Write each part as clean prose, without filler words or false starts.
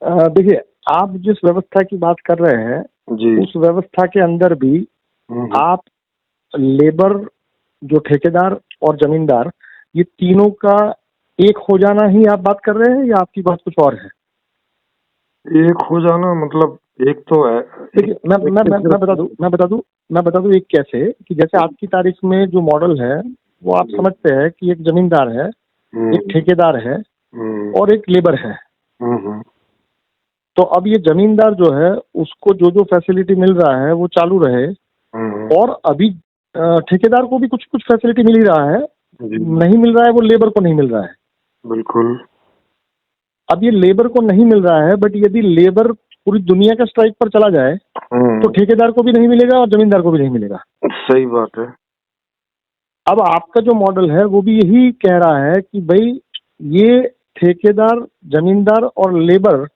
देखिए, आप जिस व्यवस्था की बात कर रहे हैं, जी। उस व्यवस्था के अंदर भी आप लेबर, जो ठेकेदार और जमींदार, ये तीनों का एक हो जाना ही आप बात कर रहे हैं या आपकी बात कुछ और है? एक हो जाना मतलब एक तो है। देखिए, मैं बता दूं एक कैसे, कि जैसे आज की तारीख में जो मॉडल है, वो आप समझते हैं कि एक जमींदार है, एक ठेकेदार है और एक लेबर है। तो अब ये जमींदार जो है, उसको जो जो फैसिलिटी मिल रहा है वो चालू रहे, और अभी ठेकेदार को भी कुछ कुछ फैसिलिटी मिल ही रहा है, नहीं मिल रहा है वो लेबर को नहीं मिल रहा है। बिल्कुल। अब ये लेबर को नहीं मिल रहा है, बट यदि लेबर पूरी दुनिया का स्ट्राइक पर चला जाए तो ठेकेदार को भी नहीं मिलेगा और जमींदार को भी नहीं मिलेगा। सही बात है। अब आपका जो मॉडल है वो भी यही कह रहा है कि भाई ये ठेकेदार, जमींदार और लेबर,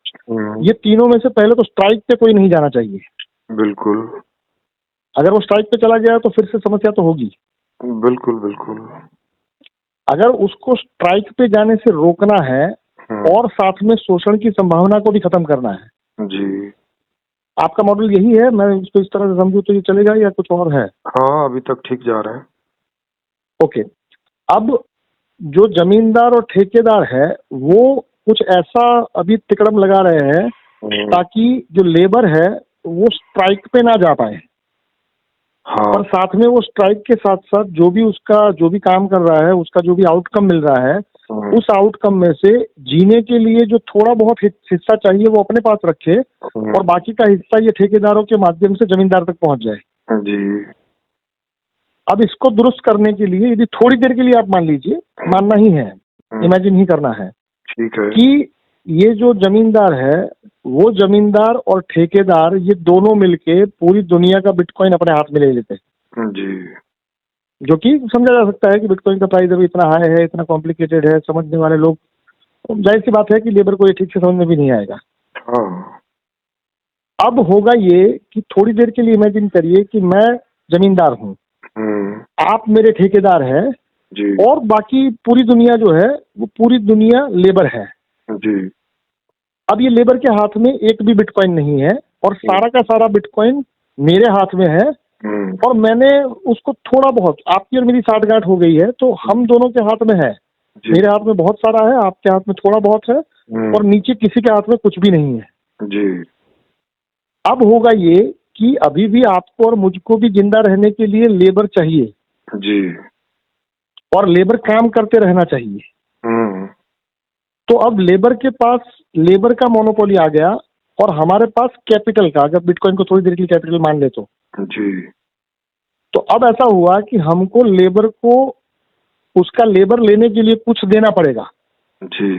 ये तीनों में से पहले तो स्ट्राइक पे कोई नहीं जाना चाहिए। बिल्कुल। अगर वो स्ट्राइक पे चला गया तो फिर से समस्या तो होगी। बिल्कुल बिल्कुल। अगर उसको स्ट्राइक पे जाने से रोकना है और साथ में शोषण की संभावना को भी खत्म करना है जी। आपका मॉडल यही है। मैं इसको इस तरह से समझूं तो ये चलेगा या कुछ और है? हाँ, अभी तक ठीक जा रहा है। ओके। अब जो जमींदार और ठेकेदार है वो कुछ ऐसा अभी तिकड़म लगा रहे हैं ताकि जो लेबर है वो स्ट्राइक पे ना जा पाए। हाँ। और साथ में वो स्ट्राइक के साथ साथ जो भी काम कर रहा है, उसका जो भी आउटकम मिल रहा है, उस आउटकम में से जीने के लिए जो थोड़ा बहुत हिस्सा चाहिए वो अपने पास रखे और बाकी का हिस्सा ये ठेकेदारों के माध्यम से जमींदार तक पहुंच जाए। जी। अब इसको दुरुस्त करने के लिए यदि थोड़ी देर के लिए आप मान लीजिए, मानना ही है, इमेजिन ही करना है, ठीक है, कि ये जो जमींदार है वो जमींदार और ठेकेदार ये दोनों मिलके पूरी दुनिया का बिटकॉइन अपने हाथ में ले लेते हैं। जी। जो कि समझा जा सकता है कि बिटकॉइन का प्राइस अभी इतना हाई है, इतना कॉम्प्लिकेटेड है, समझने वाले लोग, जाहिर सी बात है कि लेबर को ये ठीक से समझ में भी नहीं आएगा। हाँ। अब होगा ये कि थोड़ी देर के लिए इमेजिन करिए कि मैं जमींदार हूँ, आप मेरे ठेकेदार हैं जी। और बाकी पूरी दुनिया जो है वो पूरी दुनिया लेबर है। जी। अब ये लेबर के हाथ में एक भी बिटकॉइन नहीं है और सारा का सारा बिटकॉइन मेरे हाथ में है और मैंने उसको थोड़ा बहुत, आपकी और मेरी साठगांठ हो गई है तो हम दोनों के हाथ में है। मेरे हाथ में बहुत सारा है, आपके हाथ में थोड़ा बहुत है और नीचे किसी के हाथ में कुछ भी नहीं है जी। अब होगा ये कि अभी भी आपको और मुझको भी जिंदा रहने के लिए लेबर चाहिए जी। और लेबर काम करते रहना चाहिए। तो अब लेबर के पास लेबर का मोनोपोली आ गया और हमारे पास कैपिटल का, अगर बिटकॉइन को थोड़ी देर के लिए कैपिटल मान ले तो जी। तो अब ऐसा हुआ कि हमको लेबर को उसका लेबर लेने के लिए कुछ देना पड़ेगा। जी।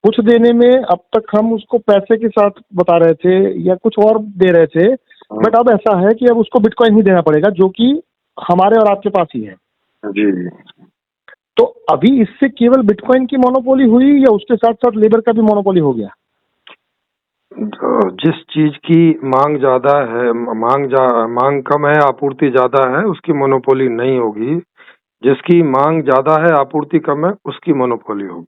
कुछ देने में अब तक हम उसको पैसे के साथ बता रहे थे या कुछ और दे रहे थे, बट अब ऐसा है कि अब उसको बिटकॉइन ही देना पड़ेगा जो कि हमारे और आपके पास ही है। जी। तो अभी इससे केवल बिटकॉइन की मोनोपोली हुई या उसके साथ साथ लेबर का भी मोनोपोली हो गया? जिस चीज की मांग ज्यादा है, मांग कम है, आपूर्ति ज्यादा है, उसकी मोनोपोली नहीं होगी। जिसकी मांग ज्यादा है, आपूर्ति कम है, उसकी मोनोपोली होगी।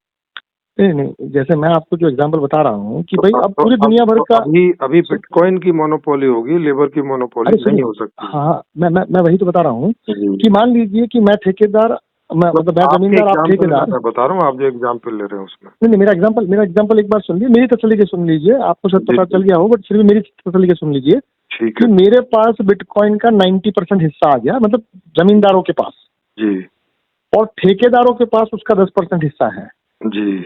नहीं, जैसे मैं आपको जो एग्जांपल बता रहा हूँ कि भाई अब पूरी दुनिया भर का अभी बिटकॉइन की मोनोपोली होगी, लेबर की मोनोपोली नहीं हो सकती। हाँ, मैं वही तो बता रहा हूँ कि मान लीजिए कि मैं ठेकेदार, मैं जमींदार, आप ठेकेदार। मैं बता रहा हूँ, आप जो एग्जाम्पल ले रहे हैं उसमें नहीं, मेरा एग्जांपल एक बार सुन लीजिए, मेरी तसल्ली के सुन लीजिए। आपको शायद पता चल गया हो बट फिर भी मेरी तसल्ली के सुन लीजिए कि मेरे पास बिटकॉइन का 90% हिस्सा आ गया, मतलब जमींदारों के पास जी, और ठेकेदारों के पास उसका 10% हिस्सा है जी।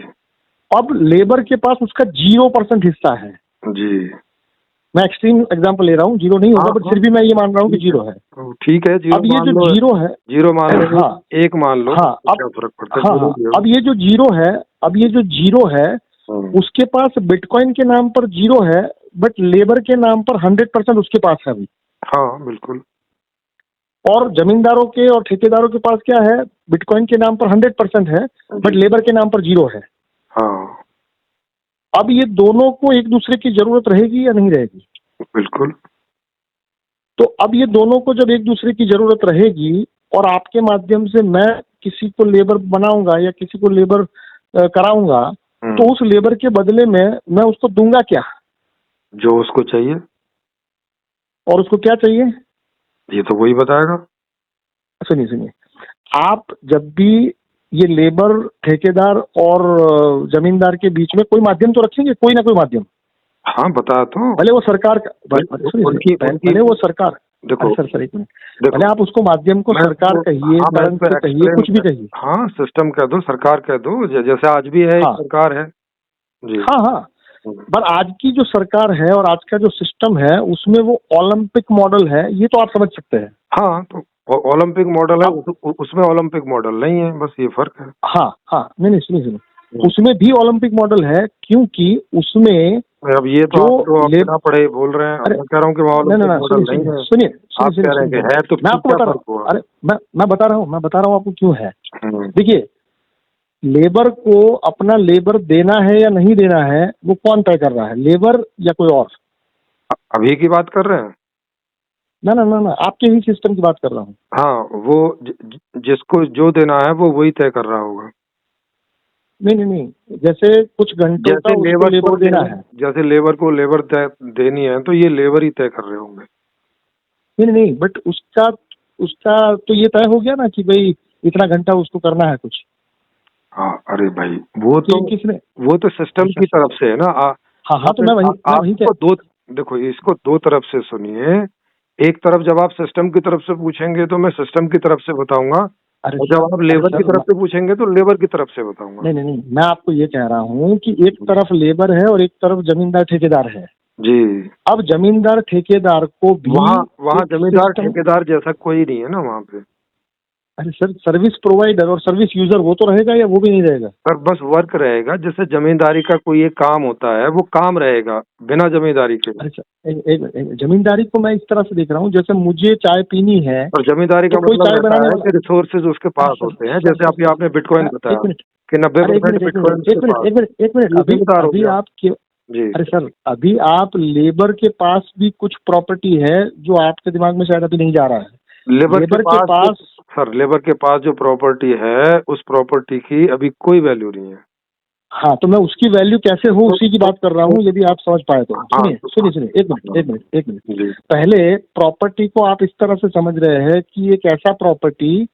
अब लेबर के पास उसका 0% हिस्सा है जी। मैं एक्सट्रीम एग्जांपल ले रहा हूँ, 0 नहीं होगा बट फिर भी मैं ये मान रहा हूँ कि 0 है। ठीक है, अब ये जो 0 है, 0 मान लो, हाँ, 1 मान लो, हाँ, क्या फर्क पड़ता है? हाँ, अब ये जो 0 है उसके पास बिटकॉइन के नाम पर 0 है बट लेबर के नाम पर 100% उसके पास है अभी। हाँ, बिल्कुल। और जमींदारों के और ठेकेदारों के पास क्या है? बिटकॉइन के नाम पर 100% है बट लेबर के नाम पर 0 है। हाँ। अब ये दोनों को एक दूसरे की जरूरत रहेगी या नहीं रहेगी? बिल्कुल। तो अब ये दोनों को जब एक दूसरे की जरूरत रहेगी और आपके माध्यम से मैं किसी को लेबर बनाऊंगा या किसी को लेबर कराऊंगा तो उस लेबर के बदले में मैं उसको दूंगा क्या? जो उसको चाहिए। और उसको क्या चाहिए? ये तो वही बताएगा। सुनिए, आप जब भी ये लेबर, ठेकेदार और जमींदार के बीच में कोई माध्यम तो रखेंगे, कोई ना कोई माध्यम। हाँ बताया तो। भले वो सरकार का, भले वो सरकार, देखो सर एक मिनट, भले आप उसको माध्यम को सरकार कहिए, बैंक से कहिए, कुछ भी कहिए। हाँ सिस्टम कह दो, सरकार कह दो, जैसे आज भी है। हाँ, सरकार है जी। हाँ, पर आज की जो सरकार है और आज का जो सिस्टम है उसमें वो ओलंपिक मॉडल है, ये तो आप समझ सकते हैं। हाँ तो ओलंपिक मॉडल है, उसमें ओलंपिक मॉडल नहीं है, बस ये फर्क है। हाँ, नहीं सुनिए, उसमें भी ओलंपिक मॉडल है, क्योंकि उसमें अब ये तो आप बिना पढ़े बोल रहे हैं। मैं कह रहा हूँ कि सुनिए, आप कह रहे हैं कि है, तो मैं आपको बता रहा हूँ। अरे मैं बता रहा हूँ आपको क्यों है। देखिए, लेबर को अपना लेबर देना है या नहीं देना है वो कौन तय कर रहा है, लेबर या कोई और? अभी की बात कर रहे हैं ना, आपके ही सिस्टम की बात कर रहा हूँ। हाँ, वो जिसको जो देना है वो वही तय कर रहा होगा। नहीं, जैसे कुछ घंटों का उसको लेबर देना है, जैसे लेबर को लेबर देनी है तो ये लेबर ही तय कर रहे होंगे। नहीं, बट उसका तो ये तय हो गया ना कि भाई इतना घंटा उसको करना है कुछ। हाँ, अरे भाई वो तो किसने, वो तो सिस्टम की तरफ से है ना। हाँ, तो मैं वही देखो, इसको दो तरफ से सुनिए। एक तरफ जब आप सिस्टम की तरफ से पूछेंगे तो मैं सिस्टम की तरफ से बताऊंगा, और जब आप लेबर की तरफ से पूछेंगे तो लेबर की तरफ से बताऊंगा। नहीं, मैं आपको ये कह रहा हूँ कि एक तरफ लेबर है और एक तरफ जमींदार ठेकेदार है जी। अब जमींदार ठेकेदार को भी वहाँ जमींदार ठेकेदार जैसा कोई नहीं है ना वहाँ पे। अरे सर, सर्विस प्रोवाइडर और सर्विस यूजर वो तो रहेगा या वो भी नहीं रहेगा? सर बस वर्क रहेगा, जैसे जमींदारी का कोई एक काम होता है वो काम रहेगा बिना जमींदारी के। अरे सर, एक जमींदारी को मैं इस तरह से देख रहा हूँ, जैसे मुझे चाय पीनी है और जमींदारी का मतलब चाय बनाने वाला रिसोर्सेज उसके पास होते हैं, जैसे अभी आपने बिटकॉइन बताया कि 90% बिटकॉइन। एक मिनट, अभी आप जी। अरे सर, अभी आप लेबर के पास भी कुछ प्रॉपर्टी है जो आपके दिमाग में शायद अभी नहीं जा रहा है। लेबर के पास सर, लेबर के पास जो प्रॉपर्टी है उस प्रॉपर्टी की अभी कोई वैल्यू नहीं है। हाँ, तो मैं उसकी वैल्यू कैसे हो उसी की बात कर रहा हूँ, यदि आप समझ पाए तो। सुनिए, एक मिनट। पहले प्रॉपर्टी को आप इस तरह से समझ रहे हैं कि एक ऐसा प्रॉपर्टी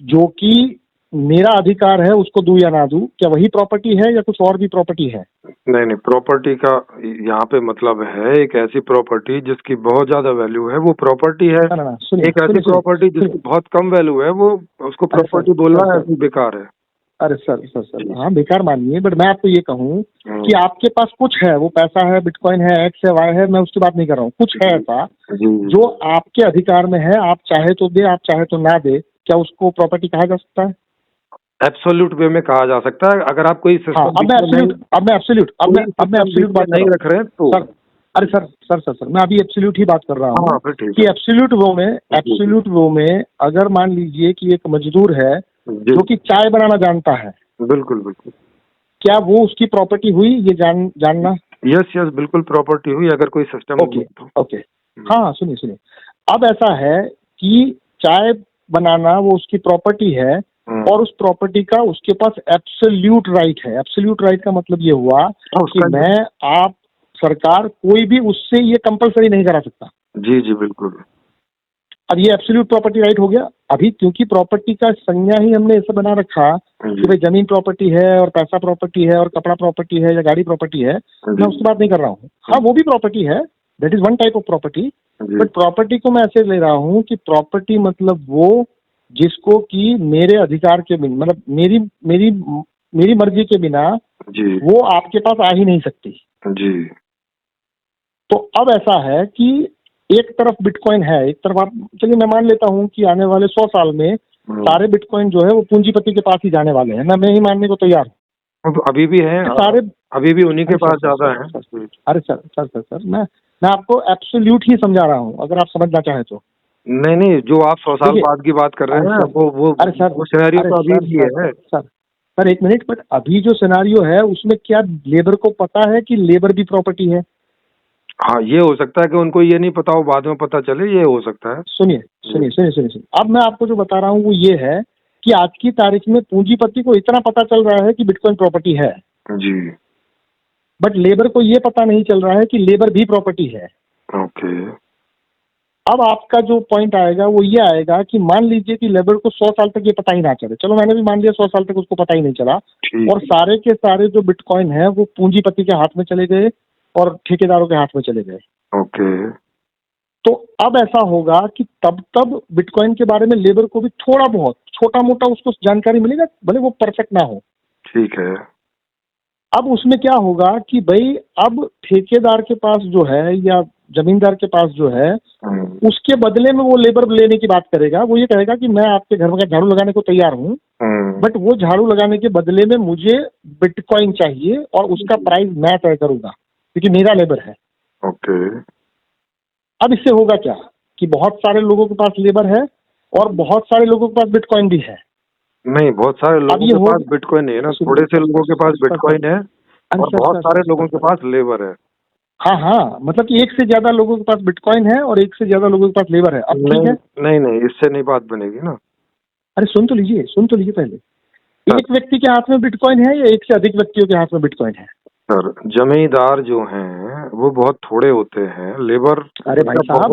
जो कि मेरा अधिकार है उसको दूं या ना दूं, क्या वही प्रॉपर्टी है या कुछ और भी प्रॉपर्टी है? नहीं, प्रॉपर्टी का यहाँ पे मतलब है एक ऐसी प्रॉपर्टी जिसकी बहुत ज्यादा वैल्यू है, वो प्रॉपर्टी है। एक ऐसी प्रॉपर्टी जिसकी बहुत कम वैल्यू है, वो उसको प्रॉपर्टी बोलना है बेकार है। अरे सर, हाँ बेकार मानिए, बट मैं आपको ये कहूँ कि आपके पास कुछ है, वो पैसा है, बिटकॉइन है, एक्स है, वाई है, मैं उसकी बात नहीं कर रहा हूँ। कुछ है ऐसा जो आपके अधिकार में है, आप चाहे तो दे, आप चाहे तो ना दे, क्या उसको प्रॉपर्टी कहा जा सकता है? एब्सोल्यूट वे में कहा जा सकता है। अगर आप कोई सिस्टम अब मैं एब्सोल्यूट बात नहीं रख रहे हैं तो सर, अरे सर, मैं अभी एब्सोल्यूट ही बात कर रहा हूँ कि एब्सोल्यूट वो में अगर मान लीजिए कि एक मजदूर है जो कि चाय बनाना जानता है, बिल्कुल, क्या वो उसकी प्रॉपर्टी हुई, ये जानना? यस, बिल्कुल प्रॉपर्टी हुई अगर कोई सिस्टम। ओके। हाँ, सुनिए, अब ऐसा है कि चाय बनाना वो उसकी प्रॉपर्टी है और उस प्रॉपर्टी का उसके पास एब्सोल्यूट राइट है। एब्सोल्यूट राइट का मतलब ये हुआ कि मैं, आप, सरकार, कोई भी उससे ये कंपलसरी नहीं करा सकता। जी, बिल्कुल। अब ये एब्सोल्यूट प्रॉपर्टी राइट हो गया। अभी क्योंकि प्रॉपर्टी का संज्ञा ही हमने ऐसा बना रखा कि भाई जमीन प्रॉपर्टी है और पैसा प्रॉपर्टी है और कपड़ा प्रॉपर्टी है या गाड़ी प्रॉपर्टी है, मैं उसकी बात नहीं कर रहा हूँ। हाँ, वो भी प्रॉपर्टी है, that is one type of property, but property को मैं ऐसे ले रहा हूँ कि प्रॉपर्टी मतलब वो जिसको कि मेरे अधिकार के बिना, मतलब मेरी मर्जी के बिना वो आपके पास आ ही नहीं सकती जी। तो अब ऐसा है कि एक तरफ बिटकॉइन है, एक तरफ आप, चलिए मैं मान लेता हूँ कि आने वाले 100 साल में सारे बिटकॉइन जो है वो पूंजीपति के पास ही जाने वाले हैं। मैं ही मानने को तैयार हूँ। तो अभी भी है, सारे अभी भी उन्हीं के पास ज्यादा है। अरे सर, मैं आपको एब्सोल्यूट ही समझा रहा हूँ, अगर आप समझना चाहें तो। नहीं, जो आप 100 साल बाद की बात कर रहे हैं वो सिनेरियो तो अभी भी है। सर एक मिनट, बट अभी जो सिनेरियो है उसमें क्या लेबर को पता है कि लेबर भी प्रॉपर्टी है? हाँ, ये हो सकता है कि उनको ये नहीं पता हो, बाद में पता चले, ये हो सकता है। सुनिए, अब मैं आपको जो बता रहा हूँ वो ये है कि आज की तारीख में पूंजीपति को इतना पता चल रहा है कि बिटकॉइन प्रॉपर्टी है। जी। बट लेबर को ये पता नहीं चल रहा है कि लेबर भी प्रॉपर्टी है। ओके। अब आपका जो पॉइंट आएगा वो ये आएगा कि मान लीजिए कि लेबर को 100 साल तक ये पता ही ना चले, चलो मैंने भी मान लिया 100 साल तक उसको पता ही नहीं चला, और सारे के सारे जो बिटकॉइन है वो पूंजीपति के हाथ में चले गए और ठेकेदारों के हाथ में चले गए। ओके। तो अब ऐसा होगा कि तब बिटकॉइन के बारे में लेबर को भी थोड़ा बहुत छोटा मोटा उसको जानकारी मिलेगा, भले वो परफेक्ट ना हो। ठीक है। अब उसमें क्या होगा कि भाई अब ठेकेदार के पास जो है या जमींदार के पास जो है उसके बदले में वो लेबर लेने की बात करेगा। वो ये कहेगा कि मैं आपके घर में झाड़ू लगाने को तैयार हूँ, बट वो झाड़ू लगाने के बदले में मुझे बिटकॉइन चाहिए और उसका प्राइस मैं तय करूंगा क्योंकि मेरा लेबर है। ओके। अब इससे होगा क्या कि बहुत सारे लोगों के पास लेबर है और बहुत सारे लोगों के पास बिटकॉइन भी है। नहीं, बहुत सारे लोगों के पास बिटकॉइन नहीं है ना, थोड़े से लोगों के पास बिटकॉइन है और बहुत सारे लोगों के पास लेबर है। हाँ, मतलब कि एक से ज्यादा लोगों के पास बिटकॉइन है और एक से ज्यादा लोगों के पास लेबर है। अब ठीक है, नहीं, इससे नहीं बात बनेगी ना। अरे सुन तो लीजिए पहले, एक व्यक्ति के हाथ में बिटकॉइन है या एक से अधिक व्यक्तियों के हाथ में बिटकॉइन है? सर, जमींदार जो हैं वो बहुत थोड़े होते हैं, लेबर। अरे भाई साहब,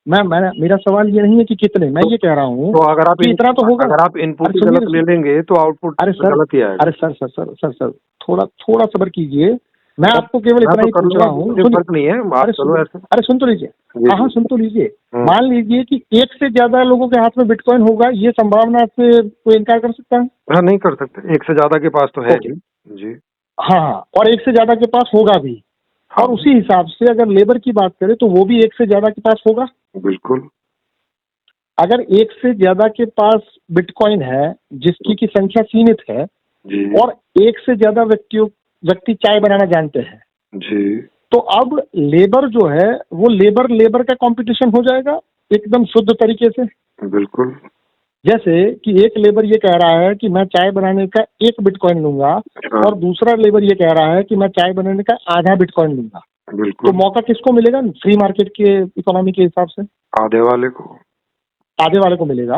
मेरा सवाल ये नहीं है कि कितने, मैं ये कह रहा हूँ तो अगर आप इतना तो होगा। अगर आप इनपुट गलत ले लेंगे तो आउटपुट गलत ही आएगा। अरे सर थोड़ा सब्र कीजिए, मैं आपको केवल इतना ही पूछ रहा हूँ। फर्क नहीं है, अरे सुन तो लीजिए, हाँ सुन तो लीजिए। मान लीजिए कि एक से ज्यादा लोगों के हाथ में बिटकॉइन होगा, ये संभावना से कोई इनकार कर सकता है? हाँ, नहीं कर सकते, एक से ज्यादा के पास तो है जी। हाँ, और एक से ज्यादा के पास होगा भी। और उसी हिसाब से अगर लेबर की बात करें तो वो भी एक से ज्यादा के पास होगा। बिल्कुल। अगर एक से ज्यादा के पास बिटकॉइन है जिसकी की संख्या सीमित है जी, और एक से ज्यादा व्यक्ति चाय बनाना जानते हैं जी, तो अब लेबर जो है वो लेबर का कंपटीशन हो जाएगा एकदम शुद्ध तरीके से। बिल्कुल। जैसे कि एक लेबर ये कह रहा है कि मैं चाय बनाने का 1 बिटकॉइन लूंगा और दूसरा लेबर ये कह रहा है कि मैं चाय बनाने का आधा बिटकॉइन लूंगा। बिल्कुल। तो मौका किसको मिलेगा? फ्री मार्केट के इकोनॉमी के हिसाब से आधे वाले को मिलेगा।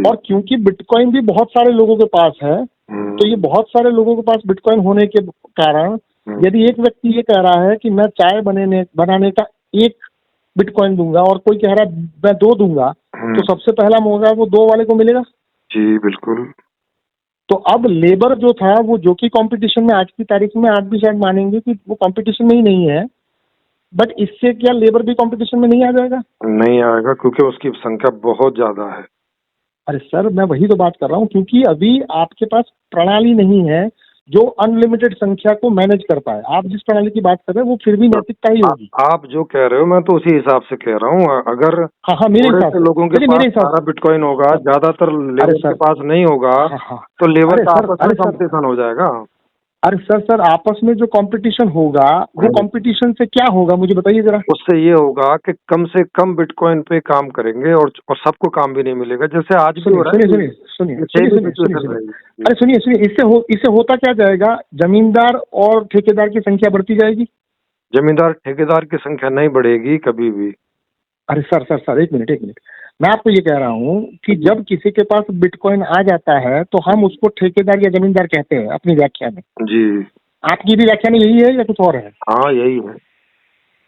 और क्योंकि बिटकॉइन भी बहुत सारे लोगों के पास है तो ये बहुत सारे लोगों के पास बिटकॉइन होने के कारण यदि एक व्यक्ति ये कह रहा है कि मैं चाय बनाने का 1 बिटकॉइन दूंगा और कोई कह रहा है मैं 2 दूंगा, तो सबसे पहला मौका वो 2 वाले को मिलेगा। जी बिल्कुल। तो अब लेबर जो था वो जो कि कंपटीशन में आज की तारीख में आप भी शायद मानेंगे कि वो कंपटीशन में ही नहीं है, बट इससे क्या लेबर भी कंपटीशन में नहीं आ जाएगा? नहीं आएगा, क्योंकि उसकी संख्या बहुत ज्यादा है। अरे सर, मैं वही तो बात कर रहा हूँ, क्योंकि अभी आपके पास प्रणाली नहीं है जो अनलिमिटेड संख्या को मैनेज कर पाए। आप जिस प्रणाली की बात कर रहे हैं वो फिर भी नैतिकता ही होगी। आप जो कह रहे हो मैं तो उसी हिसाब से कह रहा हूँ। अगर मेरे हिसाब से लोगों के पास सारा बिटकॉइन होगा, ज्यादातर लेबर के पास नहीं होगा, तो लेबर का आपस में कॉम्पिटिशन हो जाएगा। अरे सर आपस में जो कंपटीशन होगा वो कंपटीशन से क्या होगा मुझे बताइए जरा। उससे ये होगा कि कम से कम बिटकॉइन पे काम करेंगे और सबको काम भी नहीं मिलेगा, जैसे आज भी हो रहा है। सुनिए, अरे सुनिए, इससे होता क्या जाएगा? जमींदार और ठेकेदार की संख्या बढ़ती जाएगी। जमींदार ठेकेदार की संख्या नहीं बढ़ेगी कभी भी। अरे सर एक मिनट, मैं आपको ये कह रहा हूँ कि जब किसी के पास बिटकॉइन आ जाता है तो हम उसको ठेकेदार या जमींदार कहते हैं अपनी व्याख्या में। जी। आपकी भी व्याख्या में यही है या कुछ और है? हाँ यही है।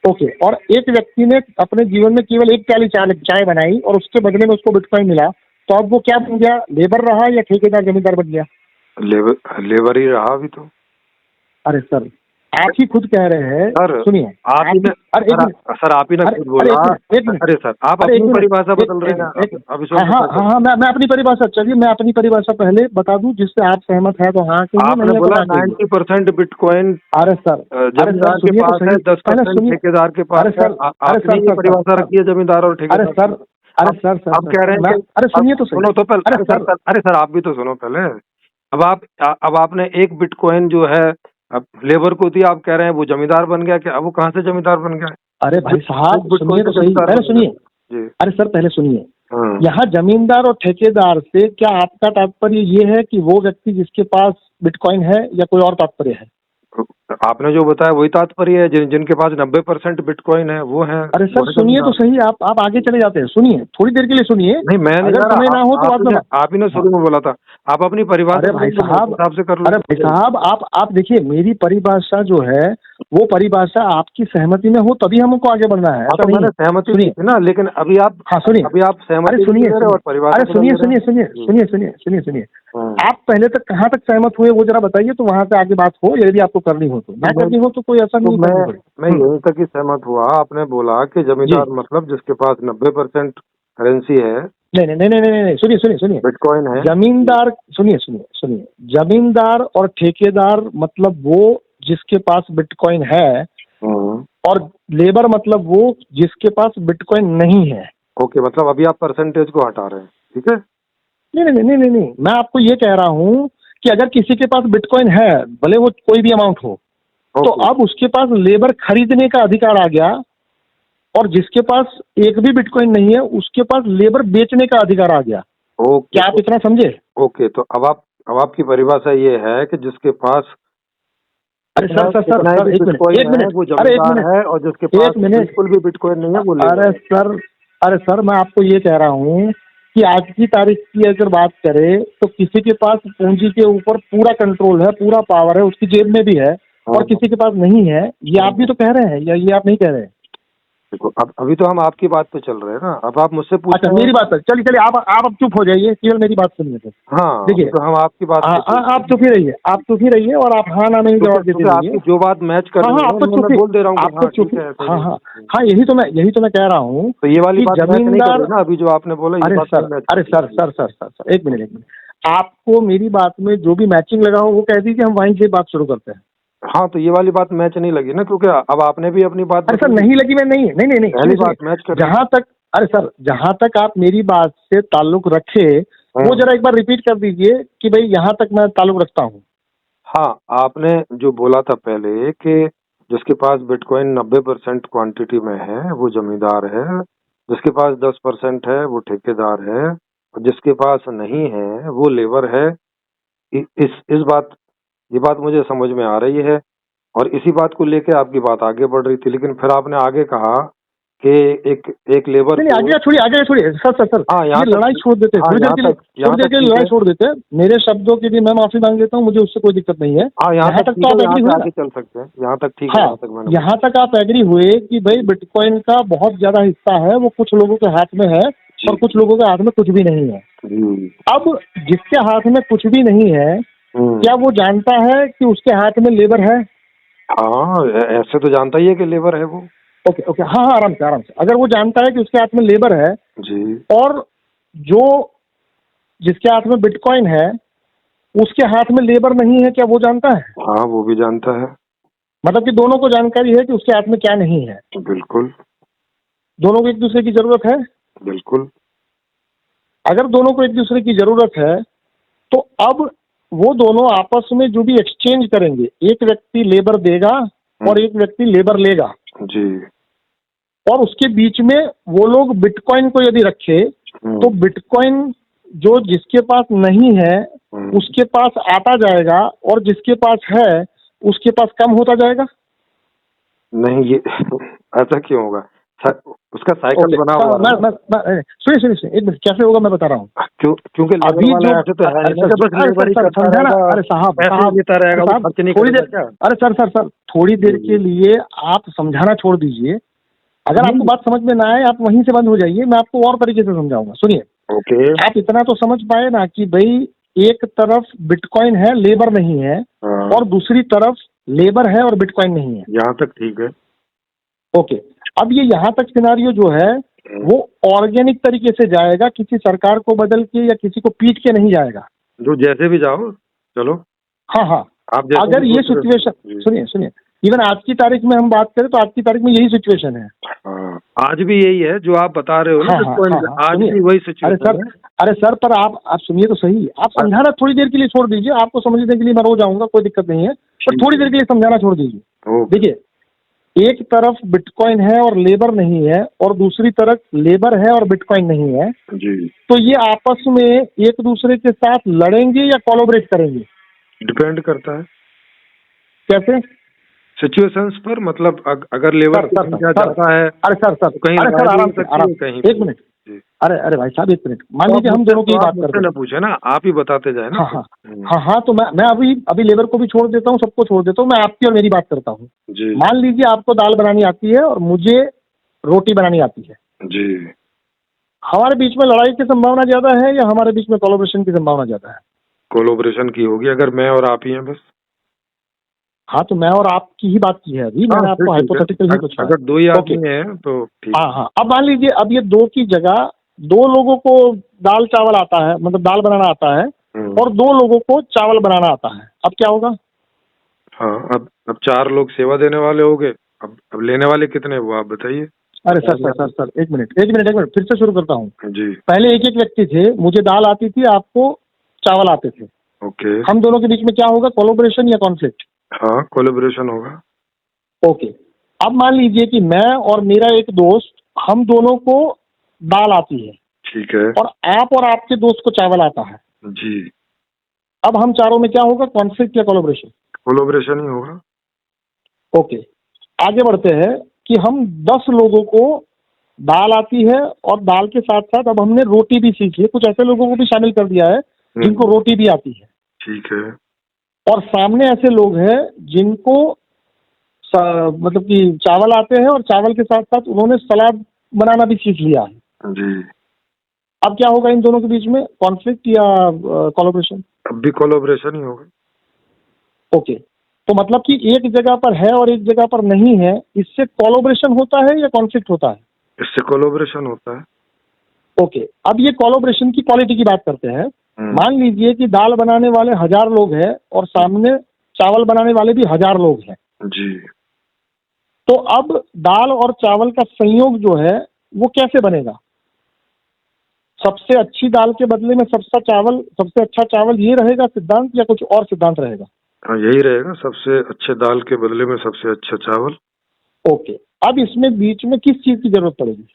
ओके, और एक व्यक्ति ने अपने जीवन में केवल 1 प्याली चाय बनाई और उसके बदले में उसको बिटकॉइन मिला, तो अब वो क्या बन गया? लेबर रहा या ठेकेदार जमींदार बन गया? लेबर ही रहा अभी तो। अरे सर, आप ही खुद कह रहे हैं, सुनिए आप ही ने खुद बोला। अरे सर, आप अपनी परिभाषा बदल रहे हैं। हाँ, मैं अपनी परिभाषा, चलिए मैं अपनी परिभाषा पहले बता दूं जिससे आप सहमत है तो हाँ आपने बोला 90% बिटकॉइन। अरे सर, जमींदार के पास है, 10% ठेकेदार के पास है। आपने परिभाषा रखी है जमींदार और ठेकेदार। अरे सर आप कह रहे हैं, अरे सुनिए तो सुनो तो पहले। अरे सर आप भी तो सुनो पहले। अब आपने 1 बिटकॉइन जो है अब लेबर को दिया, आप कह रहे हैं वो जमींदार बन गया। क्या वो कहाँ से जमींदार बन गया? अरे भाई साहब सुनिए तो सही, पहले सुनिए। अरे सर पहले सुनिए, यहाँ जमींदार और ठेकेदार से क्या आपका तात्पर्य ये है कि वो व्यक्ति जिसके पास बिटकॉइन है या कोई और तात्पर्य है? आपने जो बताया वही तात्पर्य है, जिनके पास 90% बिटकॉइन है वो है। अरे सर सुनिए तो सही, आप आगे चले जाते हैं, सुनिए थोड़ी देर के लिए सुनिए। नहीं मैं नहीं, अगर समय ना हो तो बाद में आप ही ने शुरू में बोला था, आप अपनी परिभाषा अरे भाई साहब, हिसाब से कर लो। अरे भाई साहब, आप देखिए, मेरी परिभाषा जो है वो परिभाषा आपकी सहमति में हो तभी हमको आगे बढ़ना है। तो मैंने सहमति दी थी ना, लेकिन अभी आप, हाँ सुनिए, अभी आप सहमति, अरे सुनिए, और परिभाषा, अरे सुनिए, आप पहले तक कहाँ तक सहमत हुए वो जरा बताइए, तो वहां से आगे बात हो, यदि आपको करनी हो तो। ना करनी हो तो कोई ऐसा नहीं। मैं यहीं तक ही सहमत हुआ। आपने बोला कि जमींदार मतलब जिसके पास 90% करेंसी है। नहीं, सुनिए बिटकॉइन है। जमींदार, सुनिए जमींदार और ठेकेदार मतलब वो जिसके पास बिटकॉइन है, और लेबर मतलब वो जिसके पास बिटकॉइन नहीं है। ओके, मतलब अभी आप परसेंटेज को हटा रहे हैं, ठीक है? नहीं, मैं आपको ये कह रहा हूँ कि अगर किसी के पास बिटकॉइन है, भले वो कोई भी अमाउंट हो, तो अब उसके पास लेबर खरीदने का अधिकार आ गया, और जिसके पास एक भी बिटकॉइन नहीं है उसके पास लेबर बेचने का अधिकार आ गया। क्या आप इतना समझे? ओके, तो अब आपकी परिभाषा ये है कि जिसके पास, अरे सर एक मिनट, वो जमींदार है, और जिसके पास बिल्कुल भी बिटकॉइन नहीं है वो लेबर। अरे सर मैं आपको ये कह रहा हूँ कि आज की तारीख की अगर बात करें तो किसी के पास पूंजी के ऊपर पूरा कंट्रोल है, पूरा पावर है, उसकी जेब में भी है, और किसी के पास नहीं है। ये आप भी तो कह रहे हैं, या ये आप नहीं कह रहे हैं? देखो, अब अभी तो हम आपकी बात पे चल रहे हैं ना, अब आप मुझसे पूछ। अच्छा मेरी बात पर चलिए, आप अब चुप हो जाइए, केवल मेरी बात सुनिए सर। हाँ देखिए, तो हम आपकी बात, आप चुप ही रहिए, और आप हाँ ना नहीं जवाब देते रहिए। जो बात मैच कर रही है मैं बोल दे रहा हूँ, आपको चुप। हाँ यही तो मैं कह रहा हूँ। तो ये वाली बात जमींदार ना, अभी जो आपने बोला। अरे सर एक मिनट, आपको मेरी बात में जो भी मैचिंग लगा हो वो कह दीजिए, हम वहीं से बात शुरू करते हैं। हाँ तो ये वाली बात मैच नहीं लगी ना, क्योंकि अब आपने भी अपनी बात। अरे सर नहीं लगी, मैं नहीं पहली बात मैच कर। जहाँ तक, अरे सर जहाँ तक आप मेरी बात से ताल्लुक रखे वो जरा एक बार रिपीट कर दीजिए कि भाई यहाँ तक मैं ताल्लुक रखता हूँ। हाँ, आपने जो बोला था पहले कि जिसके पास बिटकॉइन 90% क्वांटिटी में है वो जमींदार है, जिसके पास 10% है वो ठेकेदार है, और जिसके पास नहीं है वो लेबर है। इस बात, ये बात मुझे समझ में आ रही है, और इसी बात को लेके आपकी बात आगे बढ़ रही थी, लेकिन फिर आपने आगे कहा कि एक लेबर। नहीं आगे छोड़िए सर। हाँ, ये लड़ाई छोड़ देते, थोड़ी देर के लिए लड़ाई छोड़ देते। मेरे शब्दों के लिए मैं माफी मांग लेता हूँ, मुझे उससे कोई दिक्कत नहीं है। हाँ, यहाँ तक तो आप एग्री हुए, आगे चल सकते हैं, यहाँ तक ठीक है। यहाँ तक आप एग्री हुए कि भाई बिटकॉइन का बहुत ज्यादा हिस्सा है वो कुछ लोगों के हाथ में है, और कुछ लोगों के हाथ में कुछ भी नहीं है। अब जिसके हाथ में कुछ भी नहीं है, क्या वो जानता है कि उसके हाथ में लेबर है? हाँ, ऐसे तो जानता ही है कि लेबर है वो। ओके, हाँ आराम से। अगर वो जानता है कि उसके हाथ में लेबर है जी, और जो जिसके हाथ में बिटकॉइन है उसके हाथ में लेबर नहीं है, क्या वो जानता है? हाँ, वो भी जानता है। मतलब कि दोनों को जानकारी है कि उसके हाथ में क्या नहीं है। बिल्कुल। दोनों को एक दूसरे की जरूरत है। बिल्कुल। अगर दोनों को एक दूसरे की जरूरत है तो अब वो दोनों आपस में जो भी एक्सचेंज करेंगे, एक व्यक्ति लेबर देगा और एक व्यक्ति लेबर लेगा जी, और उसके बीच में वो लोग बिटकॉइन को यदि रखे तो बिटकॉइन जो जिसके पास नहीं है उसके पास आता जाएगा, और जिसके पास है उसके पास कम होता जाएगा। नहीं, ये ऐसा क्यों होगा? उसका साइकिल बना हुआ है। सुनिए एक मिनट, कैसे होगा मैं बता रहा हूँ। क्योंकि अभी जो समझाना, अरे साहब थोड़ी देर, अरे सर थोड़ी देर के लिए आप समझाना छोड़ दीजिए। अगर आपको बात समझ में ना आए आप वहीं से बंद हो जाइए, मैं आपको और तरीके से समझाऊंगा। सुनिए, ओके, आप इतना तो समझ पाए ना कि भाई एक तरफ बिटकॉइन है, लेबर नहीं है, और दूसरी तरफ लेबर है और बिटकॉइन नहीं है। यहाँ तक ठीक है। ओके, अब ये यहाँ तक सिनारियो जो है वो ऑर्गेनिक तरीके से जाएगा, किसी सरकार को बदल के या किसी को पीट के नहीं जाएगा। जो जैसे भी जाओ चलो। हाँ, आप अगर ये सिचुएशन, सुनिए इवन आज की तारीख में हम बात करें तो आज की तारीख में यही सिचुएशन है। आज भी यही है जो आप बता रहे हो ना। आज भी वही सिचुएशन है। अरे सर पर आप सुनिए तो सही, आप समझाना थोड़ी देर के लिए छोड़ दीजिए। आपको समझने के लिए मैं रोज आऊंगा, कोई दिक्कत नहीं है, पर थोड़ी देर के लिए समझाना छोड़ दीजिए। देखिए, एक तरफ बिटकॉइन है और लेबर नहीं है, और दूसरी तरफ लेबर है और बिटकॉइन नहीं है जी, तो ये आपस में एक दूसरे के साथ लड़ेंगे या कोलैबोरेट करेंगे? डिपेंड करता है। कैसे? सिचुएशंस पर, मतलब अगर लेबर की संख्या ज्यादा है, अरे सर तो कहीं आराम से कहीं। एक मिनट, अरे भाई साहब एक मिनट, मान लीजिए हम दोनों की बात करते हैं। ना पूछे ना, आप ही बताते जाए ना। हाँ, तो मैं अभी लेबर को भी छोड़ देता हूँ, सबको छोड़ देता हूँ, मैं आपकी और मेरी बात करता हूँ। मान लीजिए आपको दाल बनानी आती है और मुझे रोटी बनानी आती है जी। हमारे बीच में लड़ाई की संभावना ज्यादा है या हमारे बीच में कोलैबोरेशन की संभावना ज्यादा है? कोलैबोरेशन की होगी, अगर मैं और आप ही हैं बस। हाँ, तो मैं और आपकी ही बात की है अभी, मैंने आपको हाइपोथेटिकल ही पूछा। अगर दो ही आदमी हैं तो ठीक। हाँ, अब मान लीजिए अब ये दो की जगह दो लोगों को दाल चावल आता है, मतलब दाल बनाना आता है, और दो लोगों को चावल बनाना आता है, अब क्या होगा? हाँ, अब 4 लोग सेवा देने वाले हो गए, अब लेने वाले कितने वो आप बताइए। अरे सर एक मिनट फिर से शुरू करता हूँ जी। पहले एक व्यक्ति थे, मुझे दाल आती थी, आपको चावल आते थे। ओके। हम दोनों के बीच में क्या होगा, कोलैबोरेशन या कॉन्फ्लिक्ट? हाँ, कोलैबोरेशन होगा। ओके, अब मान लीजिए कि मैं और मेरा एक दोस्त, हम दोनों को दाल आती है, ठीक है, और आपके दोस्त को चावल आता है जी। अब हम चारों में क्या होगा, कॉन्फ्लिक्ट या कोलैबोरेशन? कोलैबोरेशन ही होगा। ओके, आगे बढ़ते हैं कि हम 10 लोगों को दाल आती है, और दाल के साथ साथ अब हमने रोटी भी सीखी है, कुछ ऐसे लोगों को भी शामिल कर दिया है जिनको रोटी भी आती है। ठीक है। और सामने ऐसे लोग हैं जिनको मतलब कि चावल आते हैं, और चावल के साथ साथ उन्होंने सलाद बनाना भी सीख लिया है जी। अब क्या होगा इन दोनों के बीच में, कॉन्फ्लिक्ट या कोलैबोरेशन? अब भी कोलैबोरेशन ही होगा। ओके, तो मतलब कि एक जगह पर है और एक जगह पर नहीं है, इससे कोलैबोरेशन होता है या कॉन्फ्लिक्ट होता है? इससे कोलैबोरेशन होता है। ओके, अब ये कोलैबोरेशन की क्वालिटी की बात करते हैं। मान लीजिए कि दाल बनाने वाले 1000 लोग हैं और सामने चावल बनाने वाले भी 1000 लोग हैं जी। तो अब दाल और चावल का संयोग जो है वो कैसे बनेगा? सबसे अच्छी दाल के बदले में सबसे अच्छा चावल, ये रहेगा सिद्धांत, या कुछ और सिद्धांत रहेगा? हाँ, यही रहेगा, सबसे अच्छे दाल के बदले में सबसे अच्छा चावल। ओके, अब इसमें बीच में किस चीज की जरूरत पड़ेगी?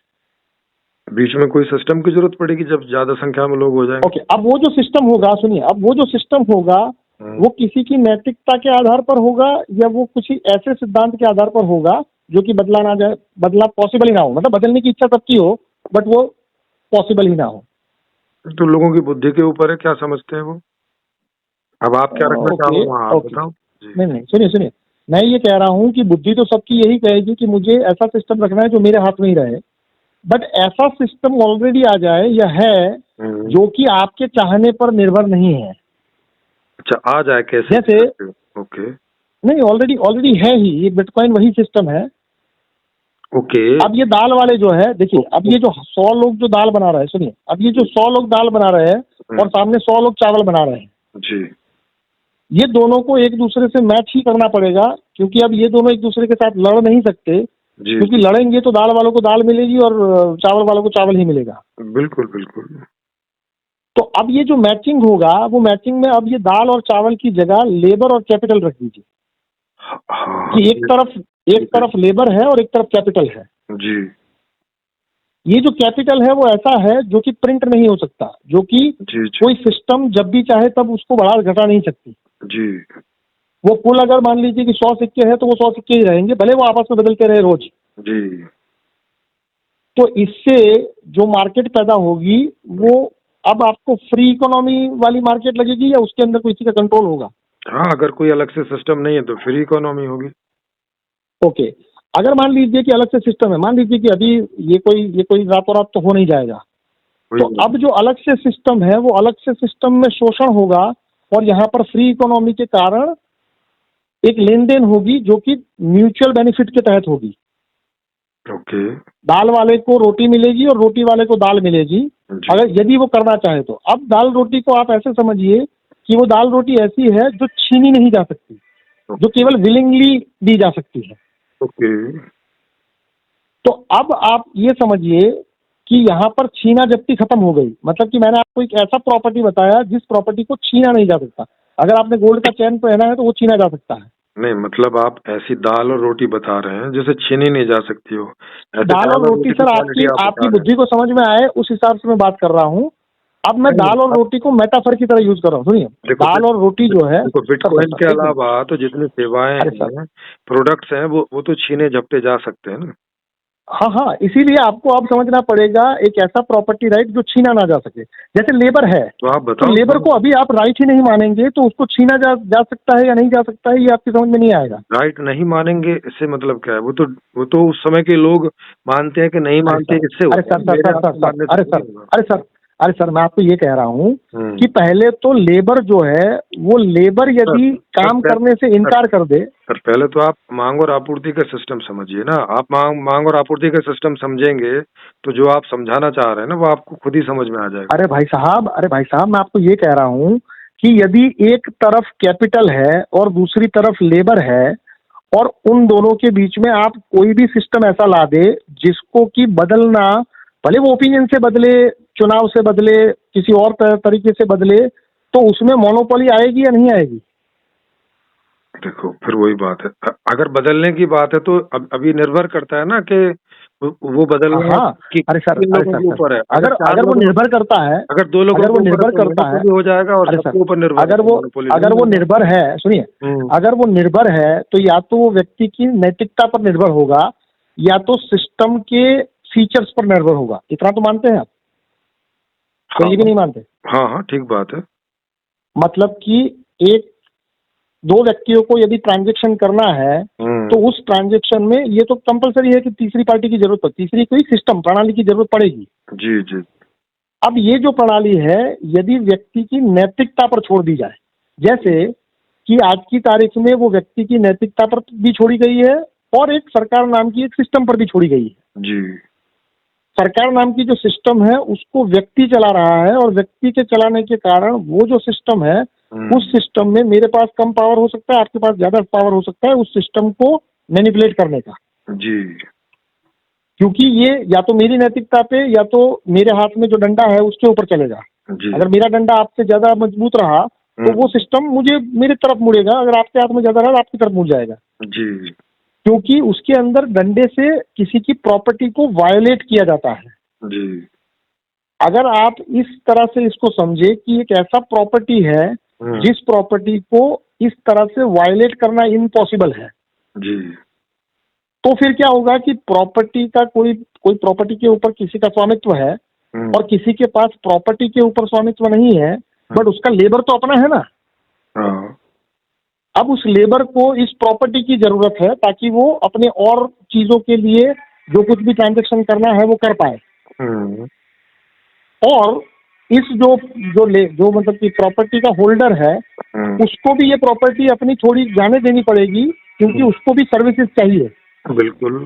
बीच में कोई सिस्टम की जरूरत पड़ेगी जब ज्यादा संख्या में लोग हो जाएंगे। ओके, अब वो जो सिस्टम होगा, सुनिए, अब वो जो सिस्टम होगा वो किसी की नैतिकता के आधार पर होगा, या वो कुछ ऐसे सिद्धांत के आधार पर होगा जो कि बदला पॉसिबल ही ना हो, मतलब बदलने की इच्छा सबकी हो बट वो पॉसिबल ही ना हो? तो लोगों की बुद्धि के ऊपर है, क्या समझते हैं वो। अब आप क्या रखना चाहोगे वहाँ, आप बताओ। नहीं, सुनिए, मैं ये कह रहा हूँ कि बुद्धि तो सबकी यही कहेगी कि मुझे ऐसा सिस्टम रखना है जो मेरे हाथ में ही रहे, बट ऐसा सिस्टम ऑलरेडी आ जाए या है जो कि आपके चाहने पर निर्भर नहीं है। अच्छा, आ जाए कैसे? जैसे ओके, नहीं, ऑलरेडी है ही, ये बिटकॉइन वही सिस्टम है। ओके। अब ये दाल वाले जो है, देखिए, अब ये जो 100 लोग जो दाल बना रहे हैं, सुनिए, अब ये जो 100 लोग दाल बना रहे हैं और सामने 100 लोग चावल बना रहे हैं जी, ये दोनों को एक दूसरे से मैच ही करना पड़ेगा, क्योंकि अब ये दोनों एक दूसरे के साथ लड़ नहीं सकते, क्योंकि लड़ेंगे तो दाल वालों को दाल मिलेगी और चावल वालों को चावल ही मिलेगा। बिल्कुल बिल्कुल। तो अब ये जो मैचिंग होगा, वो मैचिंग में अब ये दाल और चावल की जगह लेबर और कैपिटल रख दीजिए कि एक तरफ लेबर है और एक तरफ कैपिटल है जी। ये जो कैपिटल है वो ऐसा है जो कि प्रिंट नहीं हो सकता, जो कि कोई सिस्टम जब भी चाहे तब उसको बढ़ा घटा नहीं सकती जी। वो पुल अगर मान लीजिए कि 100 सिक्के हैं तो वो 100 सिक्के ही रहेंगे, भले वो आपस में बदलते रहे रोज जी। तो इससे जो मार्केट पैदा होगी वो अब आपको फ्री इकोनॉमी वाली मार्केट लगेगी या उसके अंदर किसी का कंट्रोल होगा? हाँ, अगर कोई अलग से सिस्टम नहीं है तो फ्री इकोनॉमी होगी। ओके, अगर मान लीजिए कि अलग से सिस्टम है, मान लीजिए कि अभी ये कोई रातों रात तो हो नहीं जाएगा, तो अब जो अलग से सिस्टम है वो अलग से सिस्टम में शोषण होगा और यहाँ पर फ्री इकोनॉमी के कारण एक लेन देन होगी जो कि म्यूचुअल बेनिफिट के तहत होगी। ओके। दाल वाले को रोटी मिलेगी और रोटी वाले को दाल मिलेगी, अगर यदि वो करना चाहे तो। अब दाल रोटी को आप ऐसे समझिए कि वो दाल रोटी ऐसी है जो छीनी नहीं जा सकती, जो केवल विलिंगली दी जा सकती है। ओके। तो अब आप ये समझिए कि यहाँ पर छीना जब्ती खत्म हो गई, मतलब कि मैंने आपको एक ऐसा प्रॉपर्टी बताया जिस प्रॉपर्टी को छीना नहीं जा सकता। अगर आपने गोल्ड का चैन पहना है तो वो छीना जा सकता है। नहीं, मतलब आप ऐसी दाल और रोटी बता रहे हैं जिसे छीनी नहीं जा सकती हो। दाल और रोटी सर आपकी बुद्धि को समझ में आए उस हिसाब से मैं बात कर रहा हूँ अब मैं दाल और रोटी को मेटाफर की तरह यूज कर रहा हूँ, सुनिए। दाल और रोटी जो है, बिटकॉइन के अलावा तो जितनी सेवाएं हैं, प्रोडक्ट्स हैं, वो तो छीने झपटे जा सकते हैं ना। हाँ हाँ, इसीलिए आपको अब समझना पड़ेगा एक ऐसा प्रॉपर्टी राइट जो छीना ना जा सके। जैसे लेबर है, तो आप बताओ, तो लेबर को अभी आप राइट ही नहीं मानेंगे तो उसको छीना जा सकता है या नहीं जा सकता है, ये आपकी समझ में नहीं आएगा। राइट नहीं मानेंगे इससे मतलब क्या है? वो तो उस समय के लोग मानते हैं कि नहीं मानते, इससे अरे सर मैं आपको ये कह रहा हूँ कि पहले तो लेबर जो है वो लेबर यदि काम करने से इनकार कर दे। सर पहले तो आप मांग और आपूर्ति का सिस्टम समझिए ना। आप मांग और आपूर्ति का सिस्टम समझेंगे तो जो आप समझाना चाह रहे हैं ना वो आपको खुद ही समझ में आ जाएगा। अरे भाई साहब मैं आपको ये कह रहा हूँ कि यदि एक तरफ कैपिटल है और दूसरी तरफ लेबर है और उन दोनों के बीच में आप कोई भी सिस्टम ऐसा ला दे जिसको कि बदलना, भले वो ओपिनियन से बदले, चुनाव से बदले, किसी और तरीके से बदले, तो उसमें मोनोपोली आएगी या नहीं आएगी? देखो फिर वही बात है, अगर बदलने की बात है तो अभी निर्भर करता है ना कि वो बदलना कि अरे सर ऊपर है। अगर वो निर्भर करता है, अगर दो लोगों वो निर्भर करता है हो जाएगा और सबके ऊपर निर्भर, अगर वो निर्भर है, सुनिए, अगर वो निर्भर है तो या तो वो व्यक्ति की नैतिकता पर निर्भर होगा या तो सिस्टम के फीचर्स पर निर्भर होगा। इतना तो मानते हैं आप? हाँ, ये भी नहीं मानते? हाँ ठीक बात है। मतलब कि एक दो व्यक्तियों को यदि ट्रांजैक्शन करना है तो उस ट्रांजैक्शन में ये तो कंपलसरी है कि तीसरी पार्टी की जरूरत पड़ती, तीसरी कोई सिस्टम प्रणाली की जरूरत पड़ेगी। जी जी। अब ये जो प्रणाली है यदि व्यक्ति की नैतिकता पर छोड़ दी जाए, जैसे कि आज की तारीख में वो व्यक्ति की नैतिकता पर भी छोड़ी गई है और एक सरकार नाम की एक सिस्टम पर भी छोड़ी गई है। जी। सरकार नाम की जो सिस्टम है उसको व्यक्ति चला रहा है और व्यक्ति के चलाने के कारण वो जो सिस्टम है उस सिस्टम में मेरे पास कम पावर हो सकता है, आपके पास ज्यादा पावर हो सकता है उस सिस्टम को मैनिपुलेट करने का। जी। क्योंकि ये या तो मेरी नैतिकता पे या तो मेरे हाथ में जो डंडा है उसके ऊपर चलेगा। अगर मेरा डंडा आपसे ज्यादा मजबूत रहा तो वो सिस्टम मुझे मेरी तरफ मुड़ेगा, अगर आपके हाथ में ज्यादा रहा आपकी तरफ मुड़ जाएगा। जी। क्योंकि उसके अंदर डंडे से किसी की प्रॉपर्टी को वायोलेट किया जाता है। जी। अगर आप इस तरह से इसको समझे कि एक ऐसा प्रॉपर्टी है जिस प्रॉपर्टी को इस तरह से वायलेट करना इम्पॉसिबल है, जी, तो फिर क्या होगा कि प्रॉपर्टी का कोई प्रॉपर्टी के ऊपर किसी का स्वामित्व है और किसी के पास प्रॉपर्टी के ऊपर स्वामित्व नहीं है, बट उसका लेबर तो अपना है ना। अब उस लेबर को इस प्रॉपर्टी की जरूरत है ताकि वो अपने और चीजों के लिए जो कुछ भी ट्रांजैक्शन करना है वो कर पाए। और इस जो मतलब कि प्रॉपर्टी का होल्डर है उसको भी ये प्रॉपर्टी अपनी थोड़ी जाने देनी पड़ेगी क्योंकि उसको भी सर्विसेज चाहिए। बिल्कुल।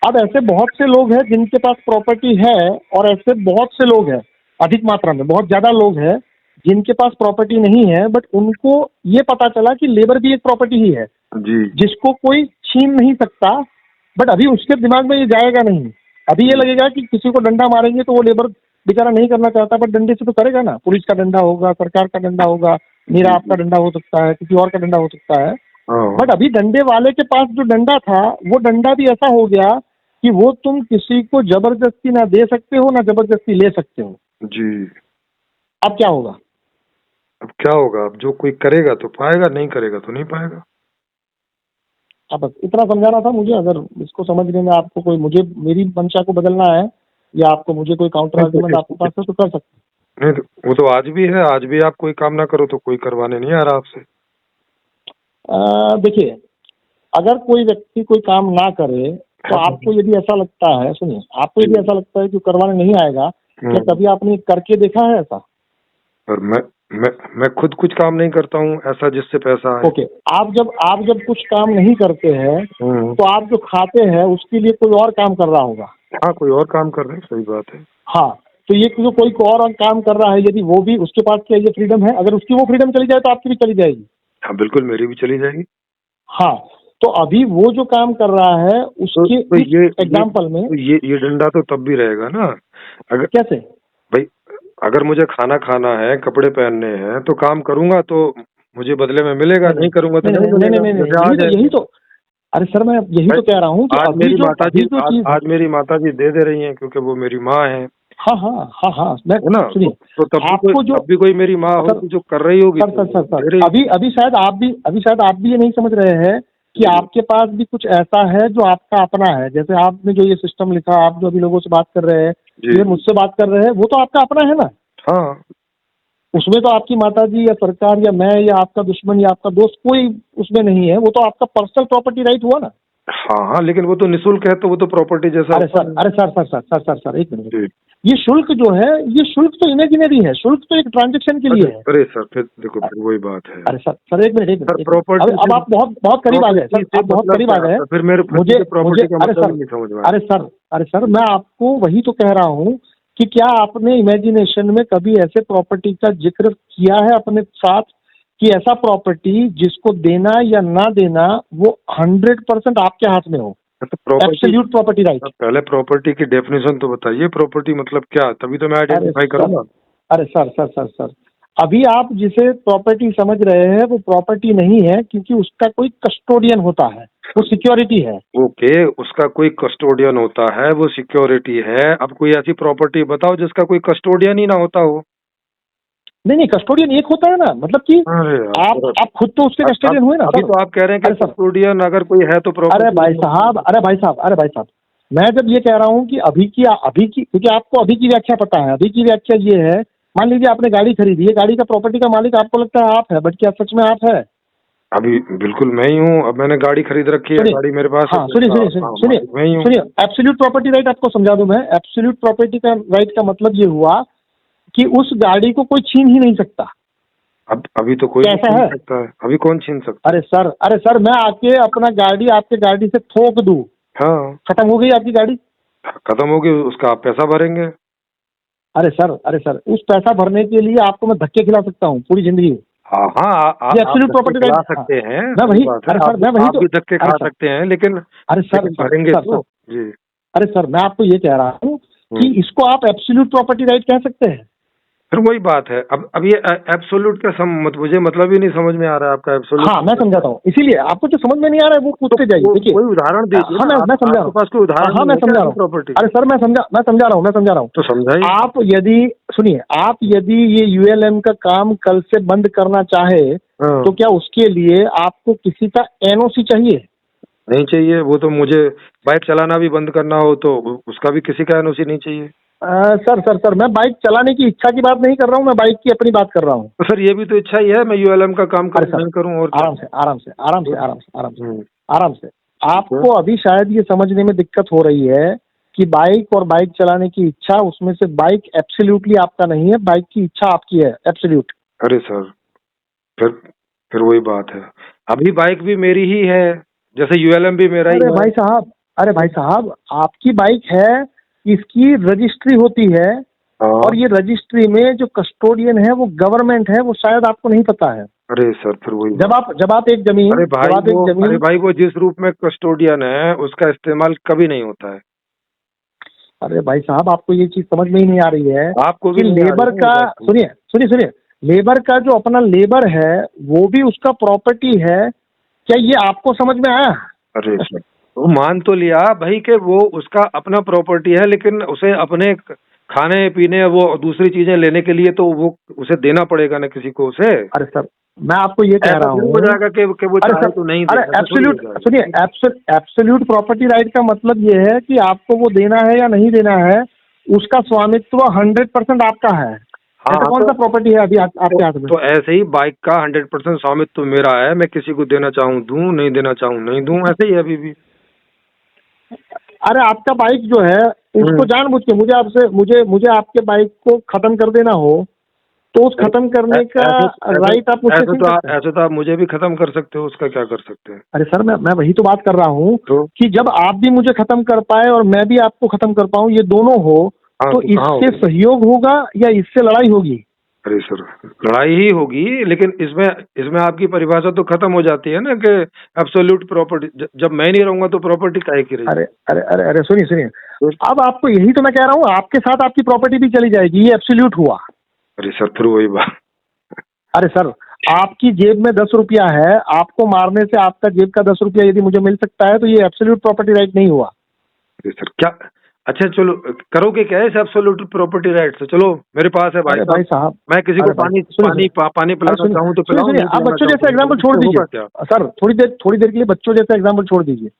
अब ऐसे बहुत से लोग हैं जिनके पास प्रॉपर्टी है और ऐसे बहुत से लोग हैं, अधिक मात्रा में बहुत ज्यादा लोग हैं जिनके पास प्रॉपर्टी नहीं है, बट उनको ये पता चला कि लेबर भी एक प्रॉपर्टी ही है जी, जिसको कोई छीन नहीं सकता। बट अभी उसके दिमाग में ये जाएगा नहीं, अभी ये लगेगा कि किसी को डंडा मारेंगे तो वो लेबर बेचारा नहीं करना चाहता, बट डंडे से तो करेगा ना। पुलिस का डंडा होगा, सरकार का डंडा होगा, मेरा आपका डंडा हो सकता है, किसी और का डंडा हो सकता है। बट अभी डंडे वाले के पास जो डंडा था वो डंडा भी ऐसा हो गया कि वो तुम किसी को जबरदस्ती ना दे सकते हो ना जबरदस्ती ले सकते हो। जी। अब क्या होगा? अब क्या होगा? अब जो कोई करेगा तो पाएगा, नहीं करेगा तो नहीं पाएगा। अब बस इतना समझाना था मुझे। अगर इसको समझने में आपको कोई मेरी मंशा को बदलना है या आपको मुझे कोई काउंटर आर्गुमेंट आपके पास है तो कर सकते। नहीं तो वो तो आज भी है, आज भी आप कोई काम ना करो तो कोई करवाने नहीं आ रहा आपसे। देखिए, अगर कोई व्यक्ति कोई काम ना करे तो आपको यदि ऐसा लगता है, सुनिए, आपको यदि ऐसा लगता है कि करवाने नहीं आएगा, क्या कभी आपने करके देखा है ऐसा? और मैं खुद कुछ काम नहीं करता हूँ ऐसा जिससे पैसा है। ओके, आप जब कुछ काम नहीं करते हैं तो आप जो खाते हैं उसके लिए कोई और काम कर रहा होगा। हाँ, कोई और काम कर रहे हैं, सही बात है। हाँ, तो ये जो कोई और काम कर रहा है यदि वो भी उसके पास क्या ये फ्रीडम है? अगर उसकी वो फ्रीडम चली जाए तो आपकी भी चली जाएगी। हाँ बिल्कुल, मेरी भी चली जाएगी। हाँ, तो अभी वो जो काम कर रहा है उसके एग्जाम्पल में ये डंडा तो तब भी रहेगा ना। अगर कैसे भाई, अगर मुझे खाना खाना है, कपड़े पहनने हैं तो काम करूंगा तो मुझे बदले में मिलेगा, नहीं करूंगा तो नहीं। यही तो, अरे सर मैं यही तो कह रहा हूँ कि आज मेरी माताजी दे रही हैं क्योंकि वो मेरी माँ है। हाँ हाँ हाँ हाँ, मैं है ना? सुनिए, तो आपको जो तब भी कोई मेरी माँ सर होगी जो कर रही होगी, सर सर सर सर अभी अभी शायद आप भी ये नहीं समझ रहे हैं कि आपके पास भी कुछ ऐसा है जो आपका अपना है। जैसे आपने जो ये सिस्टम लिखा, आप जो अभी लोगों से बात कर रहे हैं, ये मुझसे बात कर रहे हैं, वो तो आपका अपना है ना। हाँ, उसमें तो आपकी माताजी या सरकार या मैं या आपका दुश्मन या आपका दोस्त कोई उसमें नहीं है, वो तो आपका पर्सनल प्रॉपर्टी राइट हुआ ना। हाँ हाँ, लेकिन वो तो निःशुल्क है, तो वो तो प्रॉपर्टी जैसा। अरे सर एक मिनट, ये शुल्क जो है, ये शुल्क तो इमेजिनरी है, शुल्क तो एक ट्रांजेक्शन के लिए है। अरे सर, फिर देखो, फिर वही बात है। अरे सर एक मिनट प्रॉपर्टी, अब आप बहुत बहुत करीब आ गए सर, आप बहुत करीब आ गए। फिर मेरे मुझे प्रॉपर्टी का अरे मतलब नहीं समझ में आया। अरे सर मैं आपको वही तो कह रहा हूँ कि क्या आपने इमेजिनेशन में कभी ऐसे प्रॉपर्टी का जिक्र किया है अपने साथ कि ऐसा प्रॉपर्टी जिसको देना या ना देना वो 100% आपके हाथ में हो, एब्सोल्यूट प्रॉपर्टी राइट। पहले प्रॉपर्टी की डेफिनेशन तो बताइए, प्रॉपर्टी मतलब क्या, तभी तो मैं आइडेंटिफाई करूंगा। अरे सर अभी आप जिसे प्रॉपर्टी समझ रहे हैं वो प्रॉपर्टी नहीं है, क्योंकि उसका कोई कस्टोडियन होता है, वो सिक्योरिटी है। ओके, उसका कोई कस्टोडियन होता है, वो सिक्योरिटी है। अब कोई ऐसी प्रॉपर्टी बताओ जिसका कोई कस्टोडियन ही ना होता हो। नहीं कस्टोडियन एक होता है ना, मतलब कि आप खुद तो उसके कस्टोडियन हुए ना। अभी तो आप कह रहे हैं कि कस्टोडियन अगर कोई है तो प्रॉपर्टी। अरे भाई साहब, मैं जब ये कह रहा हूँ कि अभी की क्योंकि आपको अभी की व्याख्या पता है, अभी की व्याख्या ये है, मान लीजिए आपने गाड़ी खरीदी है, गाड़ी का प्रॉपर्टी का मालिक आपको लगता है आप है, बट क्या सच में आप है? अभी बिल्कुल मैं ही हूँ। अब मैंने गाड़ी खरीद रखी है, गाड़ी मेरे पास। हाँ सुनिए, एब्सोल्यूट प्रॉपर्टी राइट आपको समझा दूं मैं। एब्सोल्यूट प्रॉपर्टी का राइट का मतलब ये हुआ कि उस गाड़ी को कोई छीन ही नहीं सकता। अब अभी तो कोई ऐसा है? सकता है, अभी कौन छीन सकता? अरे सर मैं आके अपना गाड़ी आपके गाड़ी से ठोक दूं, हाँ, खत्म हो गई आपकी गाड़ी? खत्म होगी, उसका आप पैसा भरेंगे। अरे सर उस पैसा भरने के लिए आपको मैं धक्के खिला सकता हूँ पूरी जिंदगी। हाँ हाँ, आप एब्सोल्यूट प्रॉपर्टी खिला सकते हैं, मैं वही तो धक्के खा सकते हैं, लेकिन अरे सर भरेंगे तो जी। अरे सर मैं आपको ये कह रहा हूँ कि इसको आप एब्सोल्यूट प्रॉपर्टी राइट कह सकते हैं। फिर वही बात है। अब ये एब्सोल्यूट का मुझे मतलब ही नहीं समझ में आ रहा है आपका एब्सोल्यूट। हाँ मैं समझाता हूँ, इसीलिए आपको जो समझ में नहीं आ रहा है वो पूछते जाइए। देखिए कोई उदाहरण दीजिए। हाँ मैं समझा रहा हूँ, पास कोई उदाहरण? हाँ मैं समझा रहा हूँ प्रॉपर्टी। अरे सर मैं समझा रहा हूँ तो समझाइए। आप यदि सुनिए, आप यदि ये यूएलएम का काम कल से बंद करना चाहे तो क्या उसके लिए आपको किसी का एनओसी चाहिए? नहीं चाहिए। वो तो मुझे बाइक चलाना भी बंद करना हो तो उसका भी किसी का एनओसी नहीं चाहिए। सर मैं बाइक चलाने की इच्छा की बात नहीं कर रहा हूँ, मैं बाइक की अपनी बात कर रहा हूँ। तो सर ये भी तो इच्छा ही है, मैं यूएलएम का काम करूँ। और आराम से आपको अभी शायद ये समझने में दिक्कत हो रही है कि बाइक और बाइक चलाने की इच्छा, उसमें से बाइक एब्सोल्युटली आपका नहीं है, बाइक की इच्छा आपकी है एब्सोल्यूट। अरे सर, फिर वही बात है, अभी बाइक भी मेरी ही है, जैसे यूएलएम भी मेरा ही है। अरे भाई साहब आपकी बाइक है, इसकी रजिस्ट्री होती है, और ये रजिस्ट्री में जो कस्टोडियन है वो गवर्नमेंट है, वो शायद आपको नहीं पता है। अरे सर, फिर वही जब आप एक जमीन, अरे भाई वो जिस रूप में कस्टोडियन है उसका इस्तेमाल कभी नहीं होता है। अरे भाई साहब आपको ये चीज समझ में ही नहीं आ रही है आपको भी लेबर का, सुनिए लेबर का जो अपना लेबर है वो भी उसका प्रॉपर्टी है, क्या ये आपको समझ में आया? अरे सर, वो मान तो लिया भाई कि वो उसका अपना प्रॉपर्टी है, लेकिन उसे अपने खाने पीने वो दूसरी चीजें लेने के लिए तो वो उसे देना पड़ेगा ना किसी को उसे। अरे सर मैं आपको ये कह रहा हूँ, हो जाएगा कि वो चाहे तो नहीं देगा। एब्सोल्यूट सुनिए, एब्सोल्यूट प्रॉपर्टी राइट का मतलब ये है कि आपको वो देना है या नहीं देना है, उसका स्वामित्व 100% आपका है। कौन सा प्रॉपर्टी है अभी आपके हाथ में? तो ऐसे ही बाइक का 100% स्वामित्व मेरा है, मैं किसी को देना चाहूँ दूं, नहीं देना चाहूँ नहीं दूं, ऐसे ही अभी भी। अरे आपका बाइक जो है उसको जानबूझ के मुझे आपके बाइक को खत्म कर देना हो तो उस खत्म करने का राइट आप मुझसे ऐसे तो आप मुझे भी खत्म कर सकते हो, उसका क्या कर सकते हैं? अरे सर मैं वही तो बात कर रहा हूँ कि जब आप भी मुझे खत्म कर पाए और मैं भी आपको खत्म कर पाऊँ, ये दोनों हो तो इससे सहयोग होगा या इससे लड़ाई होगी? अरे सर लड़ाई ही होगी, लेकिन इसमें आपकी परिभाषा तो खत्म हो जाती है ना कि एब्सोल्यूट प्रॉपर्टी, जब मैं नहीं रहूंगा तो प्रॉपर्टी काहे की रहेगी? अरे सुनिए अब आपको यही तो मैं कह रहा हूँ, आपके साथ आपकी प्रॉपर्टी भी चली जाएगी, ये एब्सोल्यूट हुआ। अरे सर फिर वही बात। अरे सर आपकी जेब में 10 रुपया है, आपको मारने से आपका जेब का 10 रुपया यदि मुझे मिल सकता है तो ये एब्सोल्यूट प्रॉपर्टी राइट नहीं हुआ। अरे सर क्या अच्छा चलो, करोगे क्या इस एब्सोल्यूट प्रॉपर्टी राइट से? चलो मेरे पास है भाई साहब, मैं किसी को पानी पिलाना चाहूँ तो पिलाऊं। आप बच्चों जैसा एग्जाम्पल छोड़ दीजिए सर, थोड़ी देर के लिए बच्चों जैसा एग्जाम्पल छोड़ दीजिए।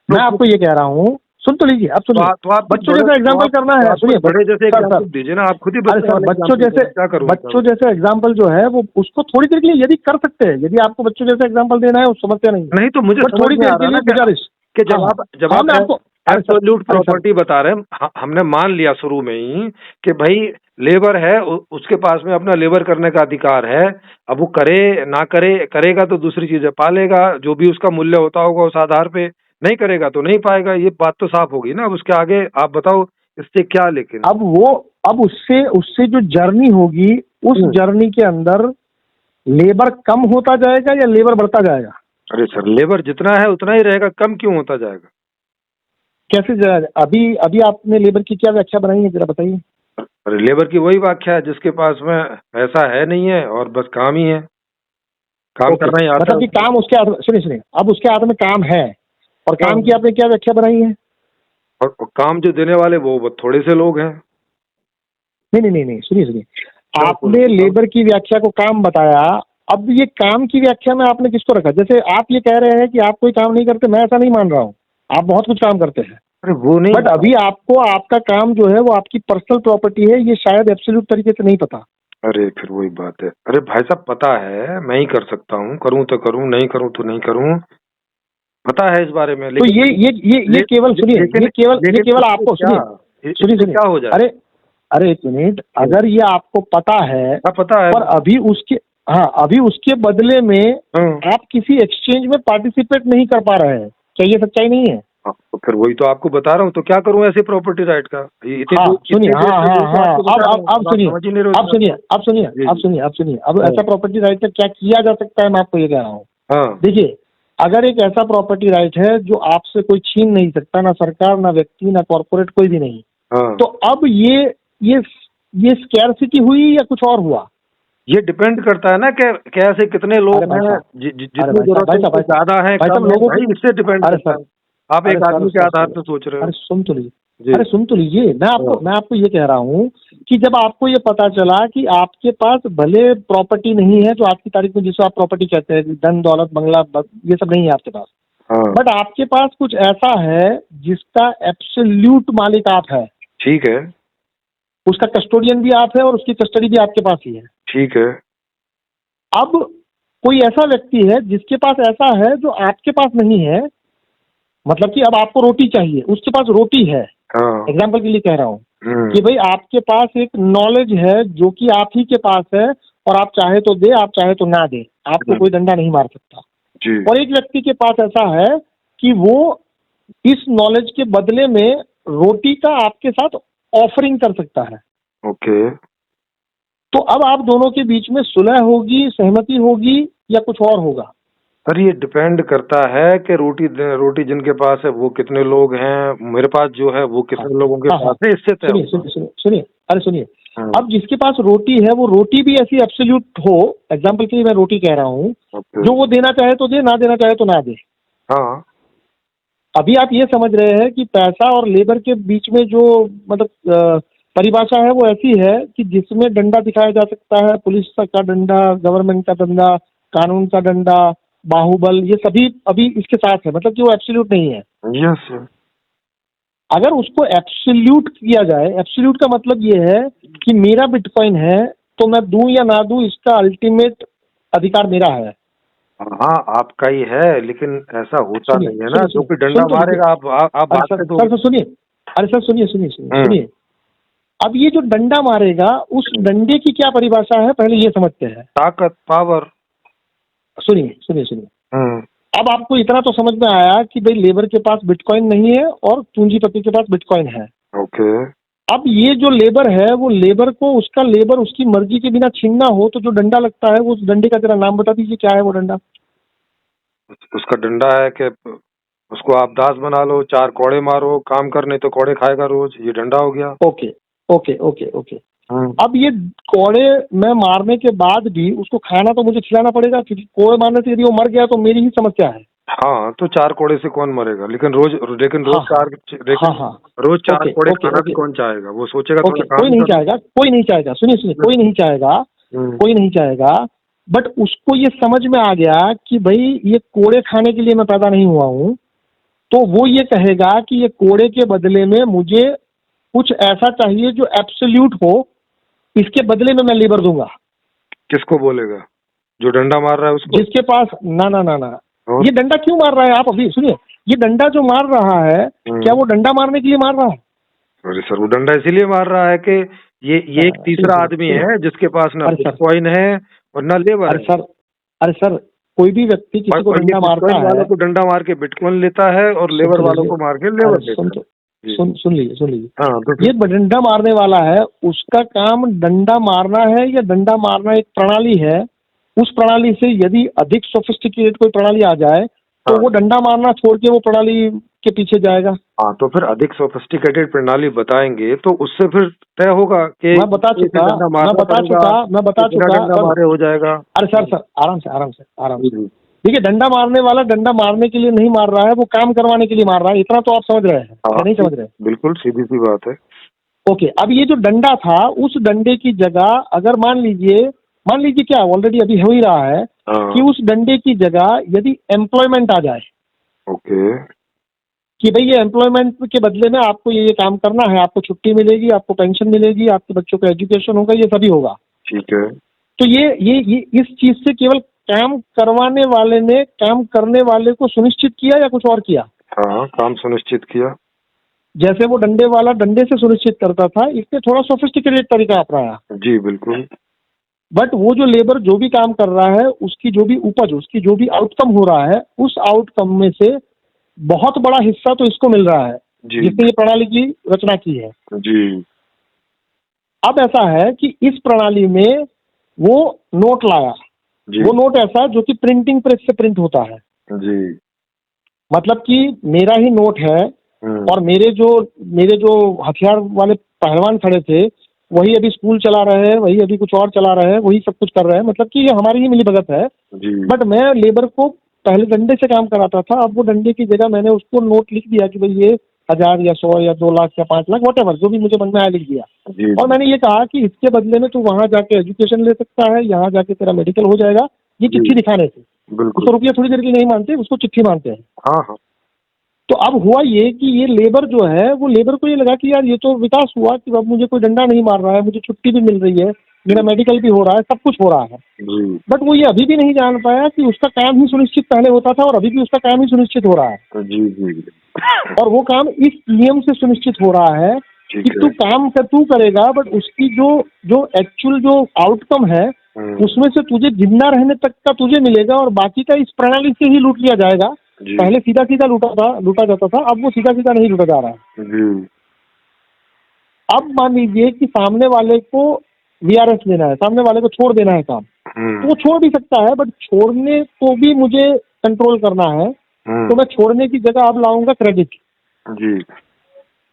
मैं आपको ये कह रहा हूँ, सुन तो लीजिए, आप सुनिए। तो आप बच्चों जैसा एग्जाम्पल करना है, सुनिए बड़े जैसे एग्जाम्पल दीजिए ना, आप खुद ही बच्चों जैसा एग्जाम्पल जो है वो उसको थोड़ी देर के लिए यदि कर सकते हैं, यदि आपको बच्चों जैसा एग्जाम्पल देना है उस समस्या नहीं तो मुझे थोड़ी देर के लिए गुजारिश कि जब आप आपको एब्सोल्यूट प्रॉपर्टी बता रहे हैं, हमने मान लिया शुरू में ही कि भाई लेबर है, उसके पास में अपना लेबर करने का अधिकार है। अब वो करे ना करे, करेगा तो दूसरी चीजें पालेगा, जो भी उसका मूल्य होता होगा उस आधार पे, नहीं करेगा तो नहीं पाएगा। ये बात तो साफ होगी ना। अब उसके आगे आप बताओ इससे क्या। लेकिन अब उससे जो जर्नी होगी, उस जर्नी के अंदर लेबर कम होता जाएगा या लेबर बढ़ता जाएगा? अरे सर, लेबर जितना है उतना ही रहेगा, कम क्यों होता जाएगा? कैसे जाएगा? अभी आपने लेबर की क्या व्याख्या बनाई है, जरा बताइए। अरे लेबर की वही व्याख्या है जिसके पास में पैसा है नहीं है और बस काम ही है, काम करना ही आता मतलब कि काम उसके हाथ में, सुनिए, अब उसके हाथ में काम है और काम की आपने क्या व्याख्या बनाई है? और काम जो देने वाले वो थोड़े से लोग हैं। नहीं, सुनिए, आपने लेबर की व्याख्या को काम बताया। अब ये काम की व्याख्या में आपने किसको रखा? जैसे आप ये कह रहे हैं कि आप कोई काम नहीं करते, मैं ऐसा नहीं मान रहा हूँ, आप बहुत कुछ काम करते हैं। अरे वो नहीं, बट अभी आपको आपका काम जो है वो आपकी पर्सनल प्रॉपर्टी है, ये शायद एब्सोल्यूट तरीके से नहीं पता। अरे फिर वही बात है। अरे भाई साहब, पता है, मैं ही कर सकता हूँ, करूँ तो करूँ, नहीं करूँ तो नहीं करूँ, पता है इस बारे में। तो ये केवल सुनिए, ये केवल आपको सुनिए क्या हो जाए? अरे एक मिनट, अगर ये आपको पता है पर अभी उसके बदले में आप किसी एक्सचेंज में पार्टिसिपेट नहीं कर पा रहे हैं, क्या ये सच्चाई नहीं है? तो फिर वही तो आपको बता रहा हूँ, तो क्या करूँ ऐसे प्रॉपर्टी राइट का? सुनिए, अब सुनिए, अब ऐसा प्रॉपर्टी राइट का क्या किया जा सकता है, मैं आपको ये कह रहा हूँ। देखिए, अगर एक ऐसा प्रॉपर्टी राइट है जो आपसे कोई छीन नहीं सकता, ना सरकार, ना व्यक्ति, ना कॉर्पोरेट, कोई भी नहीं, तो अब ये स्कैरसिटी हुई या कुछ और हुआ? ये डिपेंड करता है ना कि कैसे कितने लोग हैं, जितनी जरूरत ज्यादा है लोगों की, इससे डिपेंड करता है। आप एक आदमी के आधार पर सोच रहे हो। अरे सुन तो लीजिए, मैं आपको ये कह रहा हूँ कि जब आपको ये पता चला कि आपके पास भले प्रॉपर्टी नहीं है जो आज की तारीख में जिसको आप प्रॉपर्टी कहते हैं, धन दौलत बंगला ये सब नहीं है आपके पास, बट आपके पास कुछ ऐसा है जिसका एब्सोल्यूट मालिक आप है। ठीक है, उसका कस्टोडियन भी आप है और उसकी कस्टडी भी आपके पास ही है। ठीक है। अब कोई ऐसा व्यक्ति है जिसके पास ऐसा है जो आपके पास नहीं है, मतलब कि अब आपको रोटी चाहिए, उसके पास रोटी है। एग्जाम्पल के लिए कह रहा हूँ कि भाई आपके पास एक नॉलेज है जो कि आप ही के पास है, और आप चाहे तो दे, आप चाहे तो ना दे, आपको कोई डंडा नहीं मार सकता। और एक व्यक्ति के पास ऐसा है कि वो इस नॉलेज के बदले में रोटी का आपके साथ ऑफरिंग कर सकता है। ओके। तो अब आप दोनों के बीच में सुलह होगी, सहमति होगी या कुछ और होगा? सर ये डिपेंड करता है कि रोटी जिनके पास है वो कितने लोग हैं, मेरे पास जो है वो कितने लोगों के पास है, इससे सुनिए, अब जिसके पास रोटी है वो रोटी भी ऐसी एब्सोल्यूट हो, एग्जांपल के लिए मैं रोटी कह रहा हूँ, जो वो देना चाहे तो दे, ना देना चाहे तो ना दे। हाँ, अभी आप ये समझ रहे हैं कि पैसा और लेबर के बीच में जो मतलब परिभाषा है वो ऐसी है कि जिसमें डंडा दिखाया जा सकता है, पुलिस का डंडा, गवर्नमेंट का डंडा, कानून का डंडा, बाहुबल, ये सभी अभी इसके साथ है, मतलब कि वो एब्सोल्यूट नहीं है। Yes sir. अगर उसको एब्सोल्यूट किया जाए, एब्सोल्यूट का मतलब ये है कि मेरा बिटकॉइन है तो मैं दूं या ना दूं, इसका अल्टीमेट अधिकार मेरा है। हाँ आपका ही है, लेकिन ऐसा होता नहीं है ना, जो कोई डंडा मारेगा आप सर सुनिए, अरे सर सुनिए, अब ये जो डंडा मारेगा उस डंडे की क्या परिभाषा है पहले ये समझते हैं। ताकत, पावर। सुनिए, अब आपको इतना तो समझ में आया कि भाई लेबर के पास बिटकॉइन नहीं है और पूंजीपति के पास बिटकॉइन है। ओके। अब ये जो लेबर है वो लेबर को उसका लेबर उसकी मर्जी के बिना छीनना हो तो जो डंडा लगता है वो उस डंडे का जरा नाम बता दीजिए, क्या है वो डंडा? उसका डंडा है कि उसको आप दास बना लो, 4 कोड़े मारो, काम करने तो कोड़े खाएगा रोज, ये डंडा हो गया। ओके। अब ये कोड़े में मारने के बाद भी उसको खाना तो मुझे खिलाना पड़ेगा, क्योंकि कोड़े मारने से यदि वो मर गया तो मेरी ही समस्या है। हाँ, तो 4 कोड़े से कौन मरेगा, लेकिन रोज रोज 4 कोड़े खाना भी कौन चाहेगा, वो सोचेगा थोड़ा काम कोई नहीं चाहेगा, कोई नहीं चाहेगा, सुनिए कोई नहीं चाहेगा, कोई नहीं चाहेगा। बट उसको ये समझ में आ गया कि भाई ये कोड़े खाने के लिए मैं पैदा नहीं हुआ हूँ, तो वो ये कहेगा कि ये कोड़े के बदले में मुझे कुछ ऐसा चाहिए जो एब्सोल्यूट हो, इसके बदले में मैं लेबर दूंगा। किसको बोलेगा? जो डंडा मार रहा है उसको? जिसके पास ना ये डंडा क्यों मार रहा है, आप अभी सुनिए, ये डंडा जो मार रहा है क्या वो डंडा मारने के लिए मार रहा है? अरे सर, वो डंडा इसीलिए मार रहा है कि ये एक तीसरा आदमी है जिसके पास ना बिटकॉइन है और ना लेबर है। अरे सर, कोई भी व्यक्ति किसी को डंडा मारता है, वालों को डंडा मार के बिटकॉइन लेता है और लेबर वालों को मार के लेबर लेता है। सुन लीजिए हाँ, तो ये डंडा मारने वाला है, उसका काम डंडा मारना है या डंडा मारना एक प्रणाली है। उस प्रणाली से यदि अधिक सोफिस्टिकेटेड कोई प्रणाली आ जाए तो वो डंडा मारना छोड़ के वो प्रणाली के पीछे जाएगा। हाँ, तो फिर अधिक सोफिस्टिकेटेड प्रणाली बताएंगे तो उससे फिर तय होगा कि मैं बता चुका हो जाएगा। अरे सर आराम से देखिए, डंडा मारने वाला डंडा मारने के लिए नहीं मार रहा है, वो काम करवाने के लिए मार रहा है, इतना तो आप समझ रहे हैं या नहीं समझ रहे? बिल्कुल सीधी सी बात है। ओके, अब ये जो डंडा था, उस डंडे की जगह अगर मान लीजिए क्या ऑलरेडी अभी हो ही रहा है कि उस डंडे की जगह यदि एम्प्लॉयमेंट आ जाए, ओके, कि भाई ये एम्प्लॉयमेंट के बदले में आपको ये काम करना है, आपको छुट्टी मिलेगी, आपको पेंशन मिलेगी, आपके बच्चों का एजुकेशन होगा, ये सभी होगा, ठीक है। तो ये इस चीज से केवल काम करवाने वाले ने काम करने वाले को सुनिश्चित किया या कुछ और किया? हाँ, काम सुनिश्चित किया। जैसे वो डंडे वाला डंडे से सुनिश्चित करता था, इससे थोड़ा सोफिस्टिकेटेड तरीका अपनाया। जी बिल्कुल। बट वो जो लेबर जो भी काम कर रहा है, उसकी जो भी उपज, उसकी जो भी आउटकम हो रहा है, उस आउटकम में से बहुत बड़ा हिस्सा तो इसको मिल रहा है जिसने ये प्रणाली की रचना की है। जी। अब ऐसा है कि इस प्रणाली में वो नोट लाया, वो नोट ऐसा जो कि प्रिंटिंग प्रेस से प्रिंट होता है। जी। मतलब कि मेरा ही नोट है और मेरे जो हथियार वाले पहलवान खड़े थे वही अभी स्कूल चला रहे हैं, वही अभी कुछ और चला रहे हैं, वही सब कुछ कर रहे हैं, मतलब कि ये हमारी ही मिलीभगत है। बट मैं लेबर को पहले डंडे से काम कराता था, अब वो डंडे की जगह मैंने उसको नोट लिख दिया कि भाई ये 1000 या 100 या 2 लाख या 5 लाख वॉटेवर जो भी मुझे मन में आया लिख दिया। और मैंने ये कहा कि इसके बदले में तू वहां जाके एजुकेशन ले सकता है, यहाँ जाके तेरा मेडिकल हो जाएगा, ये चिट्ठी दिखाने से। उसको रुपया थोड़ी देर की नहीं मानते, उसको चिट्ठी मानते हैं। हाँ। तो अब हुआ ये कि ये लेबर जो है, वो लेबर को ये लगा कि यार ये तो विकास हुआ कि अब मुझे कोई डंडा नहीं मार रहा है, मुझे छुट्टी भी मिल रही है, मेरा मेडिकल भी हो रहा है, सब कुछ हो रहा है। बट वो ये अभी भी नहीं जान पाया कि उसका काम ही सुनिश्चित पहले होता था और अभी भी उसका काम ही सुनिश्चित हो रहा है। जी। और वो काम इस नियम से सुनिश्चित हो रहा है कि तू काम तू करेगा, बट उसकी जो एक्चुअल जो आउटकम है उसमें से तुझे जिंदा रहने तक का तुझे मिलेगा और बाकी का इस प्रणाली से ही लूट लिया जाएगा। पहले सीधा सीधा लूटा जाता था, अब वो सीधा सीधा नहीं लूटा जा रहा है। अब मान लीजिए कि सामने वाले को वीआरएस लेना है, सामने वाले को छोड़ देना है काम, तो वो छोड़ भी सकता है, बट छोड़ने को भी मुझे कंट्रोल करना है, तो मैं छोड़ने की जगह अब लाऊंगा क्रेडिट। जी।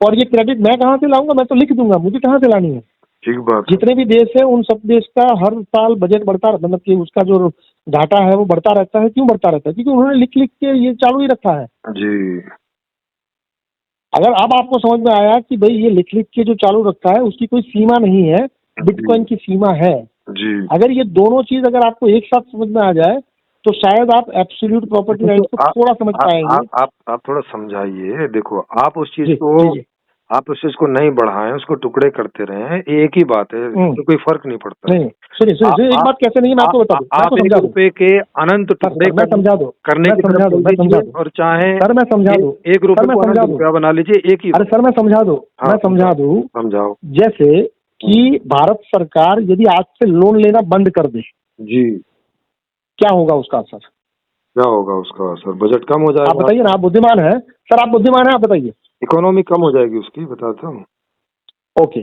और ये क्रेडिट मैं कहाँ से लाऊंगा? मैं तो लिख दूंगा, मुझे कहाँ से लानी है? ठीक बात। जितने भी देश है उन सब देश का हर साल बजट बढ़ता, मतलब कि उसका जो घाटा है वो बढ़ता रहता है। क्यों बढ़ता रहता है? क्योंकि उन्होंने लिख के ये चालू ही रखा है। जी। अगर अब आपको समझ में आया कि भाई ये लिख के जो चालू रखा है उसकी कोई सीमा नहीं है, बिटकॉइन की सीमा है। जी। अगर ये दोनों चीज अगर आपको एक साथ समझ में आ जाए तो शायद आप एब्सोल्यूट प्रॉपर्टी राइट को थोड़ा समझ पाएंगे। आप थोड़ा समझाइए। देखो, आप उस चीज को नहीं बढ़ाएं, उसको टुकड़े करते रहें, एक ही बात है, तो कोई फर्क नहीं पड़ता। नहीं, सुनिए एक बात कैसे नहीं, मैं आपको बता दूं, आप एक रुपए के अनंत टुकड़े मैं समझा दो करने की तरफ और चाहे सर मैं समझा दूं, एक रुपए को अनंत रुपया बना लीजिए, एक ही। अरे सर मैं समझा दूं, समझाओ। जैसे कि भारत सरकार यदि आज से लोन लेना बंद कर दे, जी, क्या होगा उसका असर? क्या होगा उसका असर? बजट कम हो जाएगा। आप बताइए ना, आप बुद्धिमान है सर, आप बुद्धिमान है, आप बताइए। इकोनॉमी कम हो जाएगी उसकी, बताता हूँ। ओके,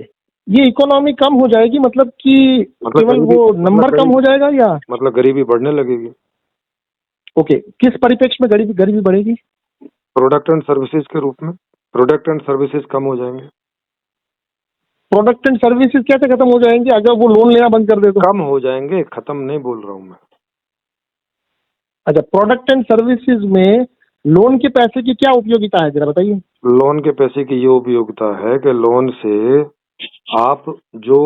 ये इकोनॉमी कम हो जाएगी मतलब कि केवल वो नंबर कम हो जाएगा या मतलब गरीबी बढ़ने लगेगी? ओके, किस परिप्रेक्ष्य में गरीबी बढ़ेगी? प्रोडक्ट एंड सर्विसेज के रूप में प्रोडक्ट एंड सर्विसेज कम हो जाएंगे। प्रोडक्ट एंड सर्विसेज कैसे खत्म हो जाएंगे अगर वो लोन लेना बंद कर दे तो? कम हो जाएंगे, खत्म नहीं बोल रहा हूँ मैं। अच्छा, प्रोडक्ट एंड सर्विसेज में लोन के पैसे की क्या उपयोगिता है, जरा बताइए। लोन के पैसे की ये उपयोगिता है कि लोन से आप जो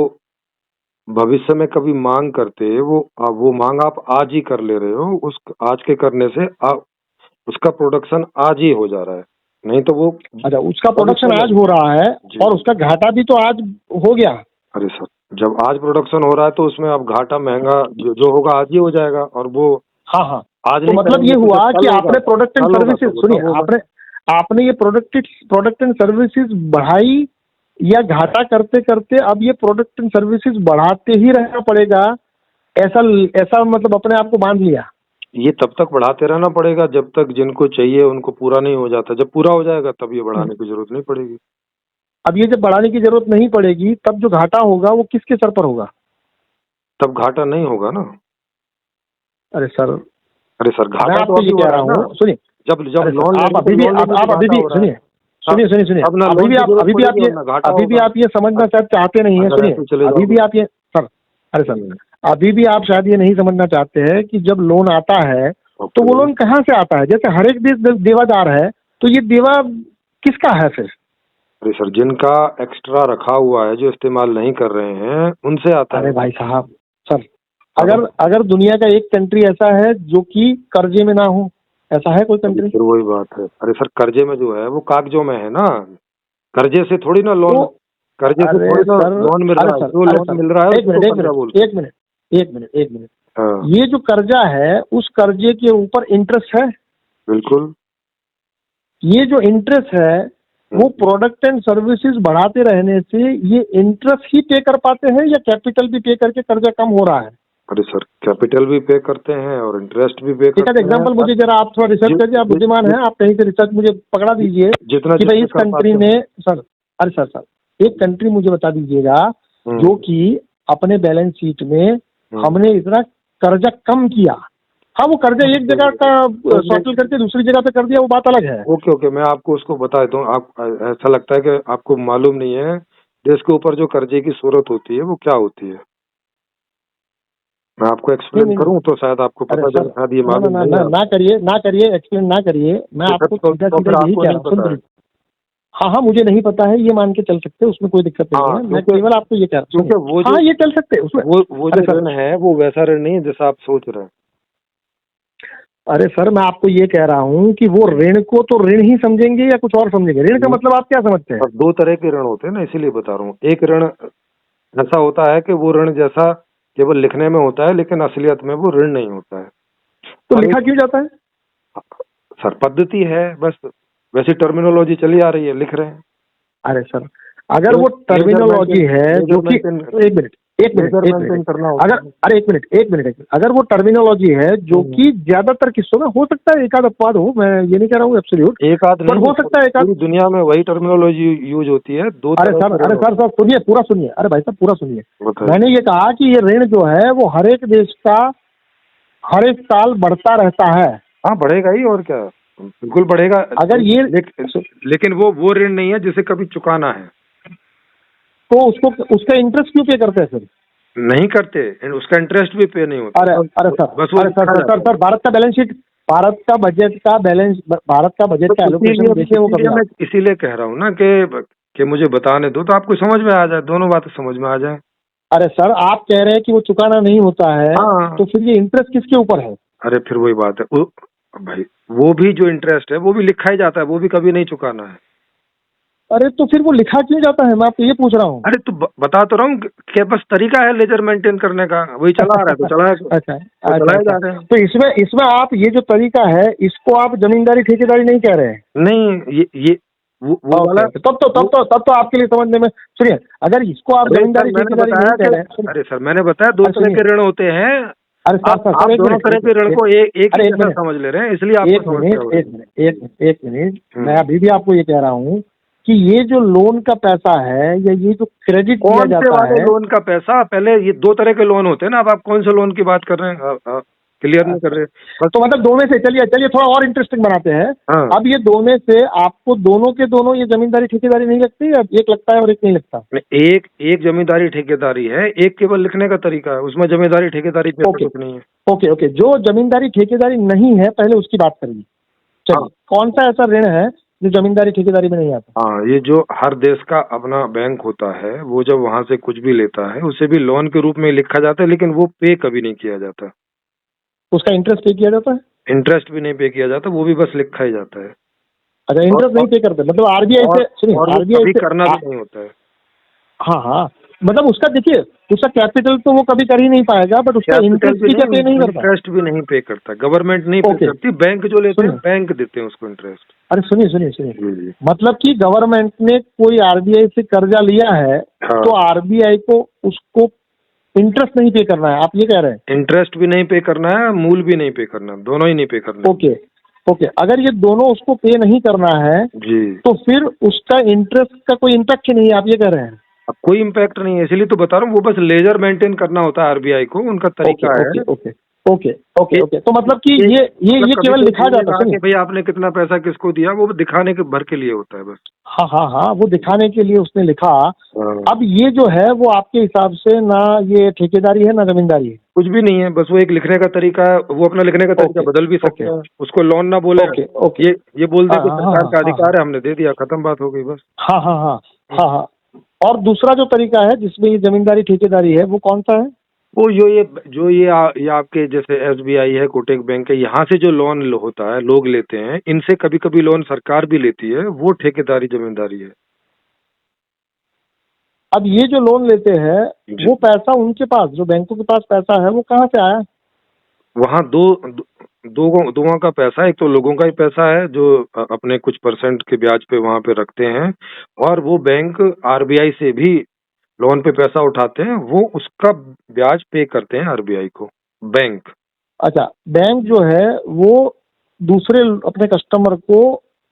भविष्य में कभी मांग करते वो मांग आप आज ही कर ले रहे हो। उस आज के करने से आप उसका प्रोडक्शन आज ही हो जा रहा है, नहीं तो वो। अच्छा, उसका प्रोडक्शन आज हो रहा है और उसका घाटा भी तो आज हो गया। अरे सर, जब आज प्रोडक्शन हो रहा है तो उसमें अब घाटा महंगा जो होगा आज ही हो जाएगा। और वो हाँ हाँ, आज तो मतलब ये हुआ कि आपने प्रोडक्ट एंड सर्विसेज, सुनिए, आपने ये प्रोडक्ट एंड सर्विसेज बढ़ाई या घाटा करते करते अब ये प्रोडक्ट एंड सर्विसेज बढ़ाते ही रहना पड़ेगा, ऐसा मतलब अपने आप को बांध लिया। ये तब तक बढ़ाते रहना पड़ेगा जब तक जिनको चाहिए उनको पूरा नहीं हो जाता। जब पूरा हो जाएगा तब ये बढ़ाने की जरूरत नहीं पड़ेगी। अब ये जब बढ़ाने की जरूरत नहीं पड़ेगी तब जो घाटा होगा वो किसके सर पर होगा? तब घाटा नहीं होगा ना। अरे सर घाटा मैं आपको ये कह रहा हूँ, सुनिए, जब लोन आप अभी भी सुनिए, अभी भी आप ये समझना शायद चाहते नहीं है। सुनिए, अभी भी आप ये सर, अरे सर, अभी भी आप शायद ये नहीं समझना चाहते हैं कि जब लोन आता है तो वो लोन कहाँ से आता है। जैसे हर एक देश देवादार है, तो ये देवा किसका है फिर? अरे सर, जिनका एक्स्ट्रा रखा हुआ है जो इस्तेमाल नहीं कर रहे हैं उनसे आता है। अरे भाई साहब, सर, अगर दुनिया का एक कंट्री ऐसा है जो कि कर्जे में ना हो, ऐसा है कोई कंट्री? फिर वही बात है। अरे सर, कर्जे में जो है वो कागजों में है ना, कर्जे से थोड़ी ना लोन, कर्जे से थोड़ी ना लोन मिल रहा है। जो लोन मिल रहा है एक मिनट, ये जो कर्जा है उस कर्जे के ऊपर इंटरेस्ट है। बिल्कुल। ये जो इंटरेस्ट है वो प्रोडक्ट एंड सर्विसेज बढ़ाते रहने से ये इंटरेस्ट ही पे कर पाते हैं या कैपिटल भी पे करके कर्जा कम हो रहा है? अरे सर, कैपिटल भी पे करते हैं और इंटरेस्ट भी पे करते हैं। एग्जांपल मुझे जरा आप थोड़ा रिसर्च करिए, आप बुद्धिमान हैं, आप कहीं से रिसर्च मुझे पकड़ा दीजिए कि भाई इस कंट्री ने सर, अरे सर, एक कंट्री मुझे बता दीजिएगा जो कि अपने बैलेंस शीट में हमने इतना कर्जा कम किया। हाँ, वो कर्जा एक जगह का सॉटल करके दूसरी जगह पे कर दिया, वो बात अलग है। ओके, मैं आपको उसको बता देता हूँ। आप ऐसा लगता है कि आपको मालूम नहीं है देश के ऊपर जो कर्जे की सूरत होती है वो क्या होती है। मैं आपको एक्सप्लेन करूं तो शायद आपको पता चले। शायद ये मालूम नहीं है। ना करिए, एक्सप्लेन ना करिए, मैं आपको सीधा यही कह रहा हूँ। हाँ, मुझे नहीं पता है, ये मान के चल सकते हैं, उसमें कोई दिक्कत नहीं है। मैं केवल आपको ये कह रहा हूँ, हाँ ये चल सकते हैं उसमें। वो जो ऋण है वो वैसा ऋण नहीं है जैसा आप सोच रहे हैं। अरे सर, मैं आपको ये कह रहा हूँ कि वो ऋण को तो ऋण ही समझेंगे या कुछ और समझेंगे? ऋण का मतलब आप क्या समझते हैं? दो तरह के ऋण होते हैं ना, इसीलिए बता रहा हूँ। एक ऋण ऐसा होता है कि वो ऋण जैसा केवल लिखने में होता है लेकिन असलियत में वो ऋण नहीं होता है। तो लिखा क्यों जाता है? सर, पद्धति है, बस वैसी टर्मिनोलॉजी चली आ रही है, लिख रहे हैं। अरे सर, अगर वो टर्मिनोलॉजी है जो कि एक मिनट, अगर वो टर्मिनोलॉजी है जो कि ज्यादातर किस्सों में, हो सकता है एक आध अपवाद हो, मैं ये नहीं कह रहा हूँ एब्सोल्यूट, एक आध नहीं, हो सकता है एक आध, दुनिया में वही टर्मिनोलॉजी यूज होती है। अरे सर सुनिए, पूरा सुनिए, अरे भाई साहब पूरा सुनिए। मैंने ये कहा कि ये ऋण जो है वो हर एक देश का हर एक साल बढ़ता रहता है। हाँ, बढ़ेगा ही, और क्या, बिल्कुल बढ़ेगा। अगर ये लेकिन वो ऋण नहीं है जिसे कभी चुकाना है, तो उसका इंटरेस्ट क्यों पे करते हैं सर? नहीं करते, उसका इंटरेस्ट भी पे नहीं होता। अरे सर, भारत का बैलेंस शीट, भारत का बजट का एलोकेशन देखिए, वो कभी, मैं इसीलिए कह रहा हूँ ना कि मुझे बताने दो तो आपको समझ में आ जाए, दोनों बातें समझ में आ जाए। अरे सर, आप कह रहे हैं कि वो चुकाना नहीं होता है, तो फिर ये इंटरेस्ट किसके ऊपर है? अरे फिर वही बात है भाई, वो भी जो इंटरेस्ट है वो भी लिखा ही जाता है, वो भी कभी नहीं चुकाना है। अरे तो फिर वो लिखा क्यों जाता है, मैं आपको ये पूछ रहा हूँ। अरे तो बता तो रहा हूँ कि बस तरीका है लेजर मेंटेन करने का, वही चला रहा है तो चलाया। अच्छा, तो इसमें आप ये जो तरीका है इसको आप जमींदारी ठेकेदारी नहीं कह रहे हैं? नहीं, ये वो वाला तब तो आपके लिए समझने में, सुनिए, अगर इसको आप जमींदारी ठेकेदारी नहीं कह रहे हैं। अरे सर, मैंने बताया दो तरह के ऋण होते हैं। अरे सर, आप दोनों तरह के ऋण को एक जैसा समझ ले रहे हैं, इसलिए आप एक मिनट, मैं अभी भी आपको ये कह रहा हूँ कि ये जो लोन का पैसा है या ये जो क्रेडिट दिया जाता है, लोन का पैसा, पहले ये दो तरह के लोन होते हैं ना। अब आप कौन से लोन की बात कर रहे हैं? क्लियर नहीं कर रहे। तो मतलब दो में से चलिए थोड़ा और इंटरेस्टिंग बनाते हैं। हाँ। अब ये दो में से आपको दोनों के दोनों ये जमींदारी ठेकेदारी नहीं लगती, या एक लगता है और एक नहीं लगता? एक जमींदारी ठेकेदारी है, एक केवल लिखने का तरीका है, उसमें जमींदारी ठेकेदारी कुछ नहीं है। ओके, जो जमींदारी ठेकेदारी नहीं है पहले उसकी बात करिए। चलिए, कौन सा ऐसा ऋण है जो जमींदारी ठेकेदारी में नहीं आता? हाँ, ये जो हर देश का अपना बैंक होता है, वो जब वहां से कुछ भी लेता है उसे भी लोन के रूप में लिखा जाता है, लेकिन वो पे कभी नहीं किया जाता। उसका इंटरेस्ट पे किया जाता है? इंटरेस्ट भी नहीं पे किया जाता, वो भी बस लिखा ही जाता है। अच्छा, इंटरेस्ट नहीं पे करते, मतलब आरबीआई से, सुनिए, आरबीआई से करना भी नहीं होता है। हाँ, मतलब उसका देखिए, उसका कैपिटल तो वो कभी कर ही नहीं पाएगा, बट उसका इंटरेस्ट भी क्या पे नहीं करता? इंटरेस्ट भी नहीं पे करता, गवर्नमेंट नहीं पे करती, बैंक जो लेते हैं बैंक देते हैं उसको इंटरेस्ट। अरे सुनिए, मतलब कि गवर्नमेंट ने कोई आरबीआई से कर्जा लिया है, हाँ। तो आरबीआई को उसको इंटरेस्ट नहीं पे करना है, आप ये कह रहे हैं? इंटरेस्ट भी नहीं पे करना है, मूल भी नहीं पे करना, दोनों ही नहीं पे करना। ओके, अगर ये दोनों उसको पे नहीं करना है जी, तो फिर उसका इंटरेस्ट का कोई इम्पैक्ट ही नहीं है, आप ये कह रहे हैं? अब कोई इम्पैक्ट नहीं है, इसलिए तो बता रहा हूँ, वो बस लेजर मेंटेन करना होता है आरबीआई को, उनका तरीका है। ओके, तो मतलब कि ये केवल लिखा जाता है कि भाई आपने कितना पैसा किसको दिया, वो दिखाने के भर के लिए होता है बस। हाँ, वो दिखाने के लिए उसने लिखा। अब ये जो है वो आपके हिसाब से ना ये ठेकेदारी है ना जमींदारी है? कुछ भी नहीं है, बस वो एक लिखने का तरीका है, वो अपना लिखने का तरीका बदल भी सकते हैं। उसको लोन ना बोले, ये बोल दे कि सरकार का अधिकार है, हमने दे दिया, खत्म बात हो गई बस। हाँ। और दूसरा जो तरीका है जिसमें ये जमींदारी ठेकेदारी है, वो कौन सा है? वो ये आपके जैसे एसबीआई है, कोटक बैंक है, यहाँ से जो लोन होता है लोग लेते हैं, इनसे कभी कभी लोन सरकार भी लेती है, वो ठेकेदारी जमींदारी है। अब ये जो लोन लेते हैं वो पैसा उनके पास, जो बैंकों के पास पैसा है, वो कहाँ से आया? वहाँ दो का पैसा है, एक तो लोगों का ही पैसा है जो अपने कुछ परसेंट के ब्याज पे वहाँ पे रखते हैं, और वो बैंक आरबीआई से भी लोन पे पैसा उठाते हैं, वो उसका ब्याज पे करते हैं आरबीआई को, बैंक। अच्छा, बैंक जो है वो दूसरे अपने कस्टमर को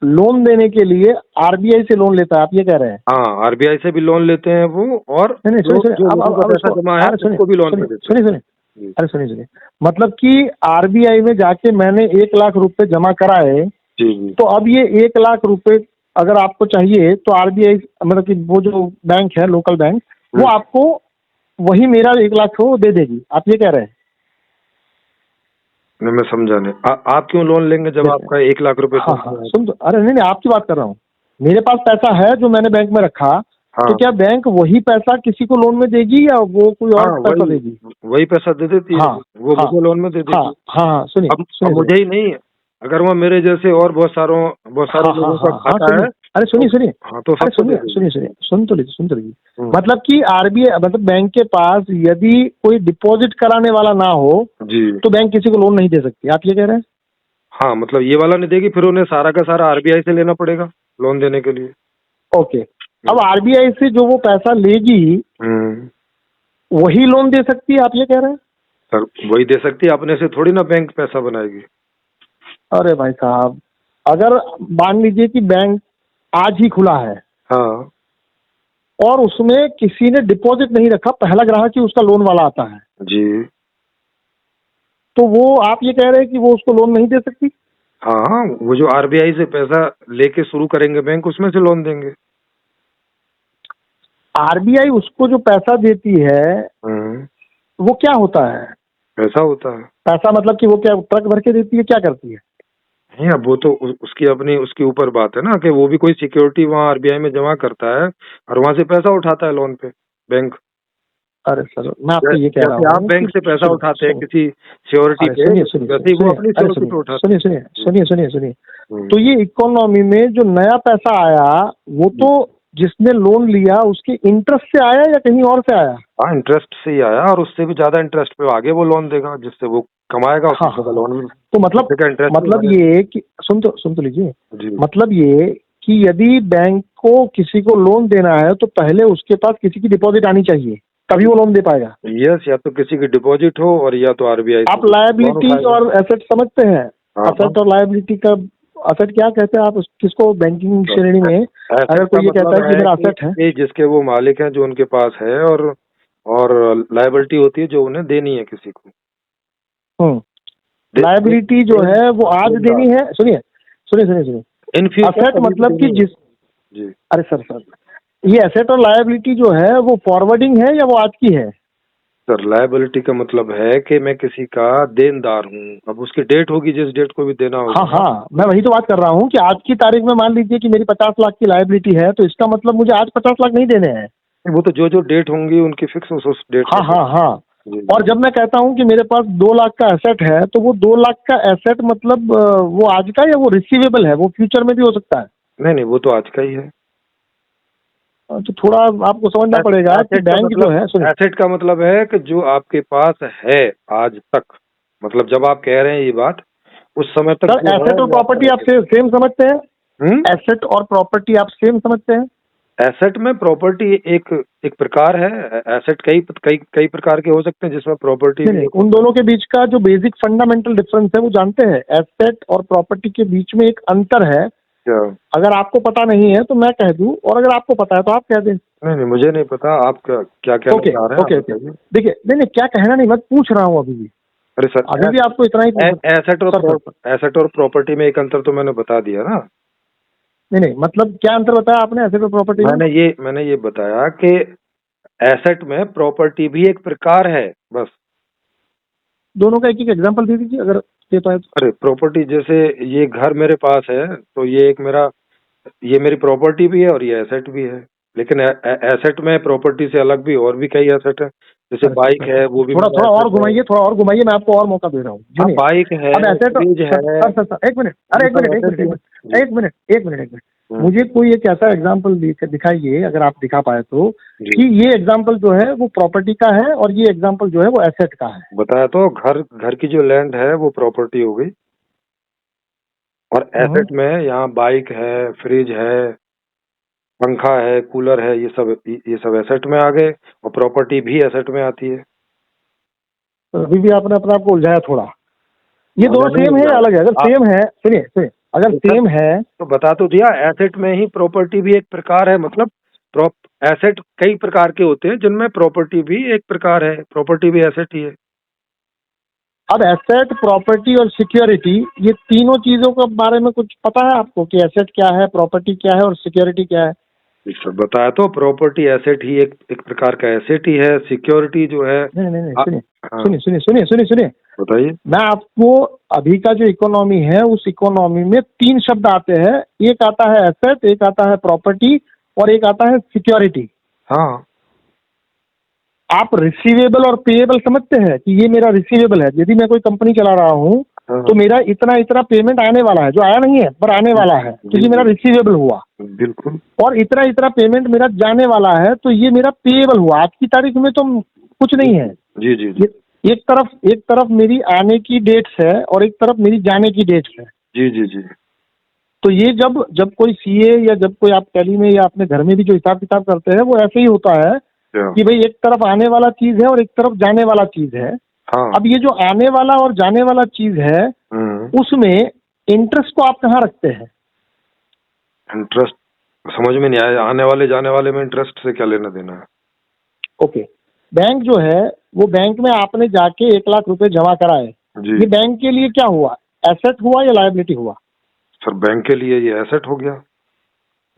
लोन देने के लिए आरबीआई से लोन लेता है, आप ये कह रहे हैं? हाँ, आरबीआई से भी लोन लेते हैं वो, और पैसा जमा है उसको भी लोन पे देते हैं। सुनिए, मतलब कि आरबीआई में जाके मैंने 1 लाख रुपए जमा कराए, तो अब ये 1 लाख रुपए अगर आपको चाहिए तो आरबीआई, मतलब कि वो जो बैंक है लोकल बैंक, वो आपको वही मेरा 1 लाख वो दे देगी, आप ये कह रहे हैं? नहीं, मैं समझा नहीं। आप क्यों लोन लेंगे जब आपका 1 लाख रुपए? सुन, अरे नहीं, आपकी बात कर रहा हूँ। मेरे पास पैसा है जो मैंने बैंक में रखा, तो क्या बैंक वही पैसा किसी को लोन में देगी या वो कोई और पैसा देगी? वही पैसा दे देती है, वो मुझे लोन में दे देती है। हाँ, सुनिए, मुझे ही नहीं, अगर वो मेरे जैसे और बहुत सारे लोगों का खाता है। अरे सुनिए, तो सुन तो लीजिए। मतलब कि आरबीआई, मतलब बैंक के पास यदि कोई डिपॉजिट कराने वाला ना हो जी, तो बैंक किसी को लोन नहीं दे सकती, आप ये कह रहे हैं? हाँ, मतलब ये वाला नहीं देगी, फिर उन्हें सारा का सारा आरबीआई से लेना पड़ेगा लोन देने के लिए। ओके, अब आरबीआई से जो वो पैसा लेगी वही लोन दे सकती है, आप ये कह रहे हैं? सर, वही दे सकती है, अपने से थोड़ी ना बैंक पैसा बनाएगी। अरे भाई साहब, अगर मान लीजिए कि बैंक आज ही खुला है, हाँ, और उसमें किसी ने डिपॉजिट नहीं रखा, पहला ग्राहक ही उसका लोन वाला आता है जी, तो वो आप ये कह रहे हैं कि वो उसको लोन नहीं दे सकती? हाँ, वो जो आरबीआई से पैसा लेके शुरू करेंगे बैंक, उसमें से लोन देंगे। आरबीआई उसको जो पैसा देती है वो क्या होता है? पैसा होता है। पैसा मतलब कि वो क्या ट्रक भर के देती है, क्या करती है? नहीं, अब वो तो उसके ऊपर बात है ना, कि वो भी कोई सिक्योरिटी वहाँ आरबीआई में जमा करता है और वहाँ से पैसा उठाता है लोन पे बैंक। अरे सर, मैं आपको ये कह रहा हूँ, आप बैंक से पैसा उठाते हैं किसी सिक्योरिटी पे, वो अपनी सिक्योरिटी पे उठाते हैं। सुनिए, तो ये इकोनॉमी में जो नया पैसा आया वो तो जिसने लोन लिया उसके इंटरेस्ट से आया या कहीं और से आया? हाँ, इंटरेस्ट से ही आया, और उससे भी ज्यादा इंटरेस्ट पे आगे वो लोन देगा, जिससे वो कमाएगा। लोन तो मतलब ये कि सुन तो लीजिए, मतलब ये कि यदि बैंक को किसी को लोन देना है तो पहले उसके पास किसी की डिपॉजिट आनी चाहिए, तभी वो लोन दे पाएगा। यस, या तो किसी की डिपॉजिट हो और या तो आरबीआई। आप लायबिलिटी और एसेट समझते हैं? एसेट और लायबिलिटी का, एसेट क्या कहते हैं आप किसको बैंकिंग श्रेणी में? अगर कोई ये कहता है कि मेरा एसेट है, जिसके वो मालिक हैं, जो उनके पास है, और लायबिलिटी होती है जो उन्हें देनी है किसी को। लायबिलिटी जो है वो आज देनी है। सुनिए सुनिए सुनिए सुनिए, इन फ्यूचर एसेट मतलब कि जिस जी अरे सर ये एसेट और लायबिलिटी जो है वो फॉरवर्डिंग है या वो आज की है? सर लायबिलिटी का मतलब है कि मैं किसी का देनदार हूँ, अब उसकी डेट होगी जिस डेट को भी देना होगा। हाँ, मैं वही तो बात कर रहा हूँ कि आज की तारीख में मान लीजिए कि मेरी 50 लाख की लायबिलिटी है, तो इसका मतलब मुझे आज 50 लाख नहीं देने हैं। वो तो जो डेट होंगी उनकी फिक्स उस डेट। हाँ। और जब मैं कहता हूँ कि मेरे पास 2 लाख का एसेट है, तो वो 2 लाख का एसेट मतलब वो आज का या वो रिसीवेबल है, वो फ्यूचर में भी हो सकता है? नहीं, वो तो आज का ही है। तो थोड़ा आपको समझना पड़ेगा कि बैंक जो है, एसेट का मतलब है कि जो आपके पास है आज तक, मतलब जब आप कह रहे हैं ये बात, उस समय तक एसेट और प्रॉपर्टी आप सेम समझते हैं? एसेट और प्रॉपर्टी आप सेम समझते हैं? एसेट में प्रॉपर्टी एक प्रकार है, एसेट कई प्रकार के हो सकते हैं जिसमें प्रॉपर्टी नहीं, उन दोनों के बीच का जो बेसिक फंडामेंटल डिफरेंस है वो जानते हैं? एसेट और प्रॉपर्टी के बीच में एक अंतर है। क्या? अगर आपको पता नहीं है तो मैं कह दूं, और अगर आपको पता है तो आप कह दें। नहीं, मुझे नहीं पता आप क्या कहना चाह रहे हैं। ओके, देखिए, नहीं क्या कहना नहीं, मैं पूछ रहा हूँ अभी भी। अरे सर, अभी भी आपको इतना ही एसेट और प्रॉपर्टी में एक अंतर तो मैंने बता दिया ना। नहीं, मतलब क्या अंतर बताया आपने एसेट और प्रॉपर्टी में? मैंने ये बताया कि एसेट में प्रॉपर्टी भी एक प्रकार है, बस। दोनों का एक एग्जांपल दे दीजिए अगर दे पाए तो। अरे प्रॉपर्टी, जैसे ये घर मेरे पास है तो ये मेरी प्रॉपर्टी भी है और ये एसेट भी है, लेकिन एसेट में प्रॉपर्टी से अलग भी और भी कई एसेट है, जैसे बाइक है, वो भी थोड़ा और घुमाइए, मैं आपको और मौका दे रहा हूँ। बाइक है, फ्रिज है। सर, एक मिनट, अरे एक मिनट, मुझे कोई एक ऐसा एग्जाम्पल दिखाइए, अगर आप दिखा पाए तो, कि ये एग्जाम्पल जो है वो प्रॉपर्टी का है और ये एग्जाम्पल जो है वो एसेट का है। बताया तो, घर की जो लैंड है वो प्रॉपर्टी हो गई, और एसेट में यहाँ बाइक है, फ्रिज है, पंखा है, कूलर है, ये सब एसेट में आ गए, और प्रॉपर्टी भी एसेट में आती है। तो अभी भी आपने अपने आप को उलझाया थोड़ा। ये दोनों सेम है या अलग है? अगर सेम है, सुनिए, अगर सेम है तो बता तो दिया, एसेट में ही प्रॉपर्टी भी एक प्रकार है, मतलब एसेट कई प्रकार के होते हैं जिनमें प्रॉपर्टी भी एक प्रकार है, प्रॉपर्टी भी एसेट ही है। अब एसेट, प्रॉपर्टी और सिक्योरिटी, ये तीनों चीजों के बारे में कुछ पता है आपको कि एसेट क्या है, प्रॉपर्टी क्या है और सिक्योरिटी क्या है? सर बताया तो, प्रॉपर्टी एसेट ही एक प्रकार का एसेट ही है, सिक्योरिटी जो है। नहीं, सुनिए, बताइए। मैं आपको अभी का जो इकोनॉमी है उस इकोनॉमी में 3 शब्द आते हैं, एक आता है एसेट, एक आता है प्रॉपर्टी और एक आता है सिक्योरिटी। हाँ, आप रिसीवेबल और पेएबल समझते हैं कि ये मेरा रिसीवेबल है, यदि मैं कोई कंपनी चला रहा हूँ तो मेरा इतना पेमेंट आने वाला है, जो आया नहीं है पर आने वाला है, तो ये मेरा रिसीवेबल हुआ। बिल्कुल। और इतना पेमेंट मेरा जाने वाला है, तो ये मेरा पेएबल हुआ। आज की तारीख में तो कुछ नहीं है। जी। एक तरफ मेरी आने की डेट्स है और एक तरफ मेरी जाने की डेट्स है। जी। तो ये जब कोई सीए या जब कोई आप टैली में या अपने घर में भी जो हिसाब किताब करते हैं, वो ऐसे ही होता है कि भाई एक तरफ आने वाला चीज है और एक तरफ जाने वाला चीज है। हाँ। अब ये जो आने वाला और जाने वाला चीज है, उसमें इंटरेस्ट को आप कहाँ रखते हैं? इंटरेस्ट समझ में नहीं आया, आने वाले जाने वाले में इंटरेस्ट से क्या लेना देना है? ओके, बैंक जो है वो बैंक में आपने जाके 1 लाख रुपए जमा कराए, ये बैंक के लिए क्या हुआ, एसेट हुआ या लायबिलिटी हुआ? सर बैंक के लिए ये एसेट हो गया,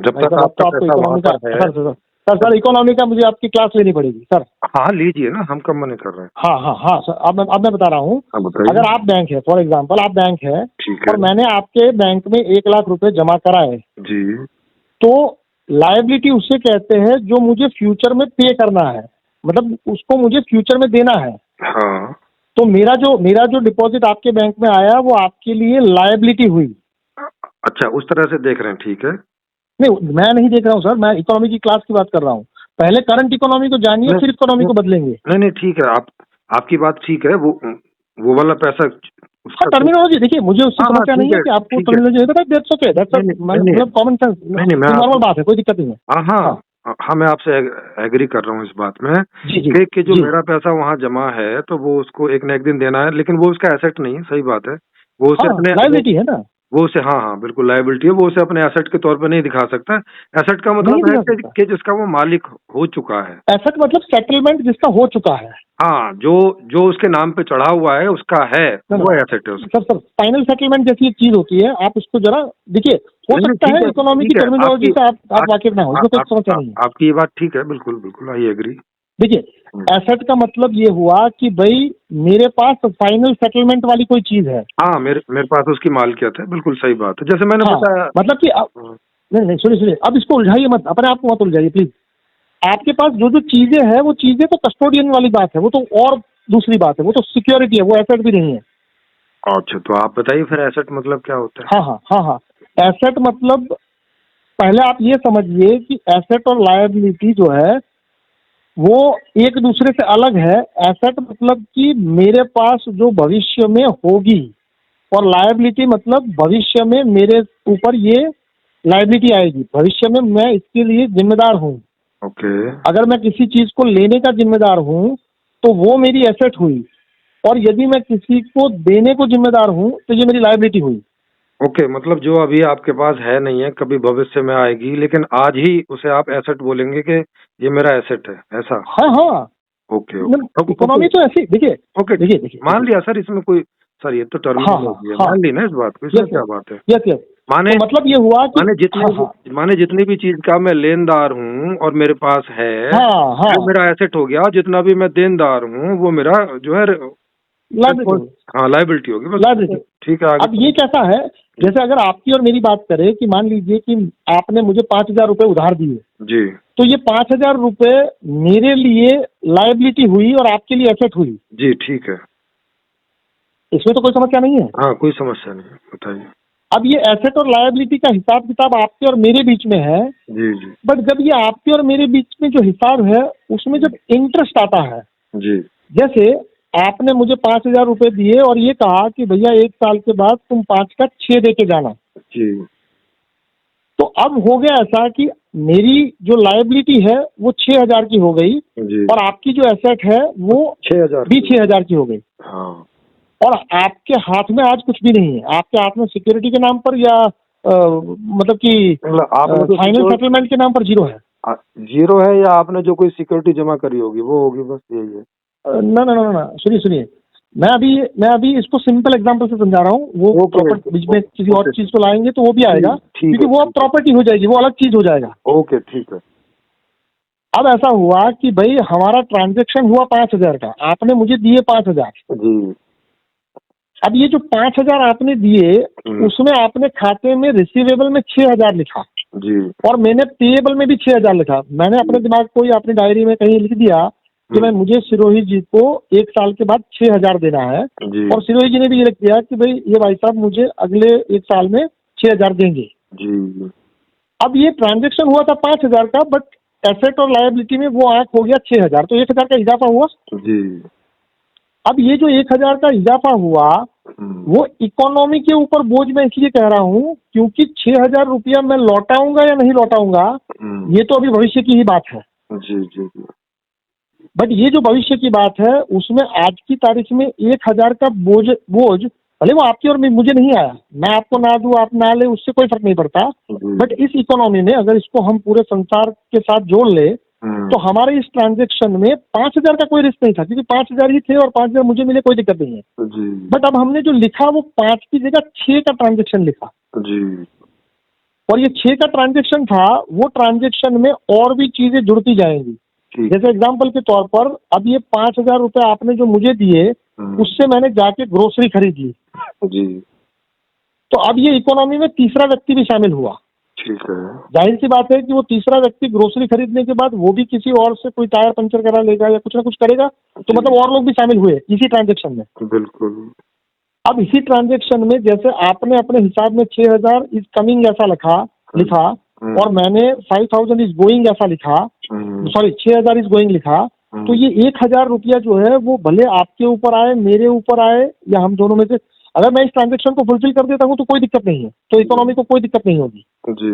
जब तक आपका पैसा वहां पर है। सर इकोनॉमी का मुझे आपकी क्लास लेनी पड़ेगी सर। हाँ लीजिए ना, हम कम मना कर रहे हैं। हाँ सर, अब मैं बता रहा हूँ। अगर आप बैंक है, फॉर एग्जांपल आप बैंक है और मैंने आपके बैंक में 1 लाख रुपए जमा कराए जी, तो लायबिलिटी उसे कहते हैं जो मुझे फ्यूचर में पे करना है, मतलब उसको मुझे फ्यूचर में देना है। हाँ, तो मेरा जो डिपॉजिट आपके बैंक में आया वो आपके लिए लायबिलिटी हुई। अच्छा, उस तरह से देख रहे हैं, ठीक है। नहीं, मैं नहीं देख रहा हूँ सर, मैं इकोनॉमी की क्लास की बात कर रहा हूँ। पहले करंट इकोनॉमी को जानिए, फिर इकोनॉमी को बदलेंगे। नहीं ठीक है, आपकी बात ठीक है। वो वाला पैसा, टर्मिनोलॉजी देखिए, मुझे उससे समस्या नहीं है कि आपको टर्मिनोलॉजी मतलब कॉमन सेंस, नॉर्मल बात है, कोई दिक्कत नहीं है। हाँ, मैं आपसे एग्री कर रहा हूँ इस बात में कि जो मेरा पैसा वहाँ जमा है तो वो उसको एक न एक दिन देना है, लेकिन वो उसका एसेट नहीं है। सही बात है, वो उसे अपने लायबिलिटी है ना, वो उसे, हाँ हाँ बिल्कुल लायबिलिटी है, वो उसे अपने एसेट के तौर पे नहीं दिखा सकता। एसेट का मतलब है कि जिसका वो मालिक हो चुका है। एसेट मतलब सेटलमेंट जिसका हो चुका है। हाँ, जो जो उसके नाम पे चढ़ा हुआ है उसका है, वो एसेट है उसका। सर फाइनल सेटलमेंट जैसी एक चीज होती है, आप उसको जरा देखिए, हो सकता है इकोनॉमी की टर्मिनोलॉजी से आप वाकिफ ना हो, इसमें कोई समस्या नहीं है। आपकी ये बात ठीक है, बिल्कुल बिल्कुल, आई एग्री। देखिए, एसेट का मतलब ये हुआ कि भाई मेरे पास फाइनल सेटलमेंट वाली कोई चीज है। हाँ, मेरे पास उसकी मालकियत है, बिल्कुल सही बात है, जैसे मैंने बताया। मतलब कि नहीं सुनिए, अब इसको उलझाइए मत, अपने आप को मत उलझाइए प्लीज। आपके पास जो जो चीजें हैं वो चीजें तो कस्टोडियन वाली बात है, वो तो और दूसरी बात है, वो तो सिक्योरिटी है, वो एसेट भी नहीं है। अच्छा, तो आप बताइए फिर एसेट मतलब क्या होता है? हाँ, एसेट मतलब पहले आप ये समझिए कि एसेट और लायबिलिटी जो है वो एक दूसरे से अलग है। एसेट मतलब कि मेरे पास जो भविष्य में होगी, और लायबिलिटी मतलब भविष्य में मेरे ऊपर ये लायबिलिटी आएगी, भविष्य में मैं इसके लिए जिम्मेदार हूँ। ओके। अगर मैं किसी चीज को लेने का जिम्मेदार हूँ तो वो मेरी एसेट हुई, और यदि मैं किसी को देने को जिम्मेदार हूँ तो ये मेरी लायबिलिटी हुई। ओके, मतलब जो अभी आपके पास है नहीं है, कभी भविष्य में आएगी, लेकिन आज ही उसे आप एसेट बोलेंगे कि ये मेरा एसेट है, ऐसा? हाँ। ओके इकोनॉमी तो ऐसी, देखिए ओके, देखिए मान लिया सर, इसमें कोई, सर ये तो टर्मिनोलॉजी है, मान ली ना इस बात को, इसमें क्या बात है? यस माने तो मतलब ये हुआ कि माने जितनी भी चीज का मैं लेनदार हूँ और मेरे पास है, वो मेरा एसेट हो गया। जितना भी मैं देनदार हूँ वो मेरा जो है लायबिलिटी होगी, बस। ठीक है, अब ये कैसा है, जैसे अगर आपकी और मेरी बात करें कि मान लीजिए कि आपने मुझे 5,000 रुपए उधार दिए जी, तो ये 5,000 रुपए मेरे लिए लायबिलिटी हुई और आपके लिए एसेट हुई। जी ठीक है, इसमें तो कोई समस्या नहीं है। हाँ, कोई समस्या नहीं है, बताइए। अब ये एसेट और लायबिलिटी का हिसाब किताब आपके और मेरे बीच में है। जी जी। बट जब ये आपके और मेरे बीच में जो हिसाब है उसमें जब इंटरेस्ट आता है, जी, जैसे आपने मुझे 5,000 रुपए दिए और ये कहा कि भैया 1 साल के बाद तुम 5 का 6 दे के जाना, जी, तो अब हो गया ऐसा कि मेरी जो लायबिलिटी है वो 6,000 की हो गई जी, और आपकी जो एसेट है वो 6,000 भी 6,000 की हो गई। हाँ, और आपके हाथ में आज कुछ भी नहीं है, आपके हाथ में सिक्योरिटी के नाम पर या मतलब कि फाइनल सेटलमेंट के नाम पर जीरो है। जीरो है, या आपने जो कोई सिक्योरिटी जमा करी होगी वो होगी, बस यही है। ना, सुनिए, मैं अभी इसको सिंपल एग्जांपल से समझा रहा हूँ। वो प्रॉपर्टी बीच में किसी और चीज को लाएंगे तो वो भी आएगा, क्योंकि वो अब प्रॉपर्टी हो जाएगी, वो अलग चीज हो जाएगा। ओके, ठीक है। अब ऐसा हुआ कि भाई हमारा ट्रांजेक्शन हुआ 5,000 का, आपने मुझे दिए 5,000 जी। अब ये जो 5,000 आपने दिए उसमें आपने खाते में रिसीवेबल में 6,000 लिखा जी, और मैंने पेएबल में भी 6,000 लिखा। मैंने अपने दिमाग को या अपनी डायरी में कहीं लिख दिया कि मैं मुझे सिरोही जी को 1 साल के बाद 6,000 देना है, और सिरोही जी ने भी ये लिख दिया कि भाई ये भाई साहब मुझे अगले 1 साल में 6,000 देंगे जी। अब ये ट्रांजेक्शन हुआ था 5,000 का, बट एसेट और लायबिलिटी में वो आंक हो गया 6,000, तो 1,000 का इजाफा हुआ जी। अब ये जो 1,000 का इजाफा हुआ वो इकोनॉमी के ऊपर बोझ मैं इसलिए कह रहा हूँ क्योंकि 6,000 रुपया मैं लौटाऊंगा या नहीं लौटाऊंगा ये तो अभी भविष्य की ही बात है जी जी। बट ये जो भविष्य की बात है उसमें आज की तारीख में 1,000 का बोझ भले वो आपकी और मुझे नहीं आया, मैं आपको ना दूं आप ना ले उससे कोई फर्क नहीं पड़ता, बट इस इकोनॉमी में अगर इसको हम पूरे संसार के साथ जोड़ ले तो हमारे इस ट्रांजेक्शन में 5,000 का कोई रिस्क नहीं था, क्योंकि 5,000 ही थे और 5,000 मुझे मिले, कोई दिक्कत नहीं है जी। बट अब हमने जो लिखा वो 5 की जगह 6 का ट्रांजेक्शन लिखा जी, और ये 6 का ट्रांजेक्शन था, वो ट्रांजेक्शन में और भी चीजें जुड़ती जाएंगी। जैसे एग्जाम्पल के तौर पर अब ये 5,000 रुपए आपने जो मुझे दिए उससे मैंने जाके ग्रोसरी खरीद ली जी, तो अब ये इकोनॉमी में तीसरा व्यक्ति भी शामिल हुआ। ठीक है, जाहिर सी बात है कि वो तीसरा व्यक्ति ग्रोसरी खरीदने के बाद वो भी किसी और से कोई टायर पंचर करा लेगा या कुछ ना कुछ करेगा, तो मतलब और लोग भी शामिल हुए इसी ट्रांजेक्शन में। बिल्कुल। अब इसी ट्रांजेक्शन में जैसे आपने अपने हिसाब में 6,000 इज कमिंग ऐसा लिखा और मैंने 5,000 इज गोइंग ऐसा लिखा, सॉरी 6,000 इज गोइंग लिखा, तो ये 1,000 रुपया जो है वो भले आपके ऊपर आए, मेरे ऊपर आए या हम दोनों में से, अगर मैं इस ट्रांजेक्शन को फुलफिल कर देता हूँ तो कोई दिक्कत नहीं है, तो इकोनॉमी को कोई दिक्कत नहीं होगी जी।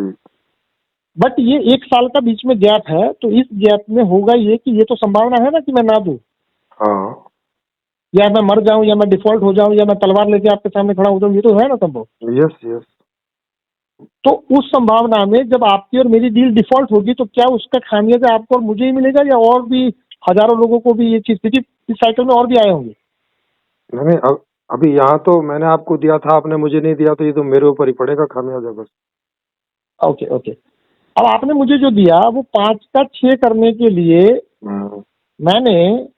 बट ये 1 साल का बीच में गैप है, तो इस गैप में होगा ये कि ये तो संभावना है ना कि मैं ना दूं, हाँ, या मैं मर जाऊं या मैं डिफॉल्ट हो जाऊं या मैं तलवार लेके आपके सामने खड़ा हो जाऊं, ये तो है ना संभव। Yes yes. तो उस संभावना में जब आपकी और मेरी डील डिफॉल्ट होगी तो क्या उसका खामियाजा आपको और मुझे ही मिलेगा या और भी हजारों लोगों को भी ये चीज, क्योंकि इस साइकिल में और भी आए होंगे। नहीं, अभी यहाँ तो मैंने आपको दिया था, आपने मुझे नहीं दिया, तो ये तो मेरे ऊपर ही पड़ेगा खामियाजा बस। ओके ओके, अब आपने मुझे जो दिया वो 5 का 6 करने के लिए मैंने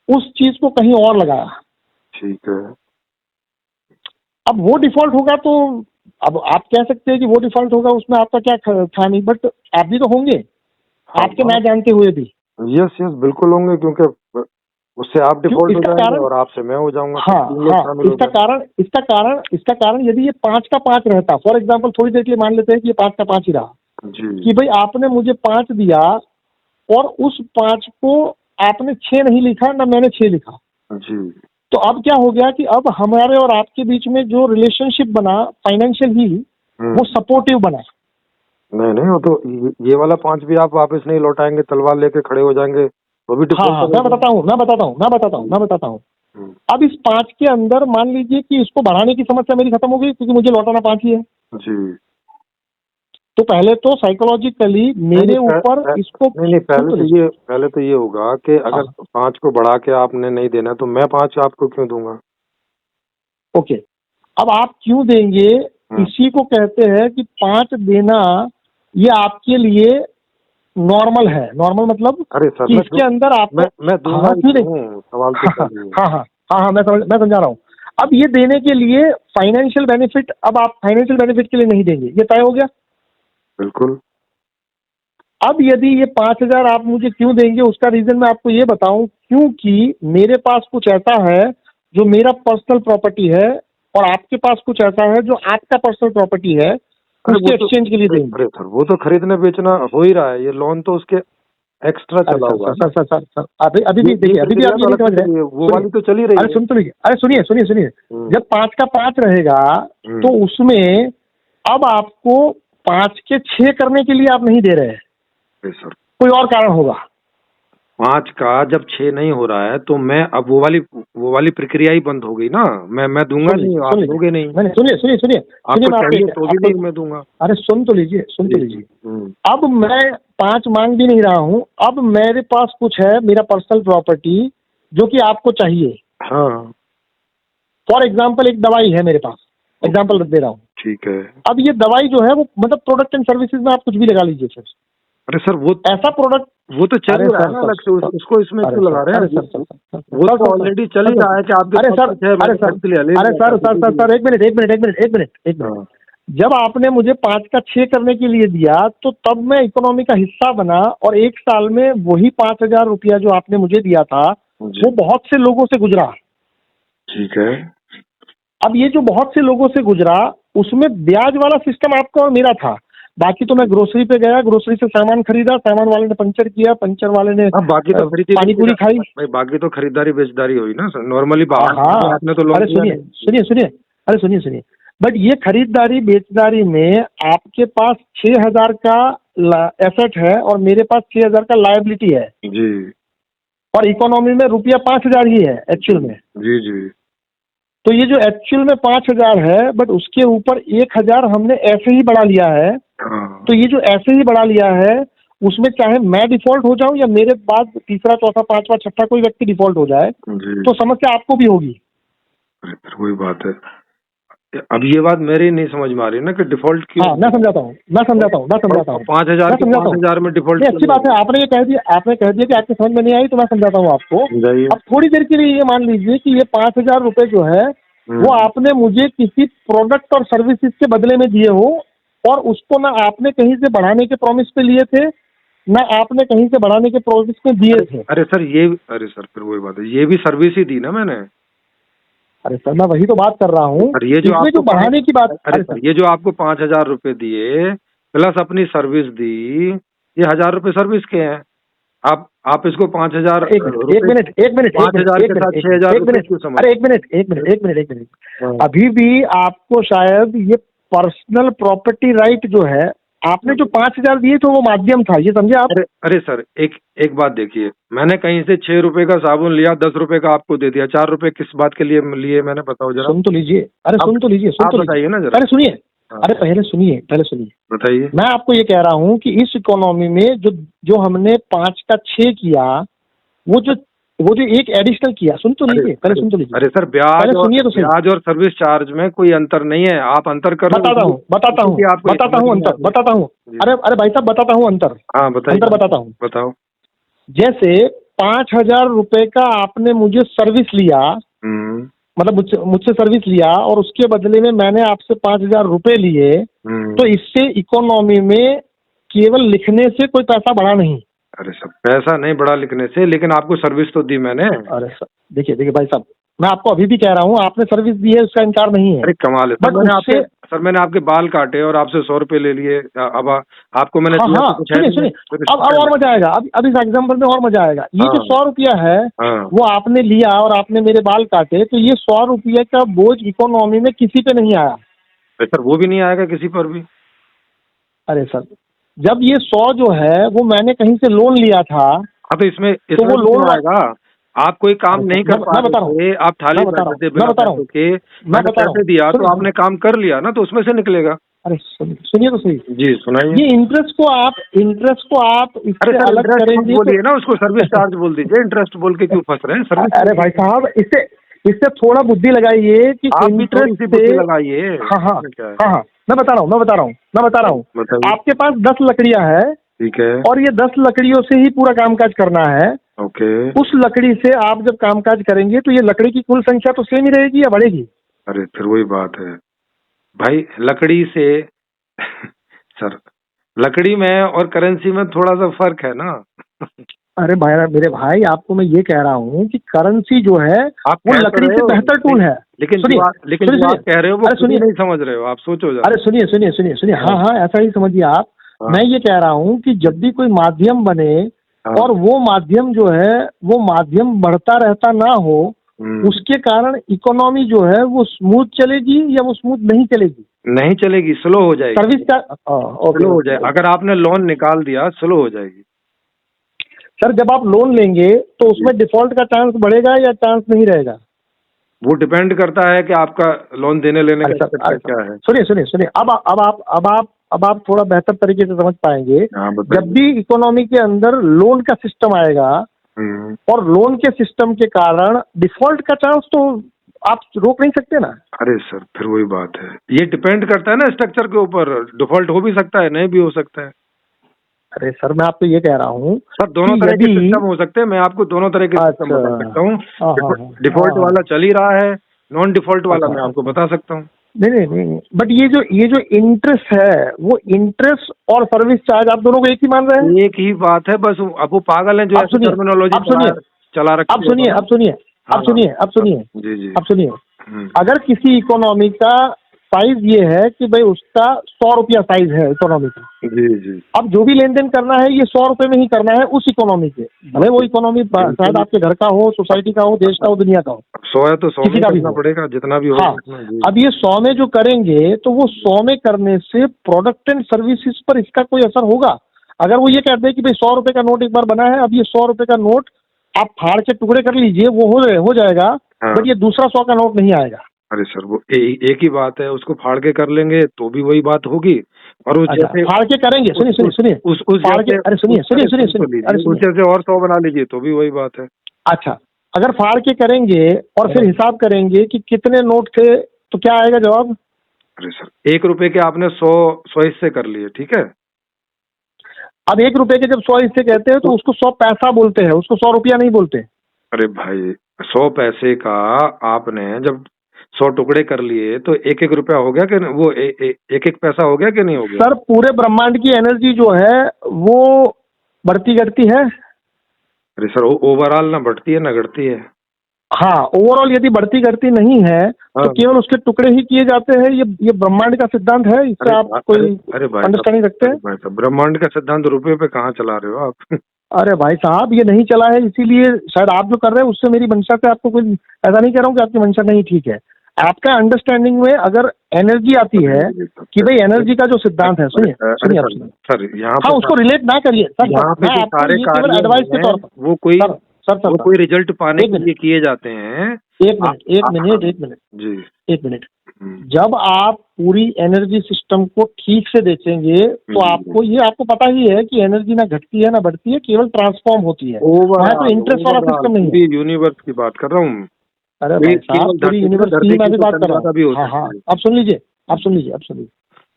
उस चीज को कहीं और लगाया। ठीक है। अब वो डिफॉल्ट होगा तो अब आप कह सकते हैं कि वो डिफॉल्ट होगा, उसमें आपका क्या खामी, बट आप भी तो होंगे, आपके ना जानते हुए भी। यस यस बिल्कुल होंगे, क्योंकि उससे आप डिफॉल्ट हो जाएंगे और आपसे मैं हो जाऊंगा। हाँ हाँ, इसका कारण यदि ये 5 का 5 रहता, फॉर एग्जांपल थोड़ी देर के लिए मान लेते हैं कि ये 5 का 5 ही रहा, कि भाई आपने मुझे 5 दिया और उस 5 को आपने 6 नहीं लिखा ना मैंने 6 लिखा जी, तो अब क्या हो गया कि अब हमारे और आपके बीच में जो रिलेशनशिप बना फाइनेंशियल ही, वो सपोर्टिव बना। नहीं नहीं, वो तो ये वाला 5 भी आप वापस नहीं लौटाएंगे, तलवार लेके खड़े हो जाएंगे तो भी। हाँ, मैं बताता हूँ। अब इस 5 के अंदर मान लीजिए कि इसको बढ़ाने की समस्या मेरी खत्म हो गई, क्योंकि मुझे लौटाना 5 ही है जी। तो पहले तो साइकोलॉजिकली मेरे ऊपर इसको नहीं, पहले तो ये होगा कि अगर 5 को बढ़ा के आपने नहीं देना तो मैं 5 आपको क्यों दूंगा। ओके, अब आप क्यों देंगे, इसी को कहते हैं कि 5 देना ये आपके लिए नॉर्मल है। नॉर्मल मतलब अरे सर, कि इसके अंदर आप मैं दूंगा सवाल तो हाँ, मैं समझा रहा हूँ। अब ये देने के लिए फाइनेंशियल बेनिफिट, अब आप फाइनेंशियल बेनिफिट के लिए नहीं देंगे, ये तय हो गया। बिल्कुल। अब यदि ये 5,000 आप मुझे क्यों देंगे, उसका रीजन मैं आपको ये बताऊं, क्योंकि मेरे पास कुछ ऐसा है जो मेरा पर्सनल प्रॉपर्टी है और आपके पास कुछ ऐसा है जो आपका पर्सनल प्रॉपर्टी है, उसके एक्सचेंज के लिए देंगे। अरे सर, वो तो खरीदना बेचना हो ही रहा है, ये लोन तो उसके एक्स्ट्रा चला हुआ है। सर, अभी भी देखिए, अभी भी आप ये नहीं समझ रहे, वो वाली तो चली रही है। अरे सुन तो लीजिए, अरे सुनिए, जब 5 का 5 रहेगा तो उसमें अब आपको 5 के 6 करने के लिए आप नहीं दे रहे हैं सर, कोई और कारण होगा। 5 का जब 6 नहीं हो रहा है तो मैं अब वो वाली प्रक्रिया ही बंद हो गई ना। मैं दूंगा नहीं, आप दोगे नहीं। सुनिए, आपको चाहिए तो भी नहीं मैं दूंगा। अरे सुन तो लीजिए, अब मैं 5 मांग भी नहीं रहा हूँ, अब मेरे पास कुछ है, मेरा पर्सनल प्रॉपर्टी जो कि आपको चाहिए। हाँ, फॉर एग्जाम्पल एक दवाई है मेरे पास, एग्जाम्पल दे रहा हूँ। ठीक है। अब ये दवाई जो है वो मतलब प्रोडक्ट एंड सर्विसेज में आप कुछ भी लगा लीजिए सर। अरे सर, वो ऐसा प्रोडक्ट वो तो चल रहा है ना अलग से, उसको इसमें क्यों लगा रहे हैं? वो तो ऑलरेडी चल ही रहा है कि आपके। सर एक मिनट, जब आपने मुझे 5 का 6 करने के लिए दिया तो तब मैं इकोनॉमी का हिस्सा बना और 1 साल में वही 5,000 रुपया जो आपने मुझे दिया था वो बहुत से लोगों से गुजरा। ठीक है। अब ये जो बहुत से लोगों से गुजरा उसमें ब्याज वाला सिस्टम आपका और मेरा था। बाकी तो मैं ग्रोसरी पे गया, ग्रोसरी से सामान खरीदा, सामान वाले ने पंचर किया, पंचर वाले ने बाकी तो पानी पूरी खाई भाई, बाकी तो खरीदारी बेचदारी हुई ना नॉर्मली बाहर। हाँ, आपने तो अरे सुनिए, बट ये खरीदारी बेचदारी में आपके पास 6,000 का एसेट है और मेरे पास 6,000 का लायबिलिटी है जी, और इकोनॉमी में रुपया 5,000 ही है एक्चुअल में। जी। तो ये जो एक्चुअल में 5,000 है बट उसके ऊपर 1,000 हमने ऐसे ही बढ़ा लिया है। तो ये जो ऐसे ही बढ़ा लिया है उसमें चाहे मैं डिफॉल्ट हो जाऊं या मेरे बाद तीसरा चौथा पांचवा छठा कोई व्यक्ति डिफॉल्ट हो जाए तो समस्या आपको भी होगी। वही बात है। अब ये बात मेरी नहीं समझ में आ रही ना कि डिफॉल्ट क्यों। हाँ, मैं समझाता हूँ 5,000 में डिफॉल्ट। अच्छी बात है, आपने कह दिया कि आपके समझ में नहीं आई तो मैं समझाता हूँ आपको। अब थोड़ी देर के लिए ये मान लीजिए कि ये 5,000 रुपए जो है वो आपने मुझे किसी प्रोडक्ट और सर्विसेज के बदले में दिए हो और उसको ना आपने कहीं से बढ़ाने के प्रॉमिस पे लिए थे ना आपने कहीं से बढ़ाने के प्रॉमिस पे दिए थे। अरे सर फिर वही बात है, ये भी सर्विस ही दी ना मैंने। अरे सर मैं वही तो बात कर रहा हूँ, ये जो बढ़ाने की बात। अरे सर, ये जो आपको 5,000 रुपए दिए प्लस अपनी सर्विस दी, ये 1,000 रुपए सर्विस के हैं। आप इसको 5,000 एक मिनट 5,000 के साथ 6,000 क्यों समझ? अरे एक मिनट अभी भी आपको शायद ये पर्सनल प्रॉपर्टी राइट जो है आपने जो 5,000 दिए तो वो माध्यम था, ये समझे आप? अरे सर, एक बात देखिए, मैंने कहीं से 6 रुपए का साबुन लिया, 10 रुपए का आपको दे दिया, 4 रुपए किस बात के लिए लिए मैंने बताओ जरा। सुन तो लीजिए, बताइए ना जरा। अरे सुनिए, अरे पहले सुनिए बताइए। मैं आपको ये कह रहा हूँ कि इस इकोनॉमी में जो हमने 5 का 6 किया, वो जो एक एडिशनल किया, सुन तो लीजिए, पहले सुन तो लीजिए। अरे सर, ब्याज और सर्विस चार्ज में कोई अंतर नहीं है, आप अंतर कर बताता हूँ अंतर। अरे भाई साहब बताता हूँ अंतर। हाँ बताइए। अंतर बताता हूँ। बताओ। जैसे 5,000 रुपए का आपने मुझे सर्विस लिया, मतलब मुझसे सर्विस लिया, और उसके बदले में मैंने आपसे 5,000 रुपए लिए, तो इससे इकोनॉमी में केवल लिखने से कोई पैसा बढ़ा नहीं। अरे सर, पैसा नहीं बढ़ा लिखने से, लेकिन आपको सर्विस तो दी मैंने। अरे सर देखिए भाई साहब, मैं आपको अभी भी कह रहा हूँ, आपने सर्विस दी है, उसका इनकार नहीं है। अरे कमाल है सर, मैंने आपके बाल काटे और आपसे 100 रुपए ले लिए, अब आपको मैंने दिया तो कुछ है नहीं। सुनिए अब और मजा आएगा, अब इस एग्जाम्पल में और मजा आएगा। ये जो 100 रुपया है, वो आपने लिया और आपने मेरे बाल काटे, तो ये 100 रुपये का बोझ इकोनॉमी में किसी पे नहीं आया। सर वो भी नहीं आएगा किसी पर भी। अरे सर, जब ये 100 जो है वो मैंने कहीं से लोन लिया था, तो इसमें वो लोन आएगा। आप कोई काम नहीं कर पा रहे, आप थाली पैसे दिया तो आपने काम कर लिया ना, तो उसमें से निकलेगा। अरे सुनिए तो सही जी, सुनाइए। ये इंटरेस्ट को आप इससे अलग करेंगे, बोलिए ना, उसको सर्विस चार्ज बोल दीजिए, इंटरेस्ट बोल के क्यों फंस रहे हैं सर्विस? अरे भाई साहब, इससे थोड़ा बुद्धि लगाइए कि इंटरेस्ट से लगाइए। हाँ, मैं बता रहा हूँ। आपके पास 10 लकड़ियां है, ठीक है, और ये 10 लकड़ियों से ही पूरा कामकाज करना है। ओके। उस लकड़ी से आप जब कामकाज करेंगे तो ये लकड़ी की कुल संख्या तो सेम ही रहेगी या बढ़ेगी? अरे फिर वही बात है भाई, लकड़ी से सर, लकड़ी में और करेंसी में थोड़ा सा फर्क है ना। अरे भाई, मेरे भाई, आपको मैं ये कह रहा हूँ कि करेंसी जो है वो लकड़ी से बेहतर टूल है। लेकिन जो आप कह रहे हो वो सुनिए, नहीं समझ रहे हो आप, सोचो जरा। अरे सुनिए, हाँ ऐसा ही समझिए आप। मैं ये कह रहा हूँ कि जब भी कोई माध्यम बने और वो माध्यम जो है वो माध्यम बढ़ता रहता ना हो, उसके कारण इकोनॉमी जो है वो स्मूथ चलेगी या वो स्मूथ नहीं चलेगी? नहीं चलेगी, स्लो हो जाएगी। सर्विस का स्लो हो जाए, अगर आपने लोन निकाल दिया स्लो हो जाएगी। सर जब आप लोन लेंगे तो उसमें डिफॉल्ट का चांस बढ़ेगा या चांस नहीं रहेगा? वो डिपेंड करता है कि आपका लोन देने लेने का क्या है। सुनिए, अब आप थोड़ा बेहतर तरीके से समझ पाएंगे। जब भी इकोनॉमी के अंदर लोन का सिस्टम आएगा और लोन के सिस्टम के कारण डिफॉल्ट का चांस तो आप रोक नहीं सकते ना। अरे सर फिर वही बात है, ये डिपेंड करता है ना स्ट्रक्चर के ऊपर, डिफॉल्ट हो भी सकता है, नहीं भी हो सकता है। अरे सर मैं आपको ये कह रहा हूँ सर, दोनों तरह के सिस्टम हो सकते हैं, मैं आपको दोनों तरह के सिस्टम बता सकता हूँ। डिफॉल्ट वाला चल ही रहा है, नॉन डिफॉल्ट वाला मैं आपको बता सकता हूँ। नहीं, बट ये जो इंटरेस्ट है, वो इंटरेस्ट और सर्विस चार्ज आप दोनों को एक ही मान रहे हैं? एक ही बात है, बस अब वो पागल है जो टर्मिनोलॉजी चला रखा है। अब सुनिए, अगर किसी इकोनॉमी का साइज ये है कि भाई उसका 100 रुपया साइज है इकोनॉमी का, जी। अब जो भी लेन देन करना है ये 100 रुपए में ही करना है उस इकोनॉमी के, भले वो इकोनॉमी शायद आपके घर का हो, सोसाइटी का हो, देश का हो, दुनिया का हो। 100 है तो 100 किसी का भी पड़ेगा, जितना भी हो। हाँ, अब ये 100 में जो करेंगे तो वो 100 में करने से प्रोडक्ट एंड सर्विसेज पर इसका कोई असर होगा? अगर वो ये कहते हैं कि भाई 100 रुपए का नोट एक बार बना है, अब ये 100 रुपए का नोट आप फाड़ के टुकड़े कर लीजिए, वो हो जाएगा, बट ये दूसरा 100 का नोट नहीं आएगा। अरे सर वो एक ही बात है, उसको फाड़ के कर लेंगे तो भी वही बात होगी, और उस जैसे फाड़ के करेंगे, सुनिए अरे सुनिए और 100 बना लीजिए तो भी वही बात है। अच्छा, अगर फाड़ के करेंगे और फिर हिसाब करेंगे कि कितने नोट थे तो क्या आएगा जवाब? अरे सर 1 रुपए के आपने 100 हिस्से कर लिए, ठीक है। अब 1 रुपए के जब 100 हिस्से कहते हैं तो उसको 100 पैसा बोलते हैं, उसको 100 रुपया नहीं बोलते। अरे भाई 100 पैसे का आपने जब 100 टुकड़े कर लिए तो 1-1 रुपया हो गया कि वो 1-1 पैसा हो गया कि नहीं हो गया? सर पूरे ब्रह्मांड की एनर्जी जो है वो बढ़ती घटती है। अरे सर ओवरऑल ना बढ़ती है ना घटती है। हाँ, ओवरऑल यदि बढ़ती घटती नहीं है तो केवल उसके टुकड़े ही किए जाते हैं, ये ब्रह्मांड का सिद्धांत है, इससे आप कोई अंडरस्टैंडिंग रखते हैं? ब्रह्मांड का सिद्धांत रुपये पे कहाँ चला रहे हो आप? अरे भाई साहब ये नहीं चला है, इसीलिए शायद आप जो कर रहे हैं उससे मेरी मंशा से आपको कोई ऐसा नहीं कह रहा हूँ कि आपकी मंशा नहीं ठीक है। आपका अंडरस्टैंडिंग में अगर एनर्जी आती है कि भाई एनर्जी का जो सिद्धांत है, सुनिए सर यहाँ हाँ उसको रिलेट ना करिए सर, यहाँ पे सारे एडवाइस के तौर पर वो कोई सर कोई रिजल्ट पाने के लिए किए जाते हैं। एक मिनट जी, एक मिनट। जब आप पूरी एनर्जी सिस्टम को ठीक से देखेंगे तो आपको पता ही है कि एनर्जी ना घटती है ना बढ़ती है, केवल ट्रांसफॉर्म होती है। वहाँ तो इंटरेस्ट वाला सिस्टम नहीं है। यूनिवर्स की बात कर रहा हूँ। अरे भाई साहब, पूरी यूनिवर्स की मैं भी बात कर रहा हूँ। हाँ, अब सुन लीजिए।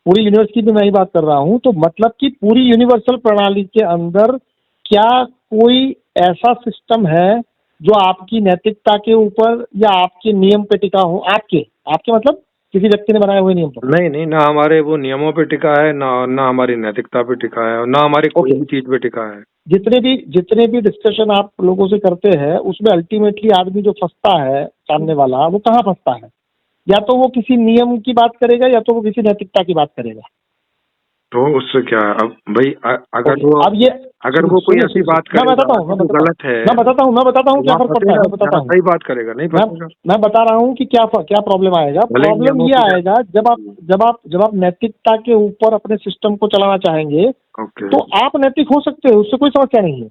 पूरी यूनिवर्स की भी मैं ही बात कर रहा हूँ। तो मतलब कि पूरी यूनिवर्सल प्रणाली के अंदर क्या कोई ऐसा सिस्टम है जो आपकी नैतिकता के ऊपर या आपके नियम पे टिका हो? आपके मतलब किसी व्यक्ति ने बनाए हुए नियम पर? नहीं, ना हमारे वो नियमों पे टिका है, ना हमारी नैतिकता पे टिका है, और ना हमारी कोई भी चीज पे टिका है। जितने भी डिस्कशन आप लोगों से करते हैं उसमें अल्टीमेटली आदमी जो फंसता है, सामने वाला, वो कहाँ फंसता है? या तो वो किसी नियम की बात करेगा या तो वो किसी नैतिकता की बात करेगा। तो उससे क्या है? अब भाई अगर वो कोई ऐसी बात करेगा, मैं बताता हूँ गलत है, मैं बताता हूँ क्या फर्क पड़ता है, मैं बताता हूँ। सही बात करेगा, नहीं फंसेगा। मैं बता रहा हूँ कि क्या प्रॉब्लम आएगा। प्रॉब्लम ये आएगा जब आप नैतिकता के ऊपर अपने सिस्टम को चलाना चाहेंगे तो आप नैतिक हो सकते हो, उससे कोई समस्या नहीं है।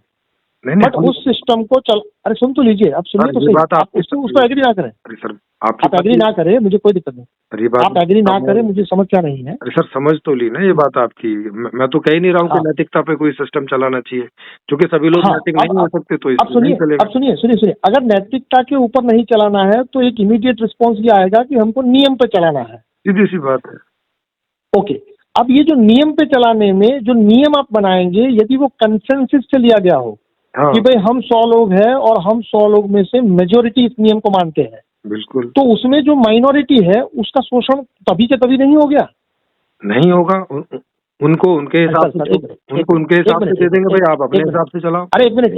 बट उस सिस्टम को अरे सुन तो लीजिए, आप सुनिए तो सही। आप उसको एग्री ना करें। अरे सर, आप एग्री ना करें, मुझे कोई दिक्कत नहीं। आप एग्री ना करें, मुझे समस्या नहीं है। अरे सर, समझ तो ली ना ये बात आपकी। मैं तो कह ही नहीं रहा हूँ कि नैतिकता पे कोई सिस्टम चलाना चाहिए, क्योंकि सभी लोग नैतिक नहीं हो सकते। तो अब सुनिए, अगर नैतिकता के ऊपर नहीं चलाना है तो एक इमीडिएट रिस्पॉन्स ये आएगा कि हमको नियम पे चलाना है। सीधी सी बात है। ओके, अब ये जो नियम पे चलाने में जो नियम आप बनाएंगे, यदि वो कंसेंसस से लिया गया हो कि भाई हम 100 लोग हैं और हम 100 लोग में से मेजोरिटी इस नियम को मानते हैं, बिल्कुल, तो उसमें जो माइनॉरिटी है उसका शोषण तभी के तभी नहीं हो गया? नहीं होगा। उनको उनके हिसाब से दे देंगे, भाई आप अपने हिसाब से चलाओ। अरे एक मिनट,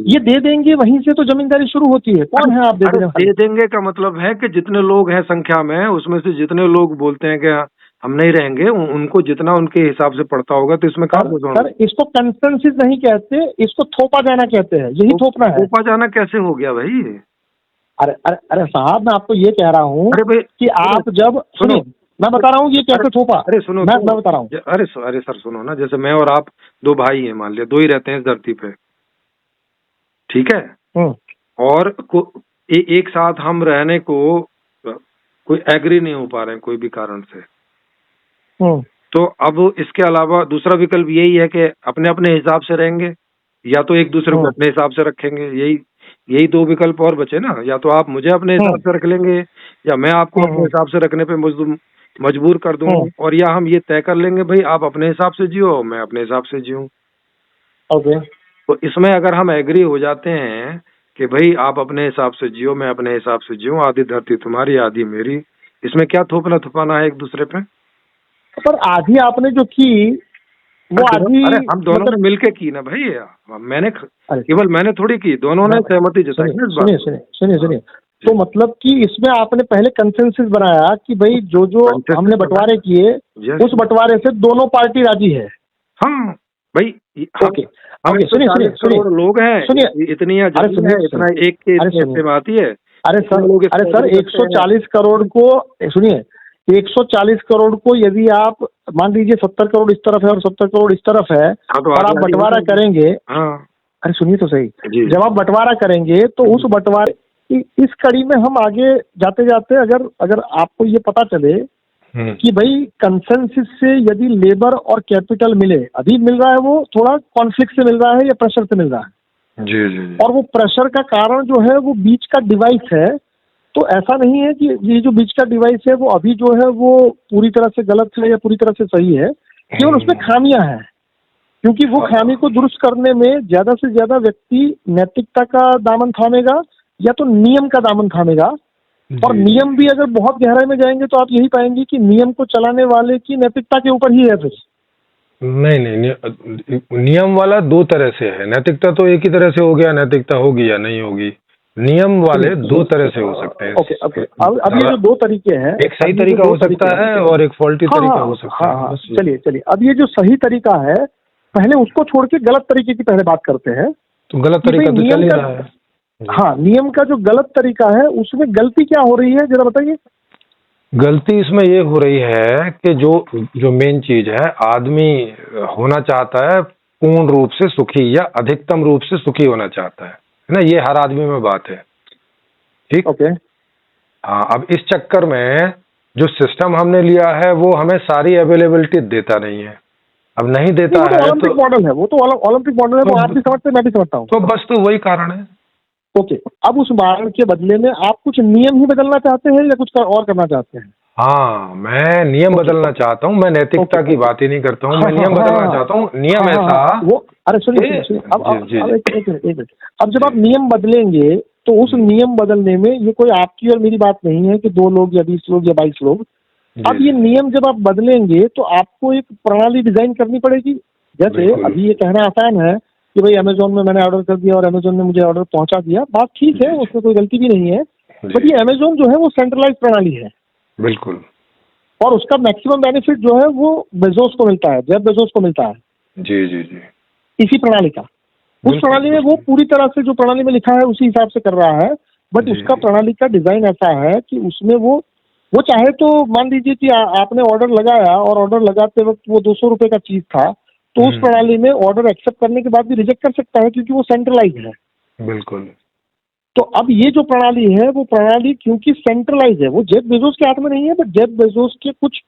ये दे देंगे, वहीं से तो जमींदारी शुरू होती है। कौन है आप दे देंगे का मतलब है कि जितने लोग हैं संख्या में, उसमें से जितने लोग बोलते हैं कि हम नहीं रहेंगे, उनको जितना उनके हिसाब से पड़ता होगा, तो इसमें कहाँ? सर, इसको कंसेंसस नहीं कहते, इसको थोपा जाना कहते हैं। यही थोपना है। थोपा जाना कैसे हो गया भाई? अरे साहब, मैं आपको ये कह रहा हूँ कि आप जब सुनिए, मैं बता रहा हूँ ये कैसे थोपा। अरे सुनो, मैं बता रहा हूँ। अरे सर सुनो ना, जैसे मैं और आप दो भाई हैं, मान लिया, दो ही रहते हैं इस धरती पे, ठीक है? और एक साथ हम रहने को कोई एग्री नहीं हो पा रहे हैं कोई भी कारण से। तो अब इसके अलावा दूसरा विकल्प यही है कि अपने अपने हिसाब से रहेंगे, या तो एक दूसरे को अपने हिसाब से रखेंगे। यही दो विकल्प और बचे ना। या तो आप मुझे अपने हिसाब से रख लेंगे, या मैं आपको अपने हिसाब से रखने पे मजबूर कर दूं, और या हम ये तय कर लेंगे भाई आप अपने हिसाब से जियो, मैं अपने हिसाब से जीऊं। ओके, तो इसमें अगर हम एग्री हो जाते हैं कि भाई आप अपने हिसाब से जियो, मैं अपने हिसाब से जीऊं, आधी धरती तुम्हारी आधी मेरी, इसमें क्या थोपना थुपाना है एक दूसरे पे? पर आधी आपने जो की वो आधी हम दोनों ने मिलके की ना भाई। मैंने थोड़ी की, दोनों ने सहमति जताई। सुनिए, तो मतलब कि इसमें आपने पहले कंसेंसस बनाया कि भाई जो हमने बंटवारे किए, उस बंटवारे से दोनों पार्टी राजी है। हाँ भाई, ओके, सुनिए लोग हैं, इतनी इतना एक के आती है। अरे सर 140 करोड़ को सुनिए, 140 करोड़ को यदि आप मान लीजिए 70 करोड़ इस तरफ है और 70 करोड़ इस तरफ है, और आप बंटवारा करेंगे। अरे सुनिए तो सही, जब आप बंटवारा करेंगे तो उस बंटवारे इस कड़ी में हम आगे जाते जाते अगर आपको ये पता चले कि भाई कंसेंसस से यदि लेबर और कैपिटल मिले, अभी मिल रहा है वो थोड़ा कॉन्फ्लिक्ट से मिल रहा है या प्रेशर से मिल रहा है। जी। और वो प्रेशर का कारण जो है वो बीच का डिवाइस है। तो ऐसा नहीं है कि ये जो बीच का डिवाइस है वो अभी जो है वो पूरी तरह से गलत है या पूरी तरह से सही है, केवल उसमें खामियां हैं। क्योंकि वो खामी को दुरुस्त करने में ज्यादा से ज्यादा व्यक्ति नैतिकता का दामन थामेगा या तो नियम का दामन थामेगा। और नियम भी अगर बहुत गहराई में जाएंगे तो आप यही पाएंगे कि नियम को चलाने वाले की नैतिकता के ऊपर ही है। फिर नहीं, नियम वाला दो तरह से है। नैतिकता तो एक ही तरह से हो गया, नैतिकता होगी या नहीं होगी। नियम वाले दो तरह से हो सकते हैं। ओके, अब ये जो दो तरीके हैं, एक सही तरीका हो सकता है और एक फॉल्टी तरीका हो सकता है। चलिए, अब ये जो सही तरीका है, पहले उसको छोड़ के गलत तरीके की पहले बात करते हैं। तो गलत तरीका तो चल ही रहा है। हाँ, नियम का जो गलत तरीका है उसमें गलती क्या हो रही है, जरा बताइए। गलती इसमें ये हो रही है कि जो मेन चीज है, आदमी होना चाहता है पूर्ण रूप से सुखी या अधिकतम रूप से सुखी होना चाहता है। है ना, ये हर आदमी में बात है, ठीक। ओके। हाँ, अब इस चक्कर में जो सिस्टम हमने लिया है वो हमें सारी अवेलेबिलिटी देता नहीं है। अब नहीं देता है ओलंपिक मॉडल है, वो तो ओलंपिक मॉडल है, वो आप भी समझते, मैं भी समझता हूँ। तो बस तो वही कारण है। ओके, अब उस मॉडल के बदले में आप कुछ नियम ही बदलना चाहते हैं या कुछ और करना चाहते हैं? हाँ, मैं नियम बदलना चाहता हूँ, मैं नैतिकता की बात ही नहीं करता हूँ, मैं नियम बदलना चाहता हूँ। नियम ऐसा वो, अरे सुनिए, अब एक मिनट, अब जब आप नियम बदलेंगे तो उस नियम बदलने में ये कोई आपकी और मेरी बात नहीं है कि 2 लोग या 20 लोग या 22 लोग। अब ये नियम जब आप बदलेंगे तो आपको एक प्रणाली डिजाइन करनी पड़ेगी। जैसे अभी ये कहना आसान है कि भाई अमेजोन में मैंने ऑर्डर कर दिया और अमेजोन ने मुझे ऑर्डर पहुंचा दिया, बात ठीक है, उसमें कोई गलती भी नहीं है, बट ये अमेजोन जो है वो सेंट्रलाइज प्रणाली है। बिल्कुल। और उसका मैक्सिमम बेनिफिट जो है वो बेजोस को मिलता है, जेफ बेजोस को मिलता है। जी जी जी। इसी प्रणाली का, उस प्रणाली में वो पूरी तरह से जो प्रणाली में लिखा है उसी हिसाब से कर रहा है, बट उसका प्रणाली का डिजाइन ऐसा है कि उसमें वो चाहे तो मान लीजिए कि आपने ऑर्डर लगाया और ऑर्डर लगाते वक्त वो 200 रुपए का चीज था, तो उस प्रणाली में ऑर्डर एक्सेप्ट करने के बाद भी रिजेक्ट कर सकता है क्योंकि वो सेंट्रलाइज है। बिल्कुल। तो अब ये जो प्रणाली है वो प्रणाली क्योंकि सेंट्रलाइज है, वो जेफ बेजोस के हाथ में नहीं है, बट जेफ बेजोस के कुछ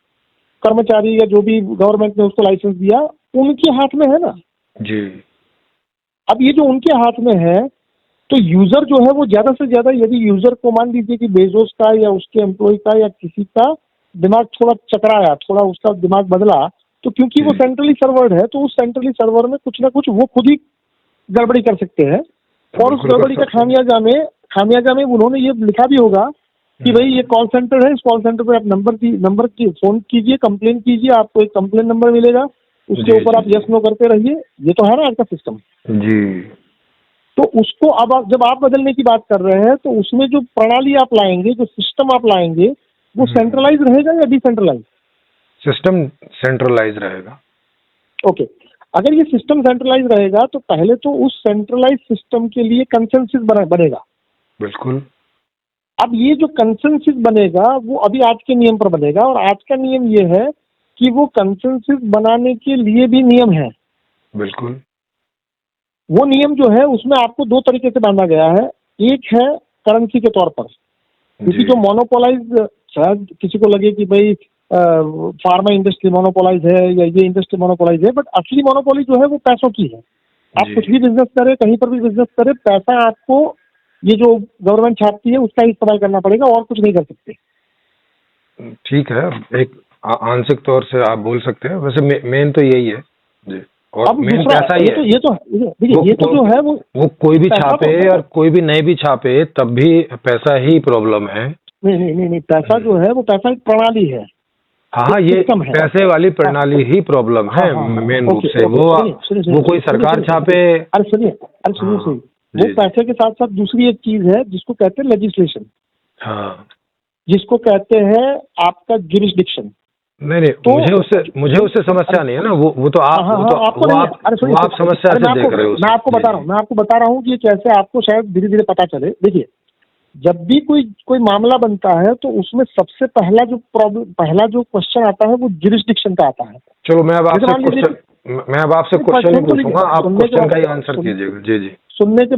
कर्मचारी या जो भी गवर्नमेंट ने उसको लाइसेंस दिया उनके हाथ में है ना जी। अब ये जो उनके हाथ में है तो यूजर जो है वो ज्यादा से ज्यादा, यदि यूजर को मान लीजिए कि बेजोस का या उसके एम्प्लॉय का या किसी का दिमाग थोड़ा चकराया, थोड़ा उसका दिमाग बदला, तो क्योंकि वो सेंट्रली सर्वर्ड है तो उस सेंट्रली सर्वर में कुछ ना कुछ वो खुद ही गड़बड़ी कर सकते हैं। और उस गड़बड़ी का खामियाजा में उन्होंने ये लिखा भी होगा कि भाई ये कॉल सेंटर है, इस कॉल सेंटर पर आप नंबर की फोन कीजिए, कंप्लेन कीजिए, आपको एक कंप्लेन नंबर मिलेगा, उसके ऊपर आप यस नो करते रहिए। ये तो है ना आपका सिस्टम जी। तो उसको अब जब आप बदलने की बात कर रहे हैं तो उसमें जो प्रणाली आप लाएंगे, जो सिस्टम आप लाएंगे, वो सेंट्रलाइज रहेगा या डिसेंट्रलाइज? सिस्टम सेंट्रलाइज रहेगा। ओके, अगर ये सिस्टम सेंट्रलाइज रहेगा तो पहले तो उस सेंट्रलाइज सिस्टम के लिए कंसेंसस बनेगा। बिल्कुल। अब ये जो कंसेंसस बनेगा वो अभी आज के नियम पर बनेगा, और आज का नियम ये है कि वो कंसेंसस बनाने के लिए भी नियम है। बिल्कुल। वो नियम जो है उसमें आपको 2 तरीके से बांधा गया है। एक है करेंसी के तौर पर, क्योंकि जो मोनोपोलाइज, शायद किसी को लगे कि भाई फार्मा इंडस्ट्री मोनोपोलाइज है या ये इंडस्ट्री मोनोपोलाइज है, बट असली मोनोपोली जो है वो पैसों की है। आप कुछ भी बिजनेस करें, कहीं पर भी बिजनेस करें, पैसा आपको ये जो गवर्नमेंट छापती है उसका इस्तेमाल करना पड़ेगा, और कुछ नहीं कर सकते। ठीक है, एक आंशिक तौर से आप बोल सकते हैं, वैसे मेन तो यही है जी। और अब मेन पैसा ही है। ये तो जो है वो कोई भी छापे और कोई भी नहीं भी छापे तब भी पैसा ही प्रॉब्लम है। नहीं, पैसा जो है वो पैसा एक प्रणाली है। हाँ, ये पैसे वाली प्रणाली ही प्रॉब्लम है मेन रूप से। वो कोई सरकार छापे। अरे सुनिए, वो पैसे के साथ साथ दूसरी एक चीज है जिसको कहते हैं लेजिस्लेशन। हाँ, जिसको कहते हैं आपका जुरिस्डिक्शन। नहीं, तो मुझे उससे समस्या नहीं है ना। वो तो आप समस्या से देख रहे हो। मैं आपको बता रहा हूँ कि कैसे आपको शायद धीरे धीरे पता चले। देखिए, जब भी कोई मामला बनता है तो उसमें सबसे पहला जो क्वेश्चन आता है वो जुरिस्डिक्शन का आता है। चलो, मैं अब आपसे क्वेश्चन नहीं पूछूंगा, आप क्वेश्चन का ही आंसर कीजिएगा। जी। सुनने के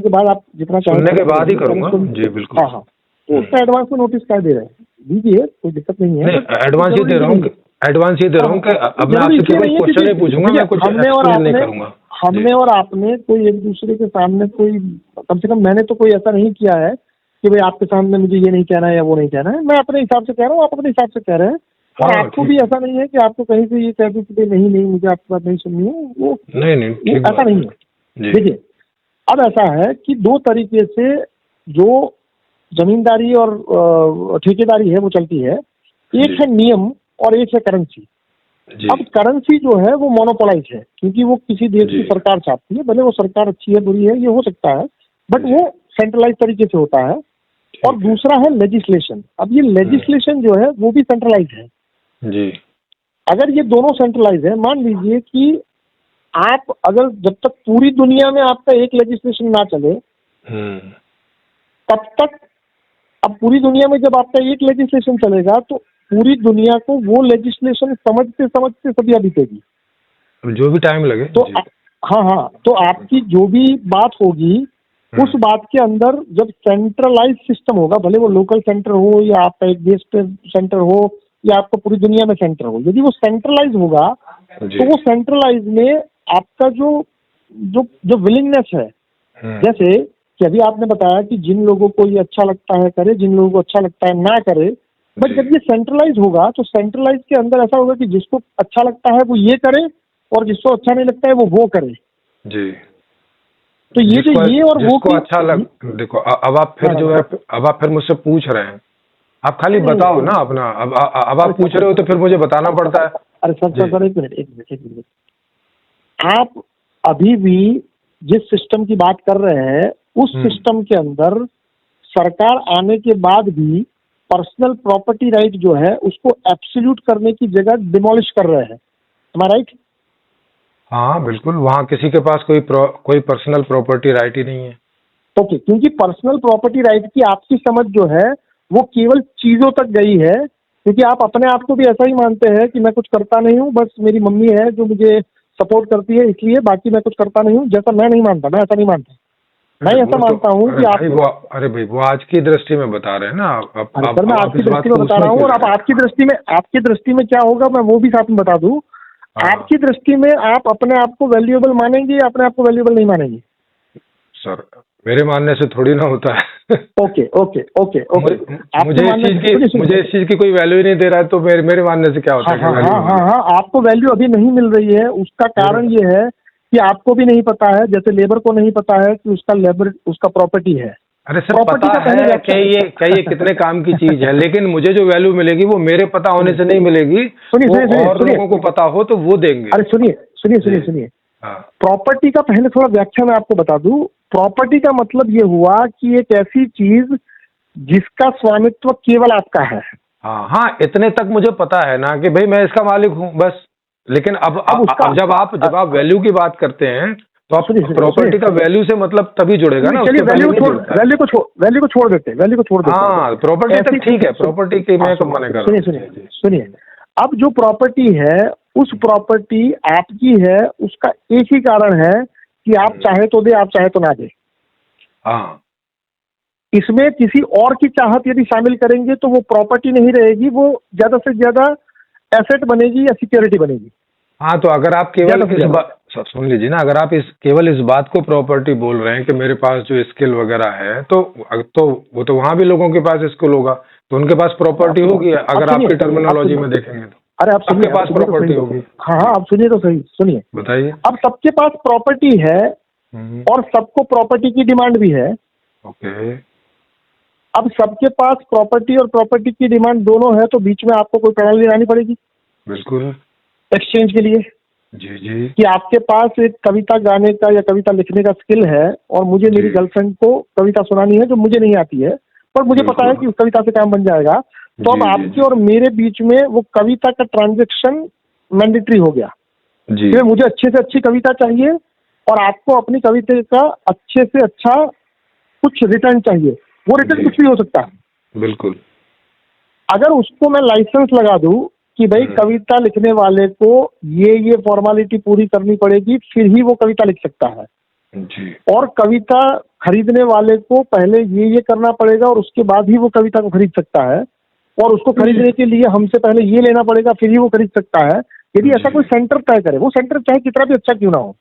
बाद आप जितना चाहें सुनने के बाद ही करूंगा जी। बिल्कुल। हाँ, तो उसका एडवांस में नोटिस कर दे रहे हैं, दीजिए, कोई दिक्कत नहीं है। एडवांस ही दे रहा हूँ अब मैं आपसे केवल क्वेश्चन नहीं पूछूंगा, मैं कुछ एक्सप्लेन नहीं करूंगा। हमने और आपने कोई एक दूसरे के सामने कोई, कम से कम मैंने तो कोई ऐसा नहीं किया है कि भाई आपके सामने मुझे ये नहीं कहना है या वो नहीं कहना है। मैं अपने हिसाब से कह रहा हूँ, आप अपने हिसाब से कह रहे हैं, और आपको भी ऐसा नहीं है कि आपको कहीं से ये कह दूं कि नहीं मुझे आपकी बात नहीं सुननी है। वो नहीं, ऐसा नहीं है। देखिए, अब ऐसा है कि 2 तरीके से जो जमींदारी और ठेकेदारी है वो चलती है। एक है नियम और एक है करेंसी। अब करेंसी जो है वो मोनोपोलाइज है क्योंकि वो किसी देश की सरकार चाहती है, भले वो सरकार अच्छी है बुरी है ये हो सकता है, बट वो सेंट्रलाइज तरीके से होता है। और दूसरा है लेजिस्लेशन। अब ये लेजिस्लेशन जो है वो भी सेंट्रलाइज है जी। अगर ये दोनों सेंट्रलाइज है, मान लीजिए कि आप अगर जब तक पूरी दुनिया में आपका एक लेजिस्लेशन ना चले तब तक, अब पूरी दुनिया में जब आपका एक लेजिस्लेशन चलेगा तो पूरी दुनिया को वो लेजिस्लेशन समझते सदियां बीतेगी, जो भी टाइम लगे। तो हाँ, तो आपकी जो भी बात होगी उस बात के अंदर जब सेंट्रलाइज सिस्टम होगा, भले वो लोकल सेंटर हो या आपका एक देश पे सेंटर हो या आपको पूरी दुनिया में सेंटर हो, यदि वो सेंट्रलाइज होगा तो वो सेंट्रलाइज में आपका जो जो जो विलिंगनेस है, जैसे कि अभी आपने बताया कि जिन लोगों को ये अच्छा लगता है करे, जिन लोगों को अच्छा लगता है ना करे, बट जब ये सेंट्रलाइज होगा तो सेंट्रलाइज के अंदर ऐसा होगा कि जिसको अच्छा लगता है वो ये करे और जिसको अच्छा नहीं लगता है वो करे जी। तो ये जो ये और वो को अच्छा देखो अब आप फिर जो है अब आप फिर मुझसे पूछ रहे हैं, आप खाली बताओ ना अपना। अब आप पूछ रहे हो तो फिर मुझे बताना पड़ता है। अरे सर एक मिनट आप अभी भी जिस सिस्टम की बात कर रहे हैं उस सिस्टम के अंदर सरकार आने के बाद भी पर्सनल प्रॉपर्टी राइट जो है उसको एब्सोल्यूट करने की जगह डिमोलिश कर रहे हैं, am I right? हाँ बिल्कुल, वहाँ किसी के पास कोई पर्सनल प्रॉपर्टी राइट ही नहीं है। ओके, क्योंकि पर्सनल प्रॉपर्टी राइट की आपकी समझ जो है वो केवल चीजों तक गई है, क्योंकि आप अपने आप को भी ऐसा ही मानते हैं कि मैं कुछ करता नहीं हूँ, बस मेरी मम्मी है जो मुझे सपोर्ट करती है इसलिए, बाकी मैं कुछ करता नहीं हूँ। जैसा मैं नहीं मानता, मैं ऐसा नहीं मानता, मैं ऐसा मानता हूँ कि आप अरे भाई वो आज की दृष्टि में बता रहे हैं ना। सर मैं आपकी दृष्टि में बता रहा हूँ, और आप आपकी दृष्टि में क्या होगा मैं वो भी साथ में बता दूं। आपकी दृष्टि में आप अपने आप को वैल्यूएबल मानेंगे या अपने आप को वैल्यूएबल नहीं मानेंगे? सर मेरे मानने से थोड़ी ना होता है। ओके ओके ओके ओके, मुझे इस चीज की कोई वैल्यू ही नहीं दे रहा है तो मेरे मानने से क्या होता है? हाँ, आपको वैल्यू अभी नहीं मिल रही है। उसका कारण ये है कि आपको भी नहीं पता है, जैसे लेबर को नहीं पता है कि उसका प्रॉपर्टी है। अरे सर पता है कि ये कितने काम की चीज है, लेकिन मुझे जो वैल्यू मिलेगी वो मेरे पता होने से नहीं मिलेगी। और लोगों को पता हो तो वो देंगे। अरे सुनिए, प्रॉपर्टी का पहले थोड़ा व्याख्या मैं आपको बता दूं। प्रॉपर्टी का मतलब ये हुआ कि एक ऐसी चीज जिसका स्वामित्व केवल आपका है। हाँ, इतने तक मुझे पता है ना कि भाई मैं इसका मालिक हूँ बस। लेकिन अब जब आप वैल्यू की बात करते हैं तो आप प्रॉपर्टी का वैल्यू से मतलब तभी जुड़ेगा ना। चलिए वैल्यू को छोड़ देते हैं। हाँ, प्रॉपर्टी तक ठीक है, प्रॉपर्टी की मैं कब मना कर रहा हूँ। सुनिए, अब जो प्रॉपर्टी है उस प्रॉपर्टी आपकी है, उसका एक ही कारण है कि आप चाहे तो दे, आप चाहे तो ना दे। हाँ, इसमें किसी और की चाहत यदि शामिल करेंगे तो वो प्रॉपर्टी नहीं रहेगी, वो ज्यादा से ज्यादा एसेट बनेगी या सिक्योरिटी बनेगी। हाँ, तो अगर आप केवल सुन लीजिए ना, अगर आप केवल इस बात को प्रॉपर्टी बोल रहे हैं कि मेरे पास जो स्किल वगैरह है तो वो तो वहाँ भी लोगों के पास स्किल होगा तो उनके पास प्रॉपर्टी होगी। अगर आपकी टर्मिनोलॉजी में देखेंगे तो अरे आप सबके पास प्रॉपर्टी होगी। हाँ, आप सुनिए तो सही, सुनिए बताइए। अब सबके पास प्रॉपर्टी है और सबको प्रॉपर्टी की डिमांड भी है। ओके, अब सबके पास प्रॉपर्टी और प्रॉपर्टी की डिमांड दोनों है तो बीच में आपको कोई प्रणाली लानी पड़ेगी। बिल्कुल, एक्सचेंज के लिए। जी कि आपके पास एक कविता गाने का या कविता लिखने का स्किल है और मुझे मेरी गर्लफ्रेंड को कविता सुनानी है जो मुझे नहीं आती है, पर मुझे पता है कि उस कविता से काम बन जाएगा, तो अब आपके और मेरे बीच में वो कविता का ट्रांजैक्शन मैंडेटरी हो गया जी। मुझे अच्छे से अच्छी कविता चाहिए और आपको अपनी कविता का अच्छे से अच्छा कुछ रिटर्न चाहिए। वो रिटर्न कुछ भी हो सकता है। बिल्कुल, अगर उसको मैं लाइसेंस लगा दूं कि भाई कविता लिखने वाले को ये फॉर्मेलिटी पूरी करनी पड़ेगी फिर ही वो कविता लिख सकता है जी। और कविता खरीदने वाले को पहले ये करना पड़ेगा और उसके बाद ही वो कविता को खरीद सकता है, और उसको खरीदने के लिए हमसे पहले ये लेना पड़ेगा फिर ही वो खरीद सकता है। यदि ऐसा कोई सेंटर तय करे, वो सेंटर चाहे कितना भी अच्छा क्यों ना हो,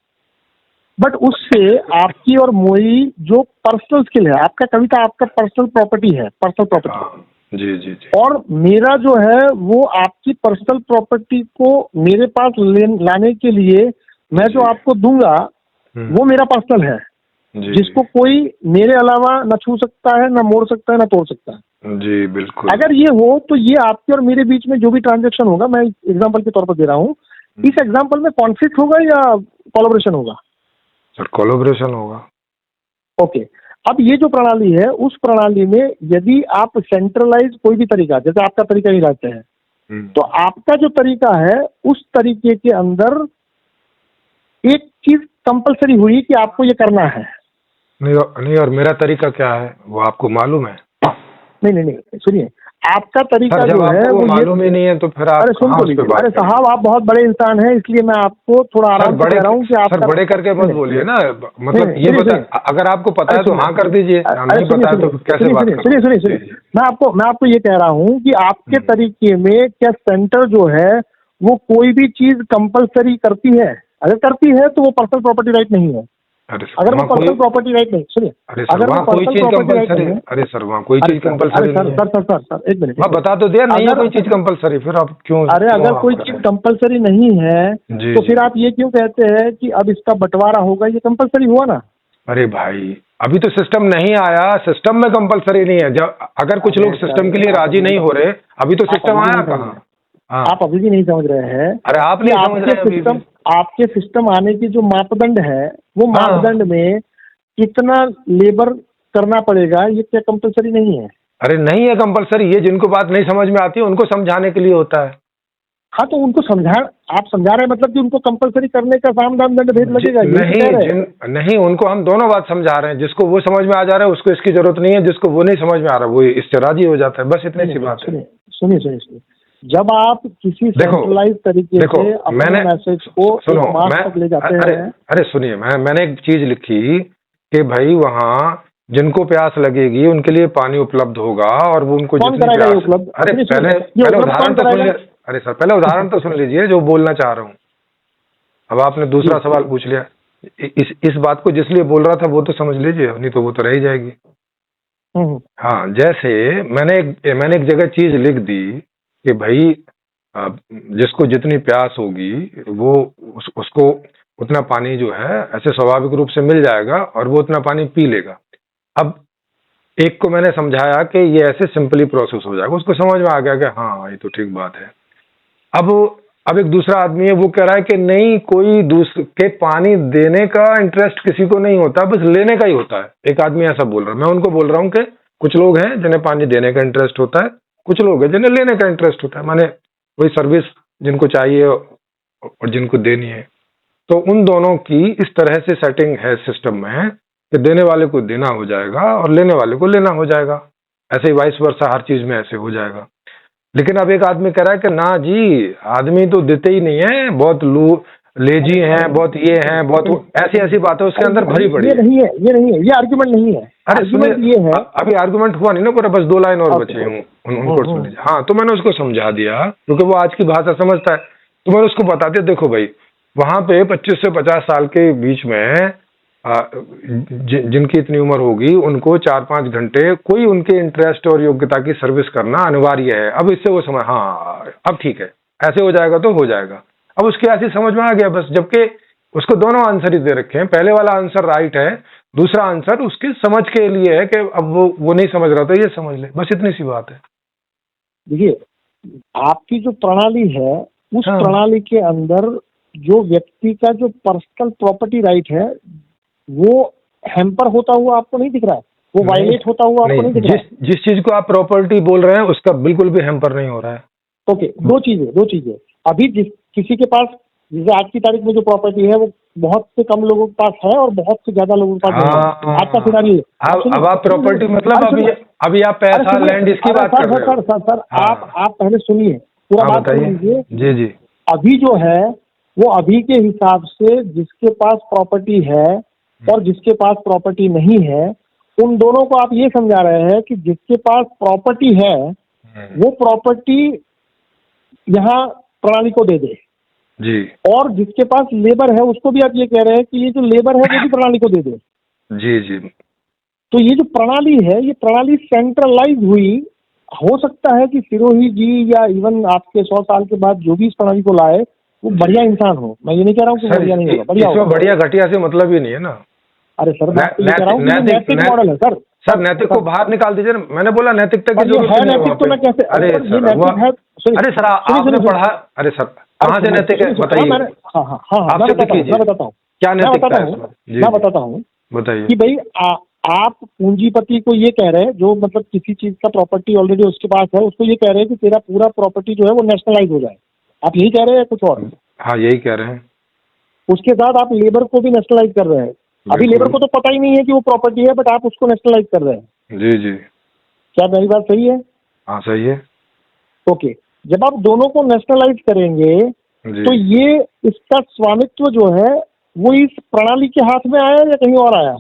बट उससे आपकी और मोई जो पर्सनल स्किल है, आपका कविता आपका पर्सनल प्रॉपर्टी है, पर्सनल प्रॉपर्टी जी। और मेरा जो है वो आपकी पर्सनल प्रॉपर्टी को मेरे पास लाने के लिए मैं जो आपको दूंगा वो मेरा पर्सनल है, जिसको कोई मेरे अलावा न छू सकता है, न मोड़ सकता है, न तोड़ सकता है। जी बिल्कुल। अगर ये हो तो ये आपके और मेरे बीच में जो भी ट्रांजैक्शन होगा, मैं एग्जांपल के तौर पर दे रहा हूँ, इस एग्जांपल में कॉन्फ्लिक्ट होगा या कोलैबोरेशन होगा? सर कोलैबोरेशन होगा। ओके, अब ये जो प्रणाली है उस प्रणाली में यदि आप सेंट्रलाइज कोई भी तरीका, जैसे आपका तरीका ही रहते हैं, तो आपका जो तरीका है उस तरीके के अंदर एक चीज कंपलसरी हुई कि आपको ये करना है। नहीं, और मेरा तरीका क्या है वो आपको मालूम है? नहीं, सुनिए, आपका तरीका जो है वो मालूम ही नहीं है तो फिर आप अरे सुन तो लीजिए, अरे साहब आप बहुत बड़े इंसान हैं, इसलिए मैं आपको थोड़ा आराम से कह रहा हूँ कि आप सर बड़े करके मत बोलिए ना, मतलब ये बता, अगर आपको पता है तो हाँ कर दीजिए, नहीं पता है तो कैसे बात करें। सुनिए, मैं आपको ये कह रहा हूँ कि आपके तरीके में क्या सेंटर जो है वो कोई भी चीज कंपलसरी करती है? अगर करती है तो वो पर्सनल प्रॉपर्टी राइट नहीं है। अगर वो पर्सनल प्रॉपर्टी राइट नहीं, सुनिए, अगर वो पर्सनल प्रॉपर्टी राइट नहीं है, अरे सर वहाँ कोई चीज कंपलसरी नहीं है। सर एक मिनट, आप बता तो दिया नहीं है कोई चीज कंपलसरी, फिर आप क्यों? अरे अगर कोई चीज कंपलसरी नहीं है तो फिर आप ये क्यों कहते हैं कि अब इसका बंटवारा होगा? ये कंपलसरी हुआ ना। अरे भाई अभी तो सिस्टम नहीं आया, सिस्टम में कंपलसरी नहीं है। जब अगर कुछ लोग सिस्टम के लिए राजी नहीं हो रहे, अभी तो सिस्टम आया कहाँ? आप अभी भी नहीं समझ रहे हैं। अरे आप नहीं समझ रहे हैं। आपके सिस्टम आने की जो मापदंड है वो मापदंड में कितना लेबर करना पड़ेगा ये क्या कंपलसरी नहीं है? अरे नहीं है कंपलसरी, ये जिनको बात नहीं समझ में आती है उनको समझाने के लिए होता है। हाँ तो उनको आप समझा रहे हैं मतलब कि उनको कंपलसरी करने का साम दाम दंड भेद लगेगा? नहीं उनको हम दोनों बात समझा रहे हैं। जिसको वो समझ में आ जा रहा है उसको इसकी जरूरत नहीं है, जिसको वो नहीं समझ में आ रहा वो इससे राजी हो जाता है, बस इतनी सी बात है। सुनिए, जब आप किसी सेंट्रलाइज तरीके से अपने मैसेज को मास तक ले जाते हैं। अरे सुनिए, मैंने एक चीज लिखी कि भाई वहाँ जिनको प्यास लगेगी उनके लिए पानी उपलब्ध होगा और वो उनको कौन कराएगा ये उपलब्ध? अरे पहले उदाहरण तो सुन लीजिए। अरे सर पहले उदाहरण तो सुन लीजिए जो बोलना चाह रहा हूँ। अब आपने दूसरा सवाल पूछ लिया। इस बात को जिसलिए बोल रहा था वो तो समझ लीजिए, नहीं तो वो तो रह ही जाएगी। हाँ, जैसे मैंने एक जगह चीज लिख दी कि भाई जिसको जितनी प्यास होगी वो उसको उतना पानी जो है ऐसे स्वाभाविक रूप से मिल जाएगा और वो उतना पानी पी लेगा। अब एक को मैंने समझाया कि ये ऐसे सिंपली प्रोसेस हो जाएगा, उसको समझ में आ गया कि हाँ ये तो ठीक बात है। अब एक दूसरा आदमी है, वो कह रहा है कि नहीं कोई दूसरे के पानी देने का इंटरेस्ट किसी को नहीं होता, बस लेने का ही होता है। एक आदमी ऐसा बोल रहा है। मैं उनको बोल रहा हूँ कि कुछ लोग हैं जिन्हें पानी देने का इंटरेस्ट होता है, कुछ लोग हैं जिन्हें लेने का इंटरेस्ट होता है, माने वही सर्विस जिनको चाहिए और जिनको देनी है। तो उन दोनों की इस तरह से सेटिंग है सिस्टम में कि देने वाले को देना हो जाएगा और लेने वाले को लेना हो जाएगा। ऐसे ही वाइस वर्सा हर चीज में ऐसे हो जाएगा। लेकिन अब एक आदमी कह रहा है कि ना जी आदमी तो देते ही नहीं है, बहुत लेजी हैं, बहुत ये हैं, बहुत ऐसी बातें उसके अंदर भरी पड़ी। ये नहीं है, ये आर्गुमेंट नहीं है। अरे सुनिए, ये है अभी आर्गुमेंट हुआ नहीं ना पूरा, बस 2 लाइन और बचे हैं, उनको सुन लीजिए। हाँ तो मैंने उसको समझा दिया क्योंकि वो आज की भाषा समझता है। तो मैंने उसको बता दिया, देखो भाई वहां पे 25 से 50 साल के बीच में जिनकी इतनी उम्र होगी उनको 4-5 घंटे कोई उनके इंटरेस्ट और योग्यता की सर्विस करना अनिवार्य है। अब इससे वो समझ, हाँ अब ठीक है, ऐसे हो जाएगा तो हो जाएगा। अब उसके ऐसी समझ में आ गया बस, जबकि उसको दोनों आंसर ही दे रखे हैं। पहले वाला आंसर राइट है, दूसरा आंसर उसके समझ के लिए है कि अब वो नहीं समझ रहा था, ये समझ ले, बस इतनी सी बात है। देखिए आपकी जो प्रणाली है उस प्रणाली के अंदर जो व्यक्ति का जो पर्सनल प्रॉपर्टी राइट है वो हैम्पर होता हुआ आपको नहीं दिख रहा है, वो वायलेट होता हुआ आपको नहीं दिख रहा है। जिस चीज को आप प्रॉपर्टी बोल रहे हैं उसका बिल्कुल भी हैम्पर नहीं हो रहा है। ओके, दो चीजें अभी किसी के पास जैसे आज की तारीख में जो प्रॉपर्टी है वो बहुत से कम लोगों के पास है और बहुत से ज्यादा लोगों के पास नहीं है। आज का सिनारियो अब आप प्रॉपर्टी मतलब अभी आप पैसा लैंड इसकी बात कर रहे हैं। सर आप पहले सुनिए, पूरा बात सुन लीजिए। जी अभी जो है वो अभी के हिसाब से जिसके पास प्रॉपर्टी है और जिसके पास प्रॉपर्टी नहीं है उन दोनों को आप ये समझा रहे हैं कि जिसके पास प्रॉपर्टी है वो प्रॉपर्टी यहाँ प्रणाली को दे दे जी, और जिसके पास लेबर है उसको भी आप ये कह रहे हैं कि ये जो लेबर है वो भी प्रणाली को दे दे। जी तो ये जो प्रणाली है ये प्रणाली सेंट्रलाइज हुई। हो सकता है कि सिरोही जी या इवन आपके 100 साल के बाद जो भी इस प्रणाली को लाए वो बढ़िया इंसान हो, मैं ये नहीं कह रहा हूँ कि बढ़िया नहीं होगा, बढ़िया होगा। बढ़िया घटिया से मतलब ही नहीं है ना। अरे सर मैं ये कह रहा हूँ नैतिक मॉडल है सर। नैतिक को बाहर निकाल दीजिए। मैंने बोला नैतिकता की जरूरत है, नैतिक तो मैं कैसे, अरे सर आपने पढ़ा, अरे सर कहाँ से नैतिक है बताइए। मैं बताता हूँ क्या नैतिकता है, मैं बताता हूँ बताइए कि भाई आप पूंजीपति को ये कह रहे हैं जो मतलब किसी चीज का प्रॉपर्टी ऑलरेडी उसके पास है उसको ये कह रहे हैं कि तेरा पूरा प्रॉपर्टी जो है वो नेशनलाइज हो जाए। आप यही कह रहे हैं कुछ और? हाँ यही कह रहे हैं। उसके साथ आप लेबर को भी नेशनलाइज कर रहे हैं। अभी लेबर को तो पता ही नहीं है कि वो प्रॉपर्टी है बट आप उसको नेशनलाइज कर रहे हैं। जी क्या मेरी बात सही है? हाँ सही है। ओके, जब आप दोनों को नेशनलाइज करेंगे तो ये इसका स्वामित्व जो है वो इस प्रणाली के हाथ में आया या कहीं और आया?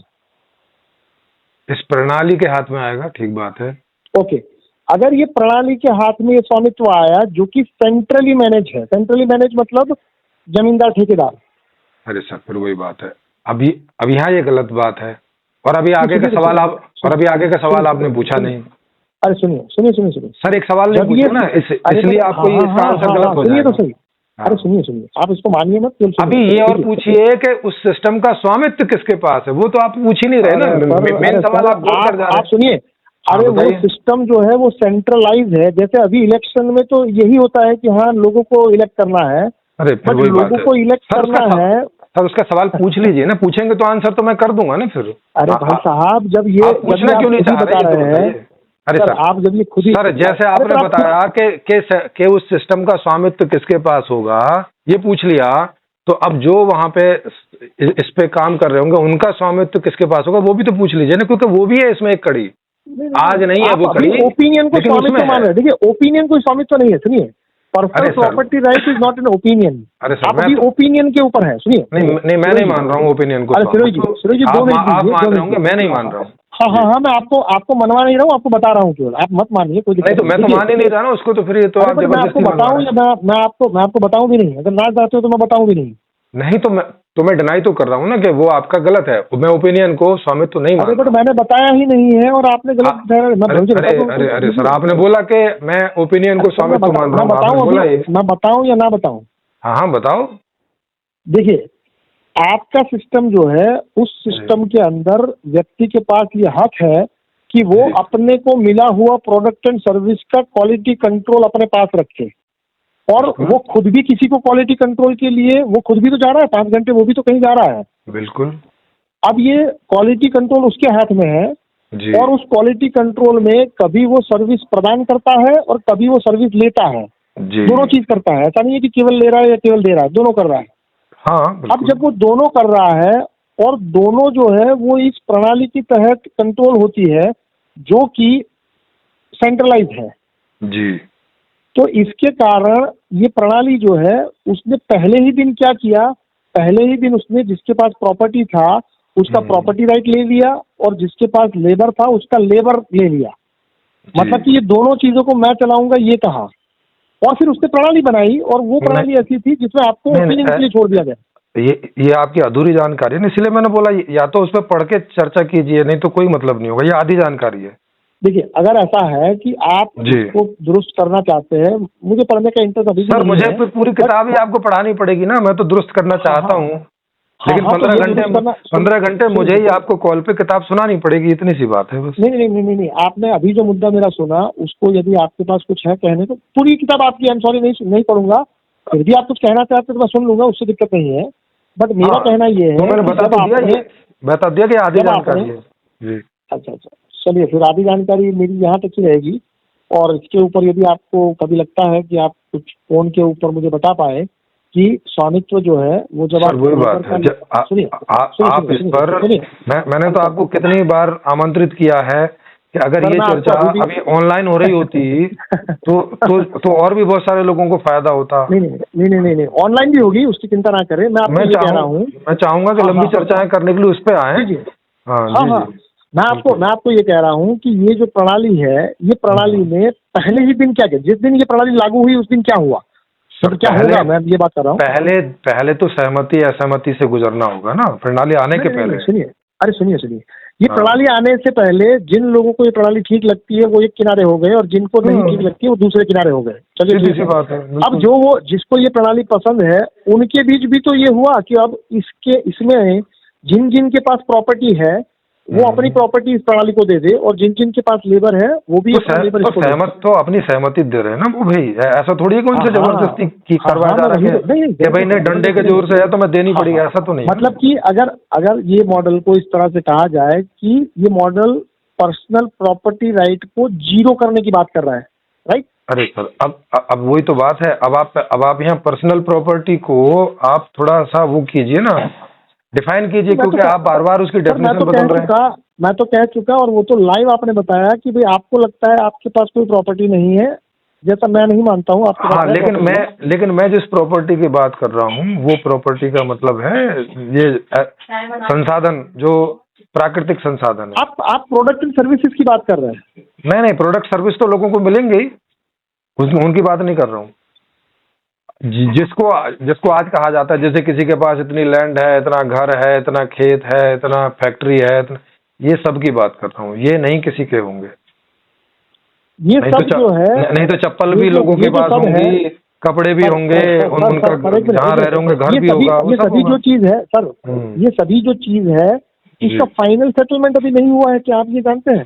इस प्रणाली के हाथ में आएगा, ठीक बात है। ओके, अगर ये प्रणाली के हाथ में ये स्वामित्व आया जो कि सेंट्रली मैनेज है, सेंट्रली मैनेज मतलब जमींदार ठेकेदार। अरे सर फिर वही बात है, अभी यहाँ ये गलत बात है। और अभी आगे का सवाल आपने पूछा नहीं। अरे सुनिए सर, एक सवाल नहीं पूछा ना, इसलिए आपको ये इसका आंसर गलत हो जाएगा। तो सही। अरे सुनिए, आप इसको मानिए मत। अभी ये और पूछिए कि उस सिस्टम का स्वामित्व किसके पास है, वो तो आप पूछ ही नहीं रहे ना। मेन सवाल आप सुनिए। अरे वो सिस्टम जो है वो सेंट्रलाइज है। जैसे अभी इलेक्शन में तो यही होता है कि हाँ लोगों को इलेक्ट करना है। अरे बट लोगों को इलेक्ट करना है। सर उसका सवाल पूछ लीजिए ना, पूछेंगे तो आंसर तो मैं कर दूंगा ना फिर। अरे भाई साहब, जब ये पूछना क्यों नहीं चाह रहे हैं? अरे सर आप जब ये खुद ही सर जैसे आपने बताया कि उस सिस्टम का स्वामित्व किसके पास होगा, ये पूछ लिया, तो अब जो वहां पे इस पे काम कर रहे होंगे उनका स्वामित्व किसके पास होगा वो भी तो पूछ लीजिए ना, क्योंकि वो भी है इसमें एक कड़ी। आज नहीं है वो कड़ी। ओपिनियन को स्वामित्व मान रहे हैं। देखिए, ओपिनियन कोई स्वामित्व नहीं है। सुनिए, personal property right is not an opinion. अरे सर, अभी ओपिनियन के ऊपर है। सुनिए, नहीं मैं नहीं मान रहा हूँ ओपिनियन को। अरे सुरेश जी आप मान रहे होंगे, मैं नहीं मान रहा हूँ। हाँ, मैं आपको मनवा नहीं रहा हूँ, आपको बता रहा हूँ केवल। आप मत मानिए, कोई दिक्कत नहीं। तो मैं तो मान ही नहीं रहा ना उसको, तो फिर ये तो आप मैं आपको बताऊँ या मैं आपको बताऊँ भी नहीं? अगर ना चाहते हो तो मैं बताऊँ भी नहीं। नहीं तो मैं डिनाई तो कर रहा हूँ ना कि वो आपका गलत है। मैं ओपिनियन को स्वामित्व तो नहीं मान रहा। बट मैंने बताया ही नहीं है और आपने गलत। अरे सर, आपने बोला कि मैं ओपिनियन को स्वामित्व मान रहा हूँ। मैं बताऊँ या ना बताऊँ? हाँ बताओ। देखिए, आपका सिस्टम जो है उस सिस्टम के अंदर व्यक्ति के पास ये हक है कि वो अपने को मिला हुआ प्रोडक्ट एंड सर्विस का क्वालिटी कंट्रोल अपने पास रखे। और वो खुद भी किसी को क्वालिटी कंट्रोल के लिए वो खुद भी तो जा रहा है 5 घंटे, वो भी तो कहीं जा रहा है। बिल्कुल। अब ये क्वालिटी कंट्रोल उसके हाथ में है जी। और उस क्वालिटी कंट्रोल में कभी वो सर्विस प्रदान करता है और कभी वो सर्विस लेता है जी। दोनों चीज करता है। ऐसा नहीं है कि केवल ले रहा है या केवल दे रहा है, दोनों कर रहा है। हाँ, अब जब वो दोनों कर रहा है और दोनों जो है वो इस प्रणाली के तहत कंट्रोल होती है जो कि सेंट्रलाइज है जी, तो इसके कारण ये प्रणाली जो है उसने पहले ही दिन क्या किया, पहले ही दिन उसने जिसके पास प्रॉपर्टी था उसका प्रॉपर्टी राइट ले लिया और जिसके पास लेबर था उसका लेबर ले लिया। मतलब कि ये दोनों चीजों को मैं चलाऊंगा ये कहा और फिर उसने प्रणाली बनाई और वो प्रणाली ऐसी थी जिसमें आपको ओपिनियन के लिए छोड़ दिया गया। ये आपकी अधूरी जानकारी है, इसलिए मैंने बोला या तो उस पर पढ़ के चर्चा कीजिए, नहीं तो कोई मतलब नहीं होगा। ये आधी जानकारी है। देखिए, अगर ऐसा है कि आप इसको दुरुस्त करना चाहते हैं, मुझे पढ़ने का इंटरेस्ट अभी सर मुझे पूरी किताब ही आपको पढ़ानी पड़ेगी ना। मैं तो दुरुस्त करना चाहता हूँ लेकिन 15 घंटे मुझे ही आपको कॉल पे किताब सुनानी पड़ेगी, इतनी सी बात है बस। नहीं, आपने अभी जो मुद्दा मेरा सुना उसको यदि आपके पास कुछ है कहने तो पूरी किताब आपकी, आई एम सॉरी, नहीं पढ़ूंगा। फिर भी आप कुछ कहना चाहते तो मैं सुन लूंगा, उससे दिक्कत नहीं है। बट मेरा कहना ये है, मैंने बता दिया कि आधी जानकारी है। अच्छा, चलिए फिर आधी जानकारी मेरी यहाँ तक ही रहेगी। और इसके ऊपर यदि आपको कभी लगता है कि आप कुछ फोन के ऊपर मुझे बता पाए कि स्वामित्व जो है वो जब आप वही बात है, आप इस पर मैंने तो आपको कितनी बार आमंत्रित किया है कि अगर ये चर्चा अभी ऑनलाइन हो रही होती तो और भी बहुत सारे लोगों को फायदा होता। नहीं, ऑनलाइन भी होगी, उसकी चिंता ना करें। मैं चाहूंगा कि लंबी चर्चाएं करने के लिए उस पर आए। हाँ, मैं आपको ये कह रहा हूँ कि ये जो प्रणाली है, ये प्रणाली में पहले ही दिन क्या किया, जिस दिन ये प्रणाली लागू हुई उस दिन क्या हुआ, क्या होगा, मैं ये बात कर रहा हूँ। पहले तो सहमति असहमति से गुजरना होगा ना, प्रणाली आने के पहले। सुनिए, ये प्रणाली आने से पहले जिन लोगों को ये प्रणाली ठीक लगती है वो एक किनारे हो गए और जिनको नहीं ठीक लगती है वो दूसरे किनारे हो गए। चलिए ठीक है, बात है। अब वो जिसको ये प्रणाली पसंद है उनके बीच भी तो ये हुआ कि अब इसमें जिन के पास प्रॉपर्टी है वो अपनी प्रॉपर्टी इस प्रणाली को दे दे और जिन के पास लेबर है वो भी सहमत तो अपनी सहमति दे रहे हैं ना वो भाई। ऐसा थोड़ी है कि उनसे जबरदस्ती की करवा जा रहा है कि भाई नहीं डंडे के जोर से है तो मैं देनी पड़ेगी, ऐसा तो नहीं। मतलब कि अगर ये मॉडल को इस तरह से कहा जाए कि ये मॉडल पर्सनल प्रॉपर्टी राइट को जीरो करने की बात कर रहा है, राइट? अरे सर, अब वही तो बात है। अब आप यहाँ पर्सनल प्रॉपर्टी को आप थोड़ा सा वो कीजिए ना, डिफाइन कीजिए, क्योंकि आप बार बार उसकी डेफिनेशन बदल रहे हैं। मैं तो कह चुका, और वो तो लाइव आपने बताया कि भाई आपको लगता है आपके पास कोई प्रॉपर्टी नहीं है, जैसा मैं नहीं मानता हूँ आपके पास। हाँ, लेकिन मैं जिस प्रॉपर्टी की बात कर रहा हूँ वो प्रॉपर्टी का मतलब है ये संसाधन, जो प्राकृतिक संसाधन है। आप प्रोडक्ट एंड सर्विसेज की बात कर रहे हैं? नहीं, प्रोडक्ट सर्विस तो लोगों को मिलेंगे ही, उनकी बात नहीं कर रहा हूँ। जिसको आज कहा जाता है, जैसे किसी के पास इतनी लैंड है, इतना घर है, इतना खेत है, इतना फैक्ट्री है, ये सब की बात कर रहा हूँ। ये नहीं किसी के होंगे, ये सब जो है, नहीं तो चप्पल भी लोगों के पास होंगी, कपड़े भी होंगे, उनका जहाँ रह रहे होंगे घर भी होगा। ये सभी जो चीज है सर, ये सभी जो चीज है, इसका फाइनल सेटलमेंट अभी नहीं हुआ है, क्या आप ये जानते हैं?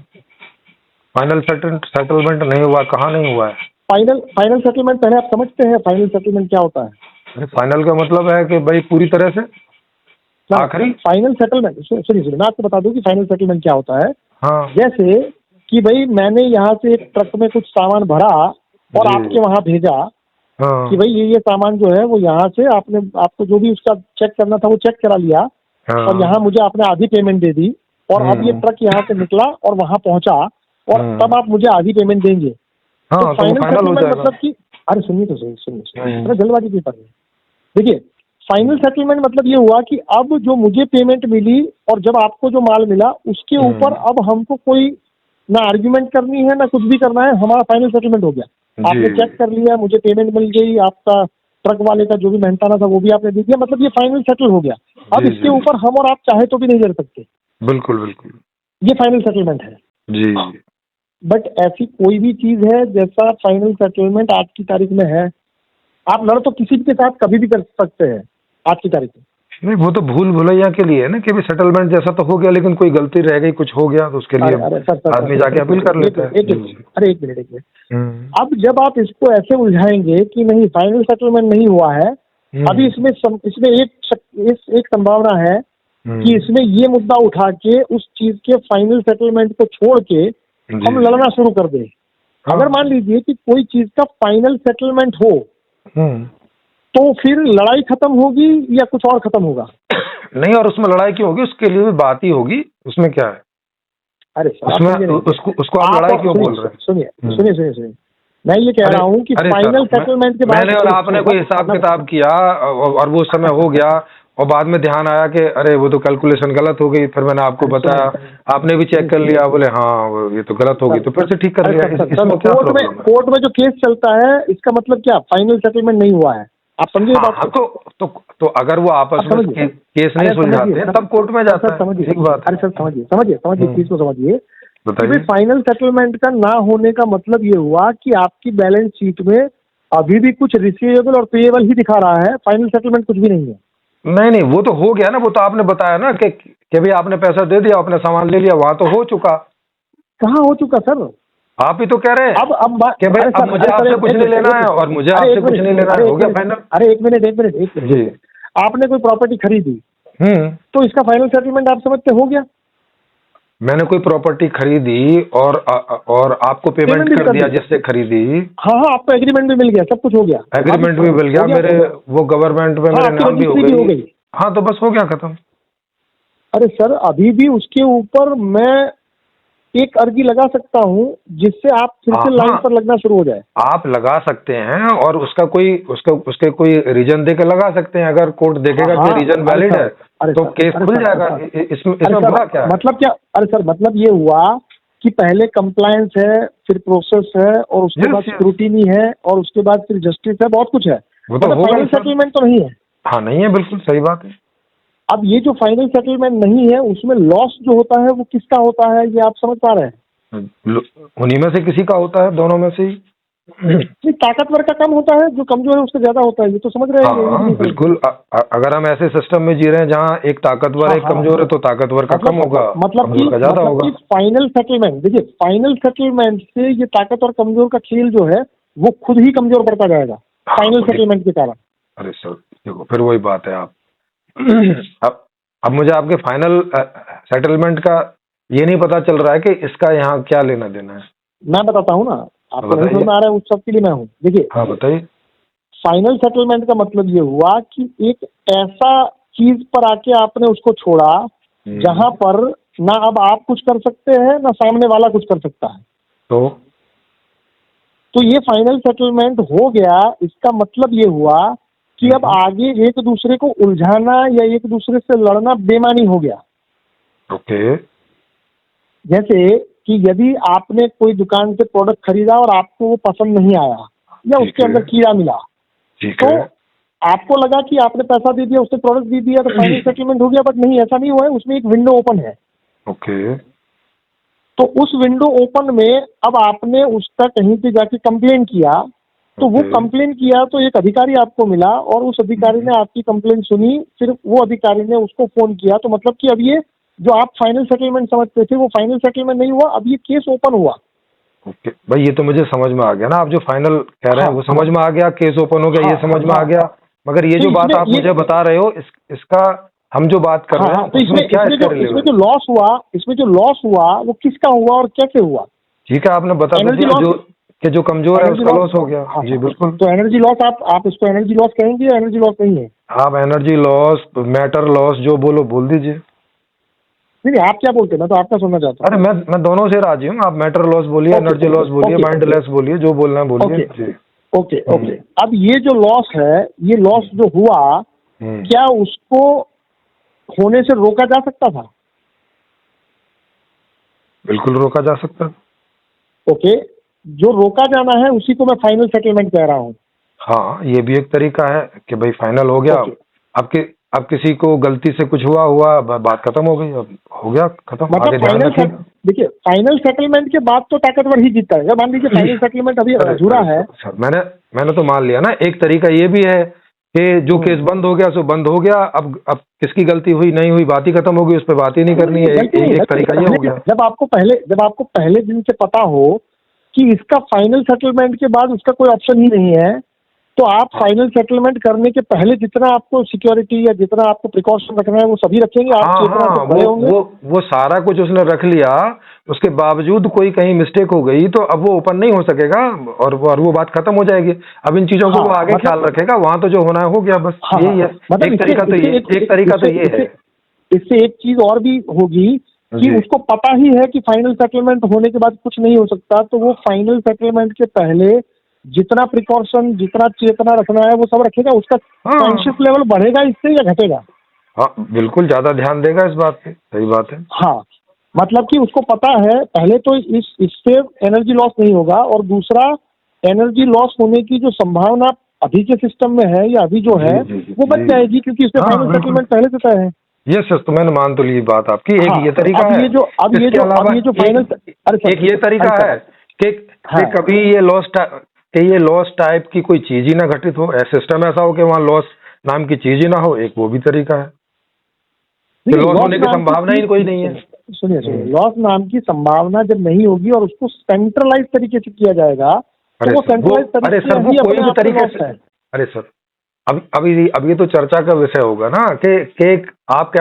फाइनल सेटलमेंट नहीं हुआ? कहाँ नहीं हुआ है? फाइनल सेटलमेंट पहले आप समझते हैं फाइनल सेटलमेंट क्या होता है? फाइनल का मतलब है कि भाई पूरी तरह से आखिरी। फाइनल सेटलमेंट सुनिए, मैं आपको बता दूं कि फाइनल सेटलमेंट क्या होता है। हाँ। जैसे कि भाई मैंने यहाँ से एक ट्रक में कुछ सामान भरा और आपके वहाँ भेजा। हाँ। कि भाई ये सामान जो है वो यहाँ से आपको जो भी उसका चेक करना था वो चेक करा लिया। हाँ। और यहाँ मुझे आपने आधी पेमेंट दे दी, और अब ये ट्रक यहाँ से निकला और वहाँ पहुंचा, और तब आप मुझे आधी पेमेंट देंगे। हाँ, तो फाइनल सेटलमेंट मतलब कि, अरे सुनिए तो सही, सुनिए, जल्दबाजी क्यों कर रहे हैं? देखिए, फाइनल सेटलमेंट मतलब ये हुआ कि अब जो मुझे पेमेंट मिली और जब आपको जो माल मिला उसके ऊपर अब हमको कोई ना आर्ग्यूमेंट करनी है ना कुछ भी करना है, हमारा फाइनल सेटलमेंट हो गया। आपने चेक कर लिया, मुझे पेमेंट मिल गई, आपका ट्रक वाले का जो भी मेहनताना था वो भी आपने दे दिया, मतलब ये फाइनल सेटल हो गया। अब इसके ऊपर हम और आप चाहे तो भी नहीं लड़ सकते। बिल्कुल बिल्कुल, ये फाइनल सेटलमेंट है जी। बट ऐसी कोई भी चीज है जैसा फाइनल सेटलमेंट आज की तारीख में है, आप लड़ तो किसी के साथ कभी भी कर सकते हैं आज की तारीख में। नहीं, वो तो भूल भुलैया के लिए है ना, कि भी सेटलमेंट जैसा तो हो गया, लेकिन कोई गलती रह गई, कुछ हो गया तो उसके लिए आदमी जाके अपील कर लेता है। अरे एक मिनट, अब जब आप इसको ऐसे उलझाएंगे कि नहीं फाइनल सेटलमेंट नहीं हुआ है, अभी इसमें एक संभावना है कि इसमें ये मुद्दा उठा के उस चीज के फाइनल सेटलमेंट को छोड़ के हम लड़ना शुरू कर दें। अगर मान लीजिए कि कोई चीज का फाइनल सेटलमेंट हो तो फिर लड़ाई खत्म होगी या कुछ और खत्म होगा? नहीं, और उसमें लड़ाई क्यों होगी? उसके लिए भी बात ही होगी, उसमें क्या है? अरे उसको आप लड़ाई क्यों बोल रहे हैं? सुनिए, मैं ये कह रहा हूँ कि फाइनल सेटलमेंट के बाद मैंने और आपने कोई हिसाब किताब किया और वो समय हो गया और बाद में ध्यान आया कि अरे वो तो कैलकुलेशन गलत हो गई, फिर मैंने आपको बताया, आपने भी चेक कर लिया, बोले हाँ ये तो गलत हो गई, तो फिर से ठीक कर लिया। कोर्ट में जो केस चलता है इसका मतलब क्या फाइनल सेटलमेंट नहीं हुआ है? आप समझिए बात। तो अगर वो आपस में केस नहीं सुलझाते तब कोर्ट में जाता है। ठीक बात। अरे सर समझिए चीज को समझिए। फाइनल सेटलमेंट का ना होने का मतलब ये हुआ कि आपकी बैलेंस शीट में अभी भी कुछ रिसीवेबल और पेएबल ही दिखा रहा है, फाइनल सेटलमेंट कुछ भी नहीं है। नहीं, वो तो हो गया ना, वो तो आपने बताया ना कि भाई आपने पैसा दे दिया, आपने सामान ले लिया, वहां तो हो चुका। कहाँ हो चुका सर? आप ही तो कह रहे हैं अब मुझे आपसे कुछ नहीं लेना है और मुझे आपसे कुछ नहीं लेना है, हो गया फाइनल। अरे एक मिनट जी, आपने कोई प्रॉपर्टी खरीदी तो इसका फाइनल सेटलमेंट आप समझते हो गया? मैंने कोई प्रॉपर्टी खरीदी और आपको पेमेंट कर दिया जिससे खरीदी। हाँ, आपको एग्रीमेंट भी मिल गया, सब कुछ हो गया, एग्रीमेंट भी मिल गया, मेरे वो गवर्नमेंट में मेरे नाम भी हो गई। हाँ, तो बस हो गया खत्म। अरे सर अभी भी उसके ऊपर मैं एक अर्जी लगा सकता हूँ जिससे आप फिर से लाइन पर लगना शुरू हो जाए। आप लगा सकते हैं और उसके कोई रीजन देके लगा सकते हैं। अगर कोर्ट देखेगा कि रीजन वैलिड है तो केस खुल जाएगा। इसमें बुरा क्या है? मतलब क्या? अरे सर मतलब ये हुआ कि पहले कंप्लायंस है, फिर प्रोसेस है, और उसके बाद स्क्रूटिनी है, और उसके बाद फिर जस्टिस है, बहुत कुछ है। मतलब फाइनल सेटलमेंट तो नहीं है। हाँ, नहीं है, बिल्कुल सही बात है। अब ये जो फाइनल सेटलमेंट नहीं है उसमें लॉस जो होता है वो किसका होता है, ये आप समझ पा रहे हैं? उन्हीं में से किसी का होता है, दोनों में से ही। ताकतवर का कम होता है, जो कमजोर है उससे ज्यादा होता है, ये तो समझ रहे हैं? हाँ, बिल्कुल। अगर हम ऐसे सिस्टम में जी रहे हैं जहाँ एक ताकतवर एक कमजोर है तो ताकतवर का कम होगा, मतलब ज्यादा होगा। फाइनल सेटलमेंट, देखिए फाइनल सेटलमेंट से ये ताकत और कमजोर का खेल जो है वो खुद ही कमजोर पड़ता जाएगा फाइनल सेटलमेंट के कारण। अरे सर देखो, फिर वही बात है। आप अब मुझे आपके फाइनल सेटलमेंट का ये नहीं पता चल रहा है कि इसका यहाँ क्या लेना देना है। मैं बताता हूँ ना, आपको नहीं समझ में आ रहा है, उस सब के लिए मैं हूँ। देखिए, हाँ बताइए। फाइनल सेटलमेंट का मतलब ये हुआ कि एक ऐसा चीज पर आके आपने उसको छोड़ा जहां पर ना अब आप कुछ कर सकते हैं ना सामने वाला कुछ कर सकता है। तो ये फाइनल सेटलमेंट हो गया। इसका मतलब ये हुआ कि अब आगे एक दूसरे को उलझाना या एक दूसरे से लड़ना बेमानी हो गया। ओके। जैसे कि यदि आपने कोई दुकान से प्रोडक्ट खरीदा और आपको वो पसंद नहीं आया या उसके अंदर कीड़ा मिला, तो आपको लगा कि आपने पैसा दे दिया, उसने प्रोडक्ट दे दिया, तो फाइनल सेटलमेंट हो गया। बट नहीं, ऐसा नहीं हुआ है। उसमें एक विंडो ओपन है। ओके। तो उस विंडो ओपन में अब आपने उसका कहीं पे जाके कंप्लेन किया, तो वो कंप्लेन किया तो एक अधिकारी आपको मिला और उस अधिकारी ने आपकी कंप्लेन सुनी, फिर वो अधिकारी ने उसको फोन किया। तो मतलब कि अब ये जो आप फाइनल सेटलमेंट समझते थे वो फाइनल सेटलमेंट नहीं हुआ, अब ये केस ओपन हुआ। ओके भाई, ये तो मुझे समझ में आ गया ना, आप जो फाइनल कह रहे हैं वो समझ में आ गया, केस ओपन हो गया, ये समझ में आ गया। मगर ये जो बात आप मुझे बता रहे हो, इसका हम जो बात कर रहे हैं, तो इसमें जो लॉस हुआ वो किसका हुआ और कैसे हुआ? ठीक है, आपने बता दिया कि जो कमजोर है उसका लॉस हो गया। जी बिल्कुल। तो एनर्जी लॉस आप इसको एनर्जी लॉस कहेंगे या एनर्जी लॉस नहीं है? आप एनर्जी लॉस, मैटर लॉस जो बोल दीजिए। नहीं, आप क्या बोलते हैं? मैं तो आपका सुनना चाहता हूँ। अरे मैं दोनों से राजी हूँ। आप मैटर लॉस बोलिए, एनर्जी लॉस बोलिए, माइंड लॉस बोलिए, जो बोलना है बोलिए। ओके। अब ये जो लॉस है, ये लॉस जो हुआ, क्या उसको होने से रोका जा सकता था? बिल्कुल रोका जा सकता। ओके, जो रोका जाना है उसी को मैं फाइनल सेटलमेंट कह रहा हूँ। हाँ, ये भी एक तरीका है कि भाई फाइनल हो गया। अब किसी को गलती से कुछ हुआ, बात खत्म हो गई, अब हो गया खत्म। मतलब देखिए, फाइनल सेटलमेंट के बाद तो ताकतवर ही जीतता है। मान लीजिए फाइनल सेटलमेंट अभी अधूरा है। मैंने तो मान लिया ना। एक तरीका ये भी है कि जो केस बंद हो गया सो बंद हो गया। अब किसकी गलती हुई नहीं हुई, बात ही खत्म हो गई, उस पर बात ही नहीं करनी है। एक तरीका ये हो गया। जब आपको पहले दिन से पता हो कि इसका फाइनल सेटलमेंट के बाद उसका कोई ऑप्शन ही नहीं है, तो आप फाइनल सेटलमेंट करने के पहले जितना आपको सिक्योरिटी या जितना आपको प्रिकॉशन रखना है वो सभी रखेंगे। वो सारा कुछ उसने रख लिया, उसके बावजूद कोई कहीं मिस्टेक हो गई तो अब वो ओपन नहीं हो सकेगा और वो बात खत्म हो जाएगी। अब इन चीजों को वो आगे ख्याल रखेगा, वहां तो जो होना है हो गया, बस यही है। एक तरीका तो ये है। इससे एक चीज और भी होगी कि उसको पता ही है कि फाइनल सेटलमेंट होने के बाद कुछ नहीं हो सकता, तो वो फाइनल सेटलमेंट के पहले जितना प्रिकॉशन, जितना चेतना रखना है वो सब रखेगा। उसका कॉन्शियस लेवल बढ़ेगा इससे या घटेगा? हाँ, बिल्कुल ज्यादा ध्यान देगा इस बात पे। सही बात है। हाँ, मतलब कि उसको पता है पहले तो इससे एनर्जी लॉस नहीं होगा, और दूसरा एनर्जी लॉस होने की जो संभावना अभी के सिस्टम में है या अभी जो है वो बच जाएगी, क्योंकि इसमें फाइनल सेटलमेंट पहले से तय है। ये सर, तो मैंने मान तो ली बात आपकी। एक ये तरीका है। एक ये तरीका है कि कभी ये लॉस टाइप की कोई चीज ही ना घटित हो, सिस्टम ऐसा हो कि वहाँ लॉस नाम की चीज ही ना हो। एक वो भी तरीका है। लॉस होने की संभावना ही कोई नहीं है। सुनिए, लॉस नाम की संभावना जब नहीं होगी और उसको सेंट्रलाइज तरीके से किया जाएगा तो वो सेंट्रलाइज तरीके से। अरे सर, अब ये तो चर्चा का विषय होगा ना कि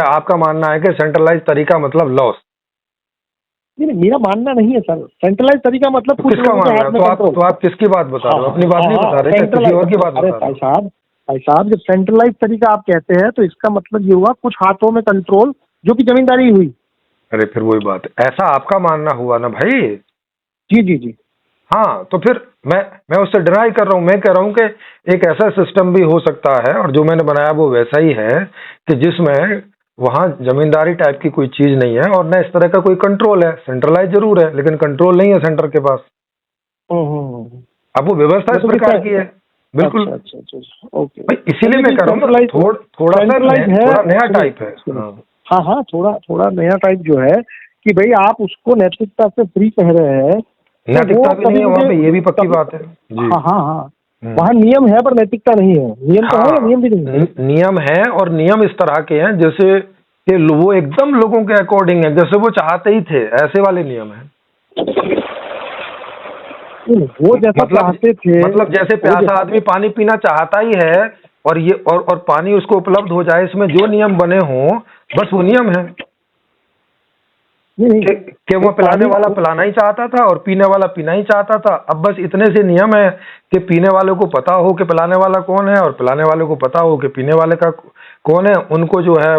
आपका मानना है कि सेंट्रलाइज तरीका मतलब लॉस। नहीं, मेरा मानना नहीं है सर। सेंट्रलाइज तरीका मतलब किसका मानना है? तो आप किसकी बात बता रहे हो? अपनी बात नहीं बता रहे, किसी और की बात बता रहे हो? भाई साहब, जब सेंट्रलाइज तरीका आप कहते हैं तो इसका मतलब ये हुआ कुछ हाथों में कंट्रोल, जो कि जमींदारी हुई। अरे फिर वही बात है, ऐसा आपका मानना हुआ ना भाई। जी। हाँ, तो फिर मैं उससे डिनाई कर रहा हूँ। मैं कह रहा हूँ कि एक ऐसा सिस्टम भी हो सकता है, और जो मैंने बनाया वो वैसा ही है कि जिसमें वहाँ जमींदारी टाइप की कोई चीज नहीं है और न इस तरह का कोई कंट्रोल है। सेंट्रलाइज जरूर है लेकिन कंट्रोल नहीं है सेंटर के पास। अब वो व्यवस्था इस प्रकार की है। बिल्कुल। अच्छा, ओके। इसीलिए मैं कह रहा हूँ थोड़ा नया टाइप है। हाँ, थोड़ा नया टाइप जो है कि भाई आप उसको नैतिकता से फ्री कह रहे हैं। नैतिकता भी नहीं है वहाँ पे, ये भी पक्की बात है। हाँ, वहाँ नियम है पर नैतिकता नहीं है। नियम तो है, नियम भी नहीं है। नियम है, और नियम इस तरह के हैं जैसे कि वो एकदम लोगों के अकॉर्डिंग है, जैसे वो चाहते ही थे, ऐसे वाले नियम है। वो जैसा चाहते थे, मतलब जैसे प्यासा आदमी पानी पीना चाहता ही है और पानी उसको उपलब्ध हो जाए, इसमें जो नियम बने हों बस वो नियम है। कि वो पिलाने वाला पिलाना ही चाहता था और पीने वाला पीना ही चाहता था। अब बस इतने से नियम है कि पीने वाले को पता हो कि पिलाने वाला कौन है और पिलाने वाले को पता हो कि पीने वाले का कौन है उनको जो है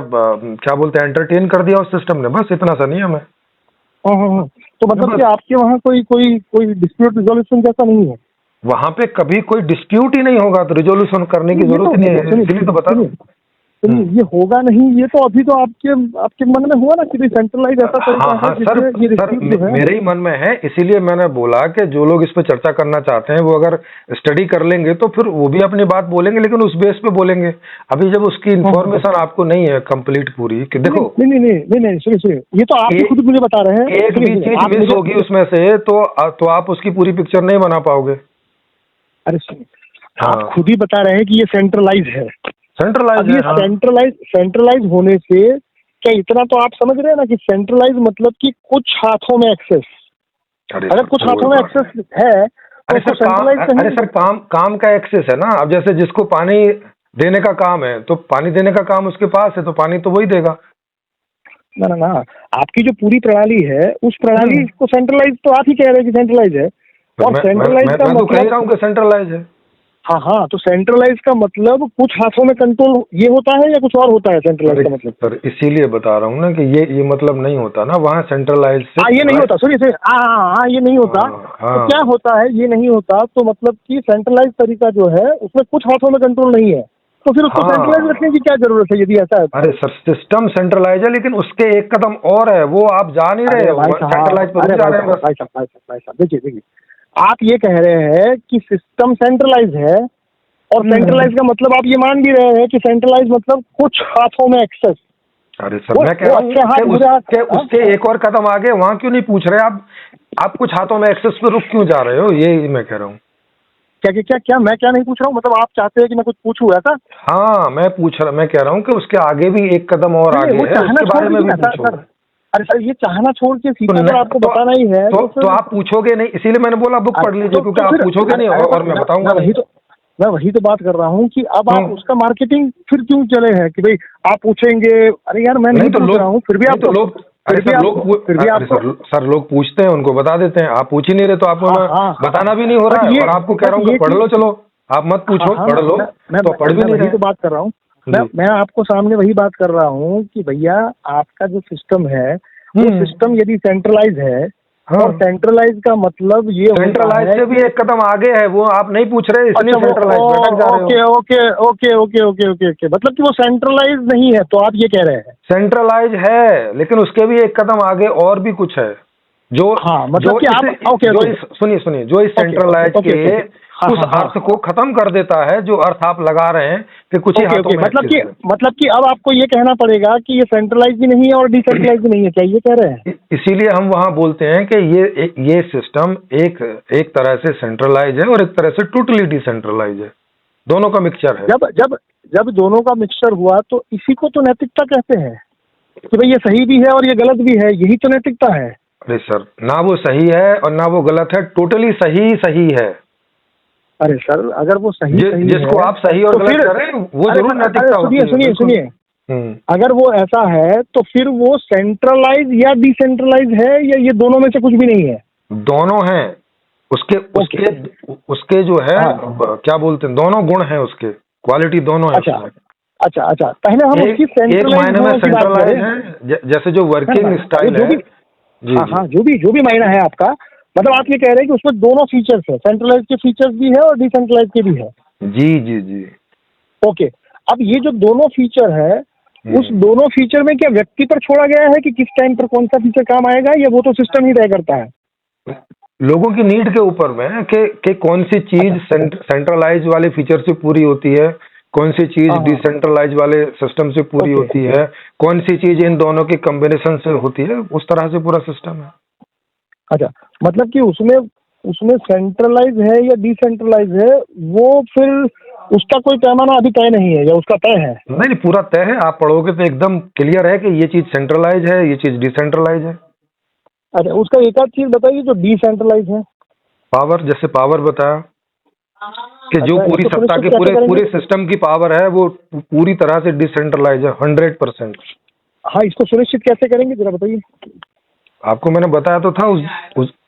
क्या बोलते हैं एंटरटेन कर दिया उस सिस्टम ने, बस इतना सा नियम है। हाँ। तो मतलब कि आपके वहाँ कोई डिस्प्यूट रिजोल्यूशन जैसा नहीं है? वहां पे कभी कोई डिस्प्यूट ही नहीं होगा तो रिजोल्यूशन करने की जरूरत ही नहीं है, इसलिए तो बता रहा हूँ। ये होगा नहीं, ये तो अभी तो आपके मन में हुआ ना कि सेंट्रलाइज ऐसा तरीका है जिसमें ये डिस्प्यूट जो है मेरे ही मन में है, इसीलिए मैंने बोला कि जो लोग इस पे चर्चा करना चाहते हैं वो अगर स्टडी कर लेंगे तो फिर वो भी अपनी बात बोलेंगे, लेकिन उस बेस पे बोलेंगे। अभी जब उसकी इन्फॉर्मेशन आपको नहीं है कंप्लीट पूरी कि देखो नहीं सुनिए, ये तो आप खुद मुझे बता रहे हैं, एक भी चीज मिस होगी उसमें से तो आप उसकी पूरी पिक्चर नहीं बना पाओगे। अरे सुनिए, आप खुद ही बता रहे हैं कि ये सेंट्रलाइज है। सेंट्रलाइज होने से क्या इतना तो आप समझ रहे हैं ना कि सेंट्रलाइज मतलब कि कुछ हाथों में एक्सेस, अगर कुछ हाथों में एक्सेस है अरे सर काम का एक्सेस है ना। अब जैसे जिसको पानी देने का काम है तो पानी देने का काम उसके पास है तो पानी तो वही देगा ना। आपकी जो पूरी प्रणाली है उस प्रणाली को सेंट्रलाइज तो आप ही कह रहे हैं कि सेंट्रलाइज है, और सेंट्रलाइज का मतलब कह रहा हूँ कि सेंट्रलाइज है। हाँ, तो सेंट्रलाइज का मतलब कुछ हाथों में कंट्रोल ये होता है या कुछ और होता है सेंट्रलाइज का मतलब? सर इसीलिए बता रहा हूँ ना कि ये मतलब नहीं होता ना वहाँ सेंट्रलाइज से। ये नहीं होता, सुनिए हाँ ये नहीं होता। तो क्या होता है ये नहीं होता, तो मतलब कि सेंट्रलाइज तरीका जो है उसमें कुछ हाथों में कंट्रोल नहीं है, तो फिर उसको सेंट्रलाइज रखने की क्या जरूरत है यदि ऐसा है? अरे सर सिस्टम सेंट्रलाइज है लेकिन उसके एक कदम और है, वो आप जा नहीं रहे, सेंट्रलाइज पर जा रहे हैं। भाई साहब देखिए, आप ये कह रहे हैं कि सिस्टम सेंट्रलाइज है, और सेंट्रलाइज का मतलब आप ये मान भी रहे हैं कि सेंट्रलाइज मतलब कुछ हाथों में एक्सेस। अरे सर मैं कह रहा हूँ उसके एक और कदम आगे वहाँ क्यों नहीं पूछ रहे आप कुछ हाथों में एक्सेस पे रुक क्यों जा रहे हो, ये मैं कह रहा हूँ। क्या मैं क्या नहीं पूछ रहा हूँ, मतलब आप चाहते हैं कि मैं कुछ पूछूं ऐसा? हाँ मैं कह रहा हूँ कि उसके आगे भी एक कदम और आगे है, उसके बारे में भी पूछो। अरे सर ये चाहना छोड़ के सीधा तो आपको बताना ही है तो आप पूछोगे नहीं, इसीलिए मैंने बोला बुक पढ़ लीजिए, क्योंकि आप पूछोगे नहीं और मैं बताऊंगा। मैं वही तो बात कर रहा हूँ कि अब आप उसका मार्केटिंग फिर क्यों चले हैं कि भाई आप पूछेंगे। अरे यार मैं नहीं पूछ रहा हूँ, फिर भी आप सर लोग पूछते हैं, उनको बता देते हैं, आप पूछ ही नहीं रहे तो आपको बताना भी नहीं हो रहा है, और आपको कह रहा हूँ पढ़ लो, चलो आप मत पूछो, पढ़ लो, तो पढ़ भी नहीं रहे। तो बात कर रहा हूँ मैं आपको सामने वही बात कर रहा हूँ कि भैया आपका जो सिस्टम है वो सिस्टम यदि सेंट्रलाइज है, और सेंट्रलाइज का मतलब ये सेंट्रलाइज से भी एक कदम आगे है, वो आप नहीं पूछ रहे इसलिए सेंट्रलाइज में अटक जा रहे हो। ओके, मतलब कि वो सेंट्रलाइज नहीं है, तो आप ये कह रहे हैं सेंट्रलाइज है लेकिन उसके भी एक कदम आगे और भी कुछ है जो मतलब कि आप सुनिए जो इस सेंट्रलाइज के उस अर्थ को खत्म कर देता है जो अर्थ आप लगा रहे हैं कि कुछ ही हाथों में। मतलब कि अब आपको ये कहना पड़ेगा कि ये सेंट्रलाइज भी नहीं है और डिसेंट्रलाइज भी नहीं है, क्या ये कह रहे हैं? इसीलिए हम वहां बोलते हैं कि ये सिस्टम एक तरह से सेंट्रलाइज है और एक तरह से टोटली डिसेंट्रलाइज है, दोनों का मिक्सचर है। जब दोनों का मिक्सचर हुआ तो इसी को तो नैतिकता कहते हैं कि भाई ये सही भी है और ये गलत भी है, यही तो नैतिकता है। अरे सर ना वो सही है और ना वो गलत है, टोटली सही है। अरे सर अगर वो सही जिसको आप सही और गलत कर रहे हैं वो जरूर नैतिकता होती है। सुनिए अगर वो ऐसा है तो फिर वो सेंट्रलाइज या डिसेंट्रलाइज है या ये दोनों में से कुछ भी नहीं है? दोनों हैं। उसके जो है क्या बोलते हैं, दोनों गुण हैं उसके, क्वालिटी दोनों है। अच्छा पहले हम उसकी सेंट्रलाइज है, जैसे जो वर्किंग स्टाइल है। हाँ जो भी मायना है आपका, मतलब आप ये कह रहे हैं कि उसमें दोनों फीचर्स है, सेंट्रलाइज के फीचर्स भी है और डिसेंट्रलाइज के भी है। जी। ओके, अब ये जो दोनों फीचर है उस दोनों फीचर में क्या व्यक्ति पर छोड़ा गया है कि किस टाइम पर कौन सा फीचर काम आएगा, या वो तो सिस्टम ही तय करता है? लोगों की नीड के ऊपर में कि कौन सी चीज सेंट्रलाइज वाले फीचर से पूरी होती है, कौन सी चीज डिसेंट्रलाइज वाले सिस्टम से पूरी होती है, कौन सी चीज इन दोनों की कॉम्बिनेशन से होती है, उस तरह से पूरा सिस्टम है। अच्छा, मतलब कि उसमें सेंट्रलाइज है या डिसेंट्रलाइज है, वो फिर उसका कोई पैमाना अभी तय नहीं है या उसका तय है? नहीं पूरा तय है, आप पढ़ोगे तो एकदम क्लियर है कि ये चीज सेंट्रलाइज है, ये चीज डिसेंट्रलाइज है। अच्छा, उसका एक आध चीज बताइए जो डिसेंट्रलाइज है। पावर, जैसे पावर बताया कि जो पूरी सत्ता के पूरे सिस्टम की पावर है वो पूरी तरह से डिसेंट्रलाइज है 100%। हाँ, इसको सुनिश्चित कैसे करेंगे जरा बताइए। आपको मैंने बताया तो था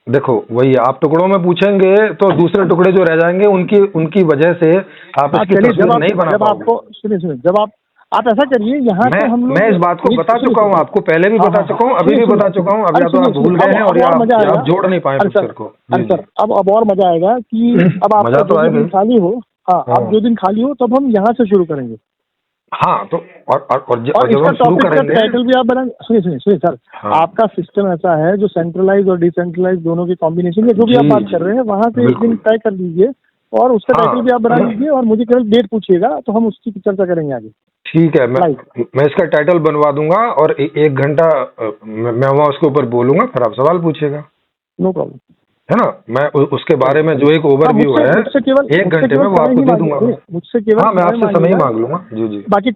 देखो वही आप टुकड़ों में पूछेंगे तो दूसरे टुकड़े जो रह जाएंगे उनकी वजह से आप इसकी तस्वीर नहीं बना पाओगे। सुनिए जब आप ऐसा करिए, यहाँ तो हम लोग, मैं इस बात को बता चुका हूँ, आपको पहले भी बता चुका हूँ, अभी भी बता चुका हूँ, अब या तो आप भूल गए हैं और या आप जोड़ नहीं पाए पिक्चर को। सर अब और मजा आएगा कि अब आपका जो दिन खाली हो, हाँ आप जो दिन खाली हो तब हम यहाँ से शुरू करेंगे। हाँ तो और जब इसका हम शुरू टॉपिक करेंगे, टाइटल भी आप बना, सुनिए सर, आपका सिस्टम ऐसा है जो सेंट्रलाइज और डिसेंट्रलाइज दोनों की कॉम्बिनेशन है, जो भी आप बात कर रहे हैं वहाँ से एक दिन तय कर लीजिए और उसका टाइटल भी आप बना लीजिए और मुझे केवल डेट पूछिएगा तो हम उसकी चर्चा करेंगे आगे। ठीक है, मैं इसका टाइटल बनवा दूंगा और 1 घंटा मैं वहाँ उसके ऊपर बोलूंगा, फिर आप सवाल पूछिएगा। नो प्रॉब्लम, है ना। मैं उसके बारे में जो एक ओवरव्यू है 1 घंटे में वो आपको दे दूंगा। मुझसे केवल हाँ मैं आपसे समय ही मांग लूंगा। जी जी। बाकी